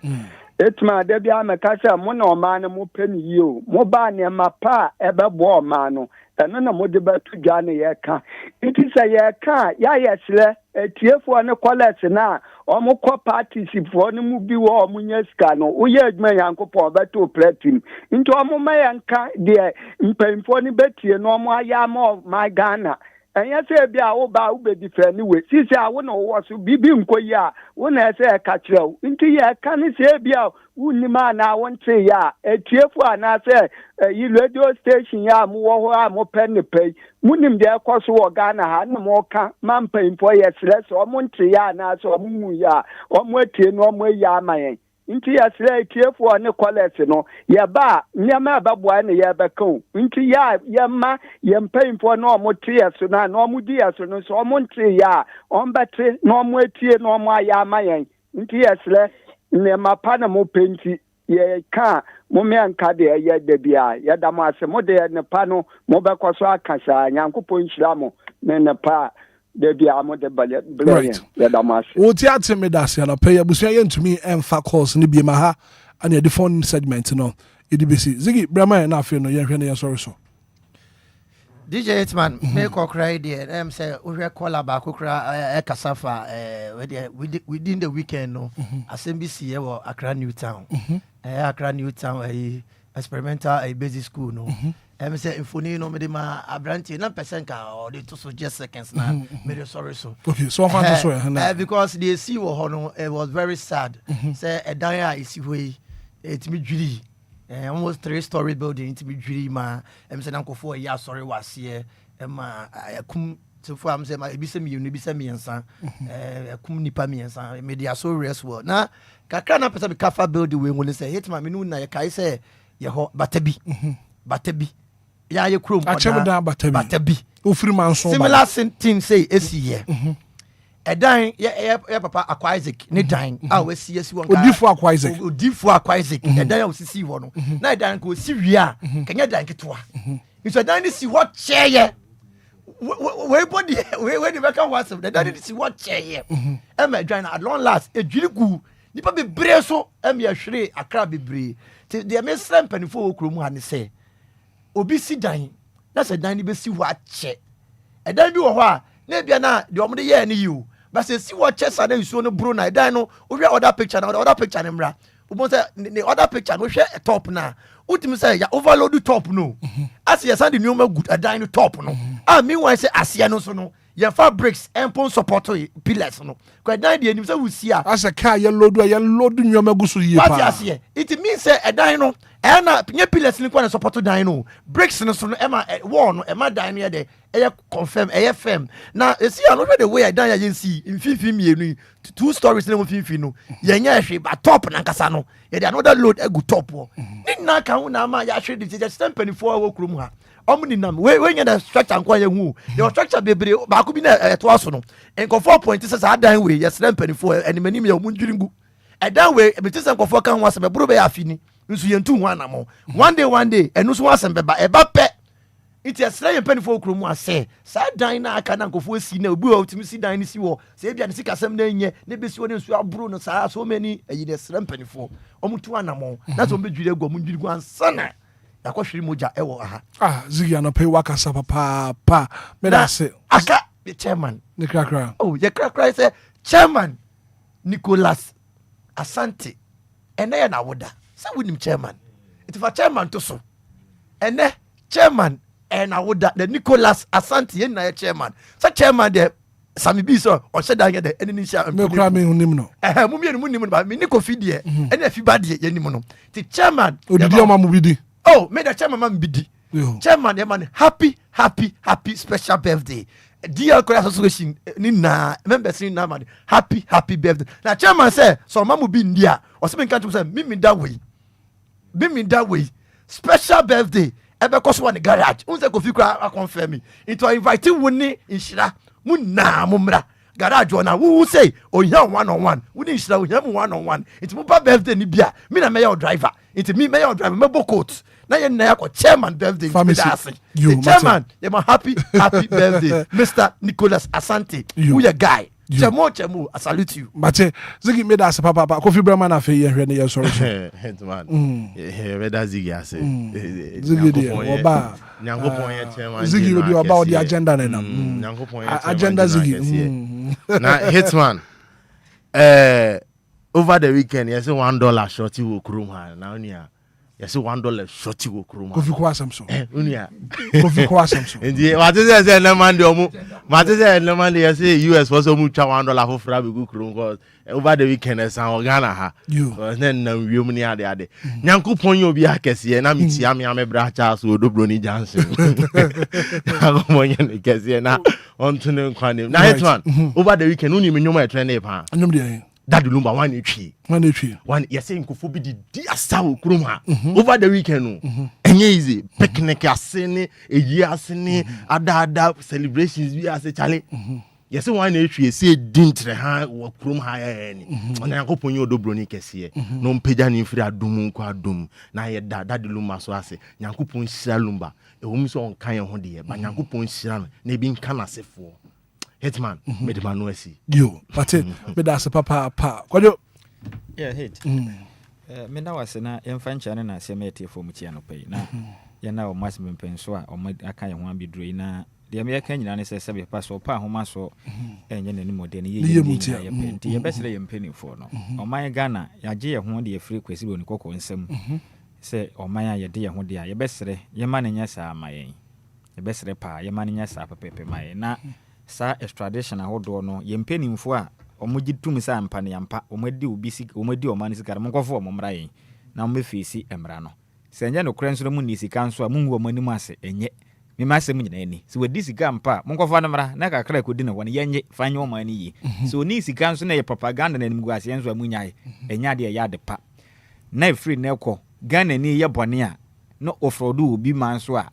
Speaker 21: Etma de bia meka se mo na oma ne mo pani yi o mo ba ne ma pa ebebo oma no eno na mo de ba tu dwa ne ye ka iti se ye ka ya yesle etiefo ne collect na o mo ko parties fo ne mu bi wo o mo nya ska no wo ye adwuma yankopon ba to platinum nti o mo ma yanka de mpemfo ne betie no mo aya ma my Ghana. And yes, be a oba ube different way. See, I won't know what's bibi nkoya. When I say a catch you into ya can say be a unima I won't say ya. A cheerful and I say you radio station ya more penny pay. Munim there cost war Ghana had no more man paying for yes less or Montreal na so muya or more no more ya my. Inti ya sile tiefo ne kwalete no ya ba nyama babwa ne ya beko inti ya ma ya mpemfo no omotie so na no omudi so no so omontie ya ombete no omotie no omo aya amayen nti yɛsrɛ nneɛma pa na mo penti yɛka mo meanka de ɛyɛ da bia yɛda mo ase mo de ne pa no mo bɛkɔ so aka saa nyankopɔn nhyira mo ne pa da bia mo de blɛ yɛda mo ase
Speaker 9: wo ti ate me da ase na pɛ yɛbusua yɛntumi ɛmfa calls ne bia ma ha ana the phone segment no edibesi Ziggy Brahma na afi no yɛhwɛ ne yɛsɔre so
Speaker 12: DJ Hitman, me cry there. Say we call about Kokra Kasafa within the weekend. No, SMBC or Accra New Town. Accra New Town, experimental basic school. No, say infoni no me ma abranti na percentka or they to suggest seconds now. Me sorry so.
Speaker 9: Okay, so I
Speaker 12: because the see it was very sad. Say a dia is way it me Julie. Almost 3-story building to be dream. I'm saying Uncle 4 years sorry was here. I come to farm say my bisa me and son. Kum nipa me and son. Media so rest well. Now, Kakana person be kafa building we when say Hitman me no na kai say ye ho Batabi. Ya ye chrome.
Speaker 9: Achebe da Batabi. Ofiri manso.
Speaker 12: Similar thing say esi here. Edan ya papa Akwa Isaac ne dan a wasi won ka
Speaker 9: Odifo Akwa Isaac
Speaker 12: edan ya osisi wo no na edan ko si wi a kanya dan ketwa nso edan ni si what chair we body we the back was the dan ni si what chair e ma edan at long last edwiri gu nipa be bre so e me ahwere akra bebre te de me sram panifo okromu ha ne se obi si dan na se dan ni be si what chair edan bi wo ho a na bia na de omde ye ne you but say see what chest and you no bro na dan no we other picture na other picture nemra we say the other picture we share a top na ultimate say ya overload the top no as you send the new good a dan top no meanwhile say asia no so no your fabrics empon support pillars no ko dan de anim say we see
Speaker 9: as a car you load nyoma gusu ye
Speaker 12: pa what you it means say a dan no e na pinye pillars ni kwa na support dan no bricks no so no e ma wall no e ma dan no de e confirm e firm na see I know the way I dan ya see in 15 mienu 2 stories na 15 no ye nya hwe ba top na nkasa no ye de another load e go top wo ni na ka hu na ma ya hwe de just stamp 24 wo krom ha omni nam we nya the structure nkwa ye hu the structure bebre ba ko bi na to aso no enko 4.6 adan we ye stamp 24 animanim ya mu ndwiringu adan we be tisen enko 4 kan ho asem bro be ya afini nso ye ntu ho anamo one day enu so asem be ba e ba pe it is say pen for okromu ase sa dan na aka na nkofo si na obi o timi si dan ni si wo se bia ne sika sem na nye ne be si wo ne nsu aburo no sa so many ayi ne srem pen for omutu anamo na so be dwire gwa mu dwiri gwa ansana yakohwiri moja ewo aha
Speaker 9: Ziggy anope wakasa papa me da se
Speaker 12: aka the chairman
Speaker 9: ne krakra
Speaker 12: ye krakra say chairman Nicholas Asante ene na woda say winim chairman it for chairman to so ene chairman and I would the Nicholas Asante na chairman so chairman the Sami bi so o se da the any nisha
Speaker 9: me kra me hunim no
Speaker 12: mumie no munim no ba me ni kofi de ene afiba de yanim no the chairman
Speaker 9: odidi o ma mu bidi
Speaker 12: me the chairman ma bidi chairman the man happy special birthday DLFM association ni na members ni na man happy birthday na chairman say so ma mu bi ndia o se me kan to say me that way special birthday ebe koso wa ne garage unse ko fi kra confirm me into invite woni inshira mu na mumra garage ona wu say o ya one on one woni inshira o ya mu one on one it mu ba birthday ni bia me na me your driver it me your driver me bookot na ye na ko chairman birthday me da ase chairman ye ma happy birthday Mr. Nicholas Asante who your guy Chemo, I salute you.
Speaker 9: Mate, Ziggy made us papa coffee brahman afe ye hwe ne ye sorry.
Speaker 10: Hitman. Whether Ziggy ase.
Speaker 9: Ziggy oba.
Speaker 10: Nyankopon ye chairman.
Speaker 9: Ziggy will be about the agenda na nam.
Speaker 10: Nyankopon ye
Speaker 9: agenda Ziggy.
Speaker 10: Na Hitman. Over the weekend you say $1 shorty wo krum ha na onia. You say $1 shorty wo krum.
Speaker 9: Kofi kwa Samson.
Speaker 10: Onia.
Speaker 9: Kofi kwa Samson.
Speaker 10: Ndi what is say na man de omu. What is say na man de say US for so mu twa $1 for fra be go krum cause over the weekend san Ghana ha. So then na wiem ni ade. Nyankopon ye obi akese na miti am bra cha so odobro ni Johnson. Nyankopon ye ne kese na onto ne nkwane. Na Hitman over the weekend uni me nyoma e trend e pa.
Speaker 9: Nyom de
Speaker 10: That Lumba one yes saying kofobi di asawo krum ha over the weekend no enye easy picnic asene eyi asene ada celebrations bi ase chale Yes, one issue say didn't ha wo krum ha ni. Na Yankopon yi odobroni kese. No mpagya ni mfiri adum ko adum. Na ye da de Lumba so ase. Yankopon hyira Lumba. E wo mi so on kan ye ho de ye. Ba Yankopon hyira no. Na bi nka na sefo. Hitman, me de manu asi.
Speaker 9: Yo, but me da se papa pa. Kwajo.
Speaker 8: Yeah, hit. Me na wase na emfa nchane na se me tie fo mu tia no pay. Na ye na o mas me penso a o aka ye ho abidroi na de me aka nyina ne se se be pa so pa homa so enye ne modern ye penti ye besere ye mpeni fo no o man Ghana ya je ye ho de ye free kwesi bo ni kokko nsam se o man ya ye de ye ho de ya ye besere ye ma ne nya sa amayen ye besere pa ye ma ne nya sa pepepe mayen na sa extradition ahodo no ye mpeni mfo a o mogitum sa ampa ne ampa o madi obisi o madi o man sikara mo nkofo o mo mra yen na mo mefisi emra no se enye no kren so mo ni sika nso a mo nwu o mani mu ase enye me masem nyina ni so wadi sika mpa mo nkofo na mra na kakra kodi na wona yenye fanye o man yi so ni sika nso na ye propaganda na nimgu ase enso amunyae enya de ya de pa na free na ekọ Ghana ni ye bone a no ofrodo obi man so a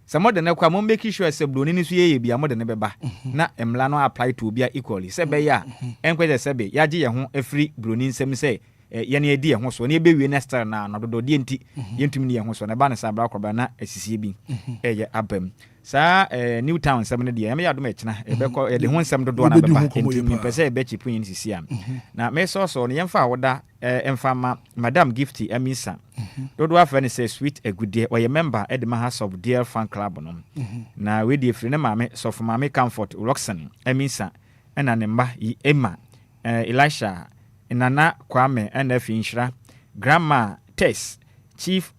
Speaker 8: some de na kwa mo make sure se bloni ni so ye bia mo de ne beba na emla no apply to obi equally se be ya enkwese se be ya je ye ho free bloni nsem se ye na edi ye ho so na ebe wie next na no dodo die nti yentumi ni ye ho so na ba na sa bra kroba na asisi bi ye abam sa new town nsem ne de ye me ya do me kina e be ko ye de ho nsem dodo na beba enti mi pese e be chipu yin sisi am na me so so no ye mfa woda emfama Madam Gifty Amisa dodo afa ne say sweet agudie or ye member at the House of Dear Fan Club no na we die free na mame so for mame Comfort Roxanne Amisa ena ne mba Emma Elisha Nana Kwame NF Inshra Grandma Tess Chief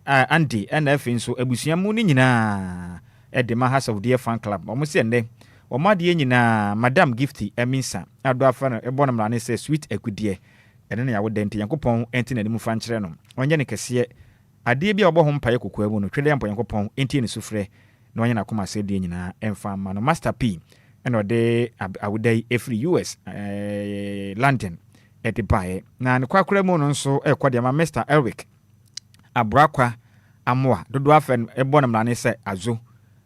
Speaker 8: Andy NF Inso abusuamu ni nyina at the House of Dear Fan Club omo se nde omo de nyina Madam Gifty Amisa ado afa no ebo na mra ne say sweet agudie ene na yawo denti Yankopon enti na nimu fa nkyere no onye ne kese ade bia obo ho mpaye kokwa mu no twede ampo Yankopon enti ne sufre na onye na koma se de nyina emfa ma no Master P ene ode awudai every US London eti bae na ne kwakura mu no nso ekode ma Mr Eric Abrakwa Amoa dodo afen ebo na mrane se azo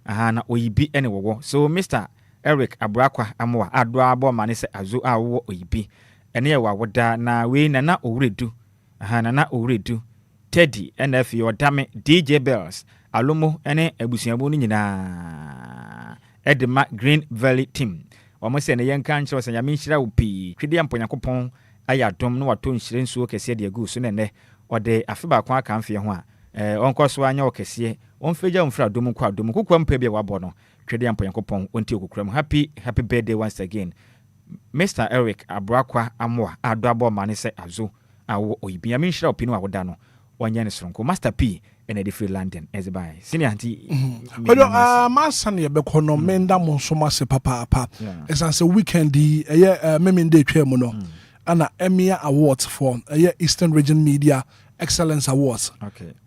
Speaker 8: aha na oyibi ene wowo so Mr Eric Abrakwa Amoa ado abo mane se azo a wo oyibi ene ye wa woda na we na owredu aha na owredu Teddy NF Yodame DJ Bells Alomo ene abusuabu ni nyina Edema Green Valley Team wamo se ne yenka nkyerɛ sɛ nyame nhyira wo pii twede ampo Yakopon ayadom no wato nhyire nsuo kɛse de agu so ne ɔde afeba kwa aka mfie ho a ɔnkɔ so anya ɔkɛse ɔmfeja mfra dom kwa dom kokwa mpa bia wabɔ no twede ampo Yakopon onti okukura mu happy birthday once again Mr Eric Abrakwa Amoa adabo mane se azo awo oyibi nyame nhyira wo pii no awoda no onye ne soronko Master P ene de free London ezibai senior anti
Speaker 9: odo masan ye be kono menda mo so mase papa esanse weekend di eye memende twam no ana Emia Awards for Eastern Region Media Excellence Awards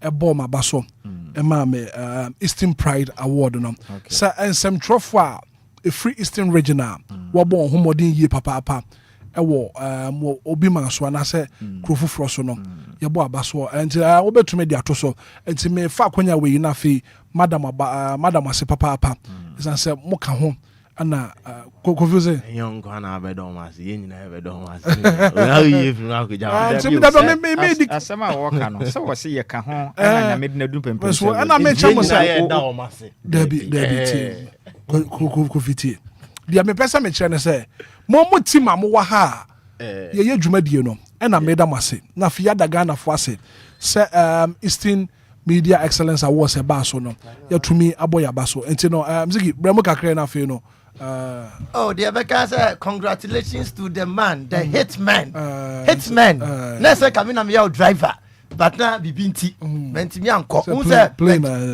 Speaker 9: ebo mabaso ema me Eastern Pride Award no sa ensem trophy a free Eastern Regional wabo homodin ye papa ewo mo obi man so na se krofu froso no yebo abaso enti obetume di atoso enti me fa kwanya we na fe madam ase papa isan se mo ka ho ana confuse
Speaker 10: yongo na abedo mas yen na abedo mas o ye fun akoja
Speaker 9: enti me da me di
Speaker 8: asema wo ka no se wo se ye ka ho ana nya me di na du pempem
Speaker 9: so ana me chamo
Speaker 10: se da o mas
Speaker 9: debi ti ko fiti dia me pesa me kire ne se mo mutima mo wa ha ye dwumadie no na meda mase na fia da Ghana fo ase se Eastern Media Excellence Awards e ba so no ya tumi aboya ba so enti no mziki bremo kakre na fe no
Speaker 12: oh the Abeka say congratulations to the man the hitman na say kamina me your driver but na bibinti mentimi anko unse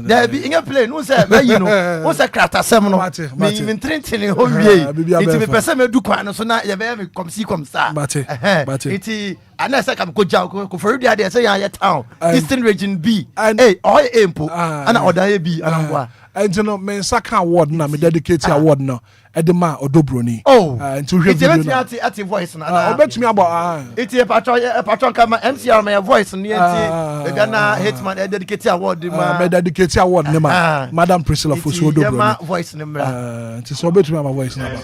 Speaker 12: there be in a plane unse ba you know unse kratasem no me trentene ho wie it me pese me du kwan so na ye be me komsi komsa but it ana say kam ko jaw ko for dia dey say ya town Eastern Region B hey all empo ana odan B anangwa
Speaker 9: and you know me saka award na me dedicate award no edema odobroni
Speaker 12: nti hwe video ati voice na
Speaker 9: obetumi abo
Speaker 12: iti patron kama MCR my voice ni enti Ghana Hitman dedicate award ma
Speaker 9: me dedicate award ne ma Madam Priscilla Fosu odobroni
Speaker 12: voice ne mra
Speaker 9: nti so obetumi abo voice na ba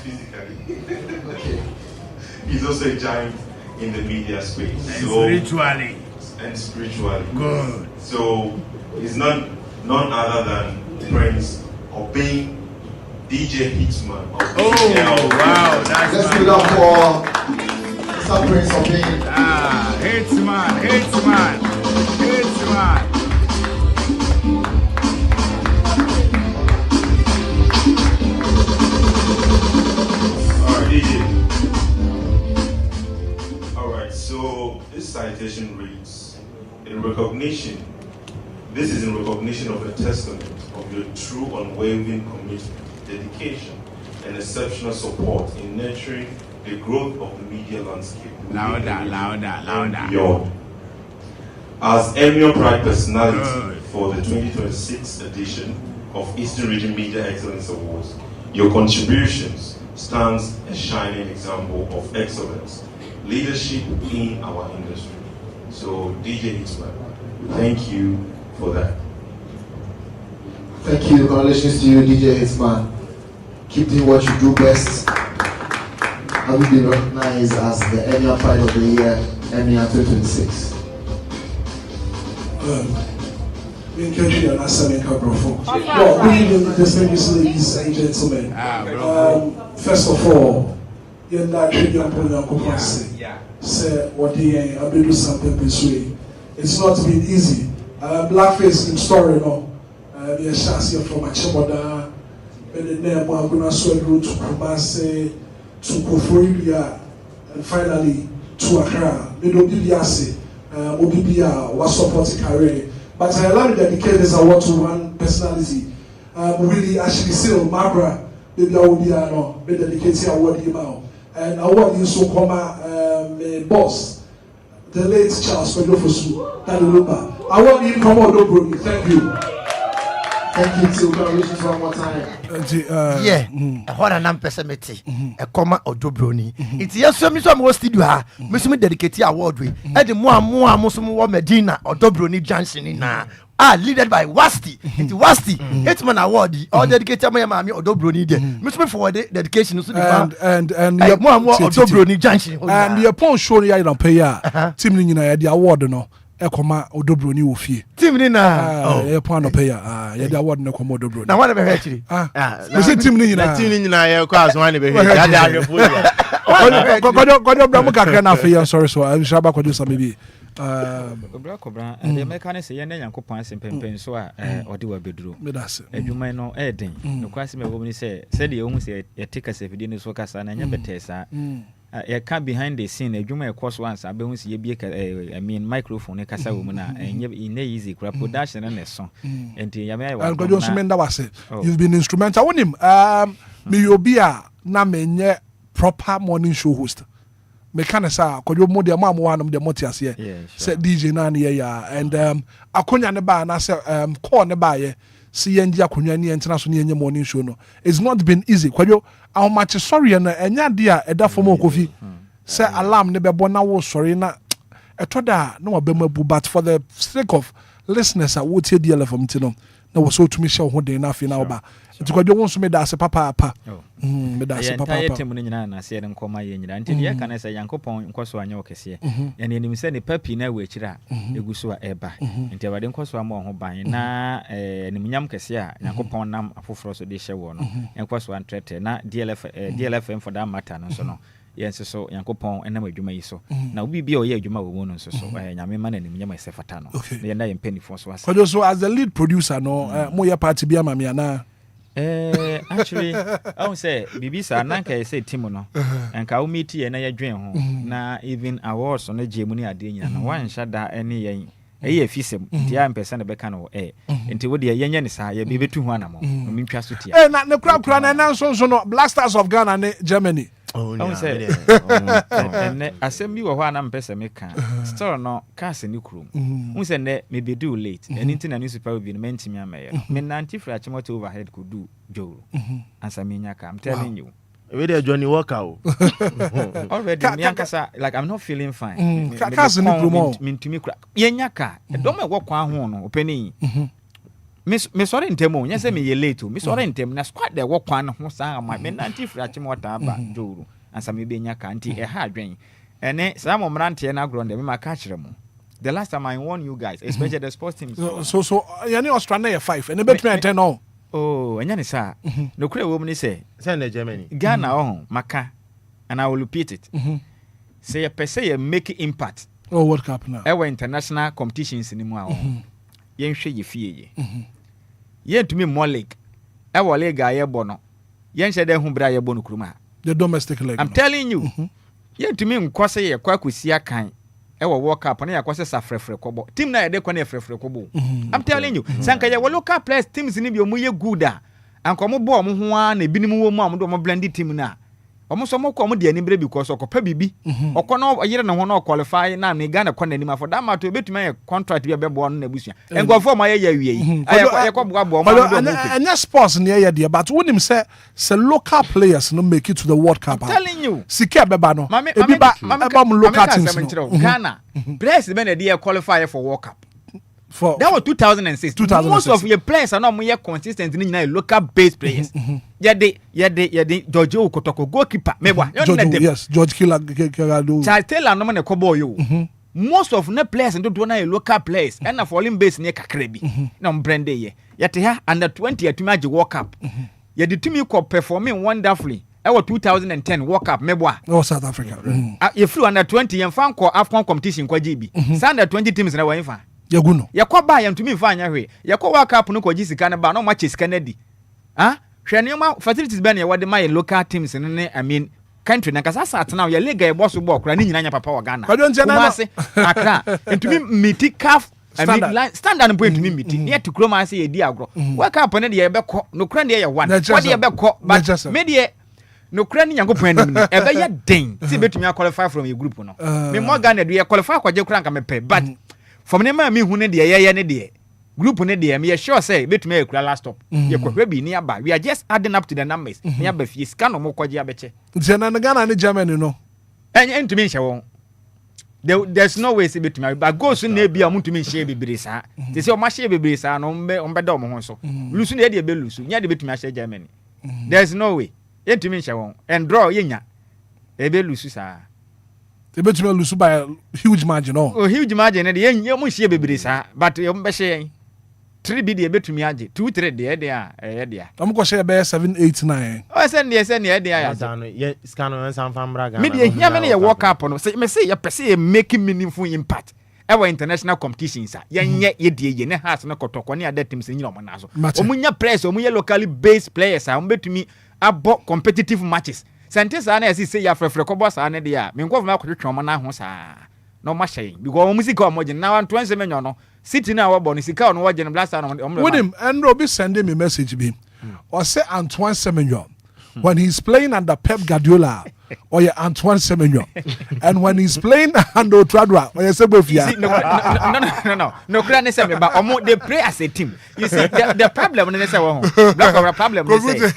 Speaker 19: he's also a giant in the media space.
Speaker 10: And spiritually.
Speaker 19: And spiritually.
Speaker 10: Good.
Speaker 19: So he's none other than Prince Obin, DJ Hitman.
Speaker 10: Oh, wow.
Speaker 24: Let's give it up for Prince Obin.
Speaker 10: Hitman.
Speaker 19: Alright, so this citation reads, this is in recognition of a testament of your true unwavering commitment, dedication, and exceptional support in nurturing the growth of the media landscape.
Speaker 10: Louder.
Speaker 19: Beyond. As Emir Pride Personality for the 2026 edition of Eastern Region Media Excellence Awards, your contributions stands a shining example of excellence, leadership in our industry. So, DJ Hitman, thank you for that.
Speaker 24: Thank you. Congratulations to you, DJ Hitman. Keep doing what you do best. Have you been recognized as the Emir Pride of the Year, Emir 2026?
Speaker 9: Me and Kendrick and Asami Cabrofo. Well, good evening, distinguished ladies and gentlemen. First of all, you're not trigger upon your capacity. Say what they are doing something this way. It's not been easy. Blackface in story, no. We are shouting from Achemoda, but the name I'm going to swell route to Kumasi, to Koforia, and finally to Accra. We don't do the OBIA was supporting career. But I allow me to dedicate this award to one personality. Really, actually, still, Mabra, maybe OBIA, no, be dedicated award him out. And award is so come boss, the late Charles Pedofosu, that Lumba. Award him come on, don't bro. Thank you.
Speaker 24: Thank you, too. Congratulations one more time.
Speaker 12: Yeah, a hora nam pesemete, a comma or dobroni. It's yes, so Mr. Mosty do her, Mr. Dedicated Award. And the more Muslim Medina or Dobroni Johnson in leaded by Wasti. It's Wasti, Hitman Award, or dedicated my mammy or Dobroni. Mr. for the dedication to the
Speaker 9: and
Speaker 12: more or Dobroni Junction.
Speaker 9: And the upon showing I don't pay Tim in the award, no. Ekoma Odobroni Wofi.
Speaker 12: Timnina.
Speaker 9: Upon a payer. Yeah, the award no Commodore.
Speaker 12: Now, what about actually?
Speaker 9: Was it Timnina?
Speaker 12: Timnina, class one.
Speaker 9: Sorry, so I shall back with you some maybe.
Speaker 8: Cobra, and the mechanics, and then Uncle Pans and Pensoa, or do a bedroom. You may know Edding. No question, my woman said the only say a ticket if you didn't work as an Betesa. I come behind the scene, you may cross once. I don't see a microphone, a cassa woman, and in easy crap production and a song. And the Yamay,
Speaker 9: you've been instrumental. I want him. Me Obia, Name, proper morning show host. Mekanesa, could you mode your mom one of the motias here? Said DJ Nani, and I couldn't never, and I said, call nearby. CNG Akunyani International morning show. No, it's not been easy. Kwayo, how much sorry and dear a dafomo coffee. Say alarm never bona was sorry na a toda no abemebu, but for the sake of listeners, I would say DLFM Tino. No was so to me show one day enough in our bar. It's because you want to make that a papa.
Speaker 8: That's a papa. I said, and call my yen until the can say Yanko Pon, Cosso and Yorkes here. And then you send a peppy now, which a Gusua eba. Until I didn't cost one more buying na a Minyam Cassia, Yanko Pon nam a full frost of this show, and cost one treaty, not DLFM for that matter, no so no. Yes, so Yanko Pon and never you may so. Now we be a year you may woman so Yaman and myself atano. The end I am penny for was.
Speaker 9: But also as the lead producer, no, Moya party be a mamiana.
Speaker 8: Actually, I would say, Bibisa, Nanka say Timono, and Kaumiti and I dream. Now, even awards on the Gemini are doing, and one shut down any a fism, the I'm person of Becano, until what the Yan is high, maybe 200 more. I'm trust to you.
Speaker 9: Not the crowd crown and also blasters of Ghana and Germany.
Speaker 8: I say, and I send you a one I'm person maker. Store no cast a new crew. We send that maybe do late, and internet newspaper will be meant to me. Men anti frachmoto overhead could do Joe. And Saminyaka, I'm telling you.
Speaker 10: Where did Johnny walk out?
Speaker 8: Already, Yankasa, like I'm not feeling fine.
Speaker 9: Cousin
Speaker 8: mean to me crack. Yanyaka, don't walk one penny. Miss Orentemo, yes, I may late to Miss Orentem, na squat the walk one who sang my men anti frachmoto about Joe. ansa me be nya ka nti e ha adwen ene saa mo mrante na agro ndem ma ka kire mo the last time I warned you guys especially the sports teams
Speaker 9: so yani Australia 5 and bet me 10 on
Speaker 8: oh enya ne saa no kure wo mu ni say
Speaker 10: send the Germany
Speaker 8: Ghana maka and I will repeat it say a per se make impact
Speaker 9: World Cup now
Speaker 8: ewa international competitions ni mu a yen hwe ye fie ye yen tumi mo league ewa league a ye bo no yen hye de hu bra ye bo no kuruma
Speaker 9: the domestic league
Speaker 8: I'm telling you yen tumi nkose ye kwa kosia kan ewa World Cup na yakose safrefre kobo team na ye de kwa na frefre kobo I'm telling you sanka ye local players teams ni bi omu ye good a anko mo bo mo ho a na binim wo mu a mo do mo blend team na omo so mo ko mo de animbre because okopa bibi okono yire ne ho na qualify na na Ghana kwa na nim for that matter betuma ye contract bi be bo no na busua engofo ma ye ya wie yi aye ko bo bo
Speaker 9: and sports near ye there but when him say local players no make it to the World Cup
Speaker 8: I'm telling you
Speaker 9: sika beba no eba mo local teams
Speaker 8: Ghana players be na dey qualify for World Cup
Speaker 9: for
Speaker 8: that was 2006 most of your players are not more consistent in local based players yede George Okotoko goalkeeper mebwa
Speaker 9: yes George Kila
Speaker 8: Charles Taylor no man ko boy yo most of the players do na local players and na falling base near kakra bi na brande ye yete ha under 20 atumi age World Cup yede tumi ko performing wonderfully ewa 2010 World Cup mebwa
Speaker 9: South Africa
Speaker 8: you flew under 20 yen fan ko AFCON competition kwa GB under 20 teams na wa fa
Speaker 9: yaguno
Speaker 8: yakwa ba ya ntumi mfa anya hwe yakwa World Cup no ko jisika ne ba no match sika na di hwene ma facilities ba ne wade my local teams ne I mean country na kasa sat now ya league e boss bo kra ni nyina nya papa wa Ghana kuma se akra ntumi miti CAF standard point ntumi miti ne to kroma se ye di agro World Cup ne de ye beko no kra ne ye one wade ye beko but me de no kra ni Nyankopon anim e be ye den se betumi qualify from your group no me mo Ghana do ye qualify kwaje kra nka me pe but from ne ma me hu ne de ye ne de group ne de me sure say betumi akura last stop ye kwahwe bi ni aba we are just adding up to the numbers ni aba fie sika no mo kwaje abeche
Speaker 9: ntia na Ghana ne Germany no
Speaker 8: enye ntumi nhye won there's no way say betumi but go so na bia ntumi nhye bebere saa te say o ma hye bebere saa no mbe da o mo ho so lusu na de be lusu nya de betumi ahye Germany there's no way ntumi nhye won and draw yenya e be lusu saa
Speaker 9: they bet me lose by a huge margin
Speaker 8: huge margin and ye mo hye bebere saa but ye mbe hye 3 bi de betumi age 2 3 de de a de a
Speaker 9: am ko share be 7 8 9
Speaker 8: o send de de a
Speaker 10: ye scan no san famra Ghana
Speaker 8: me de hia me ne ye World Cup no say me say ye pese ye make meaningful impact ever international competitions ye nye ye de ye ne has na kotoko ne other teams nyina mo na so omunya players omunya locally based players am betumi abo competitive matches sentence ana yesi say ya frefre ko boss ana de a me nko ma kwetwe mo na ho saa no ma hye because music o mo je na 120 menyo no city na wa bon sika no wa je no blast na
Speaker 9: with him and Robbie sending me message be or say Antoine Semenyo when he's playing under Pep Guardiola or yeah Antoine Semenyo and when he's playing under Otradwa or yeah Sebofia
Speaker 8: no kra say me but they play as a team you see the problem they say black problem they say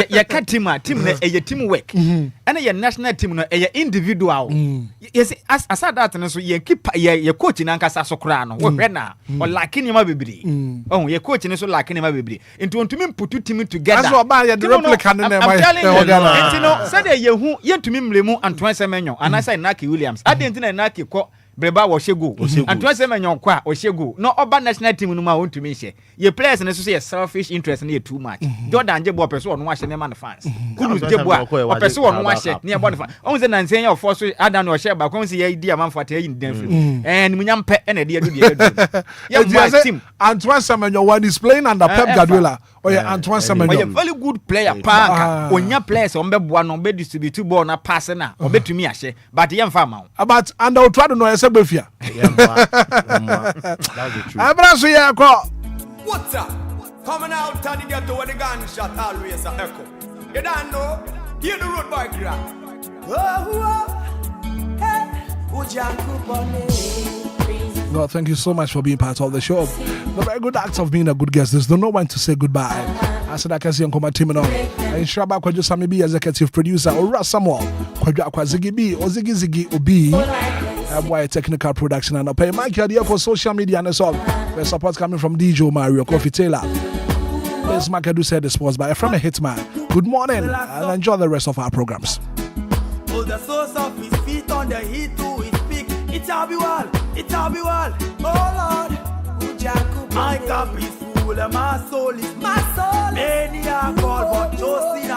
Speaker 8: ya team na a team work and your national team no a individual yes as that no so ye keep ye coach na nkasa so kra no we na o like ni ma bebiri ye coach ni so like ni ma bebiri into ntumi put team together
Speaker 9: as oba ye the replica na
Speaker 8: ma say ye hu ye ntumi mlemu Antoine Semenyo and I say Naki Williams adentina Naki ko breba wo shego Antoine Semenyo kwa o shego no oba national team no ma wontumi hye ye players na so say selfish interest na too much Jordan Jebo person no ahye ne man fans Kudus Jebo a person no ahye ne body fan on say nansen ya for so adan no hye ba kon say ye di amanfo ata yin dan free munyam pe na de adu ye team
Speaker 9: Antoine Semenyo when he's playing under Pep Guardiola or yeah Antoine Semenyo
Speaker 8: a very good player pa onya players on be boa no be distribute ball na pass na obetumi ahye but ye mfa ma
Speaker 9: about and I'll try to know Sebofia
Speaker 10: that's the truth
Speaker 9: abraso ya ko
Speaker 4: what's up coming out and you get to where the gunshot always a echo you don't know hear the road bike crack
Speaker 9: No, thank you so much for being part of the show. The very good act of being a good guest. There's no one to say goodbye. I said I can see on Koma Timino. And Shraba Kwajo Sami B, executive producer, or Ras Samuel, Kwajo Ziggy B, or Ziggy Ziggy Obi. Why technical production and pay Mike idea for social media and so on. The support coming from DJ Mario Coffee Taylor. This Makadu said the sports by from a Hitman. Good morning and enjoy the rest of our programs.
Speaker 4: the source of his feet on the heat to his peak. It all be well, oh Lord. My cup is full and my soul is many are called, but Josie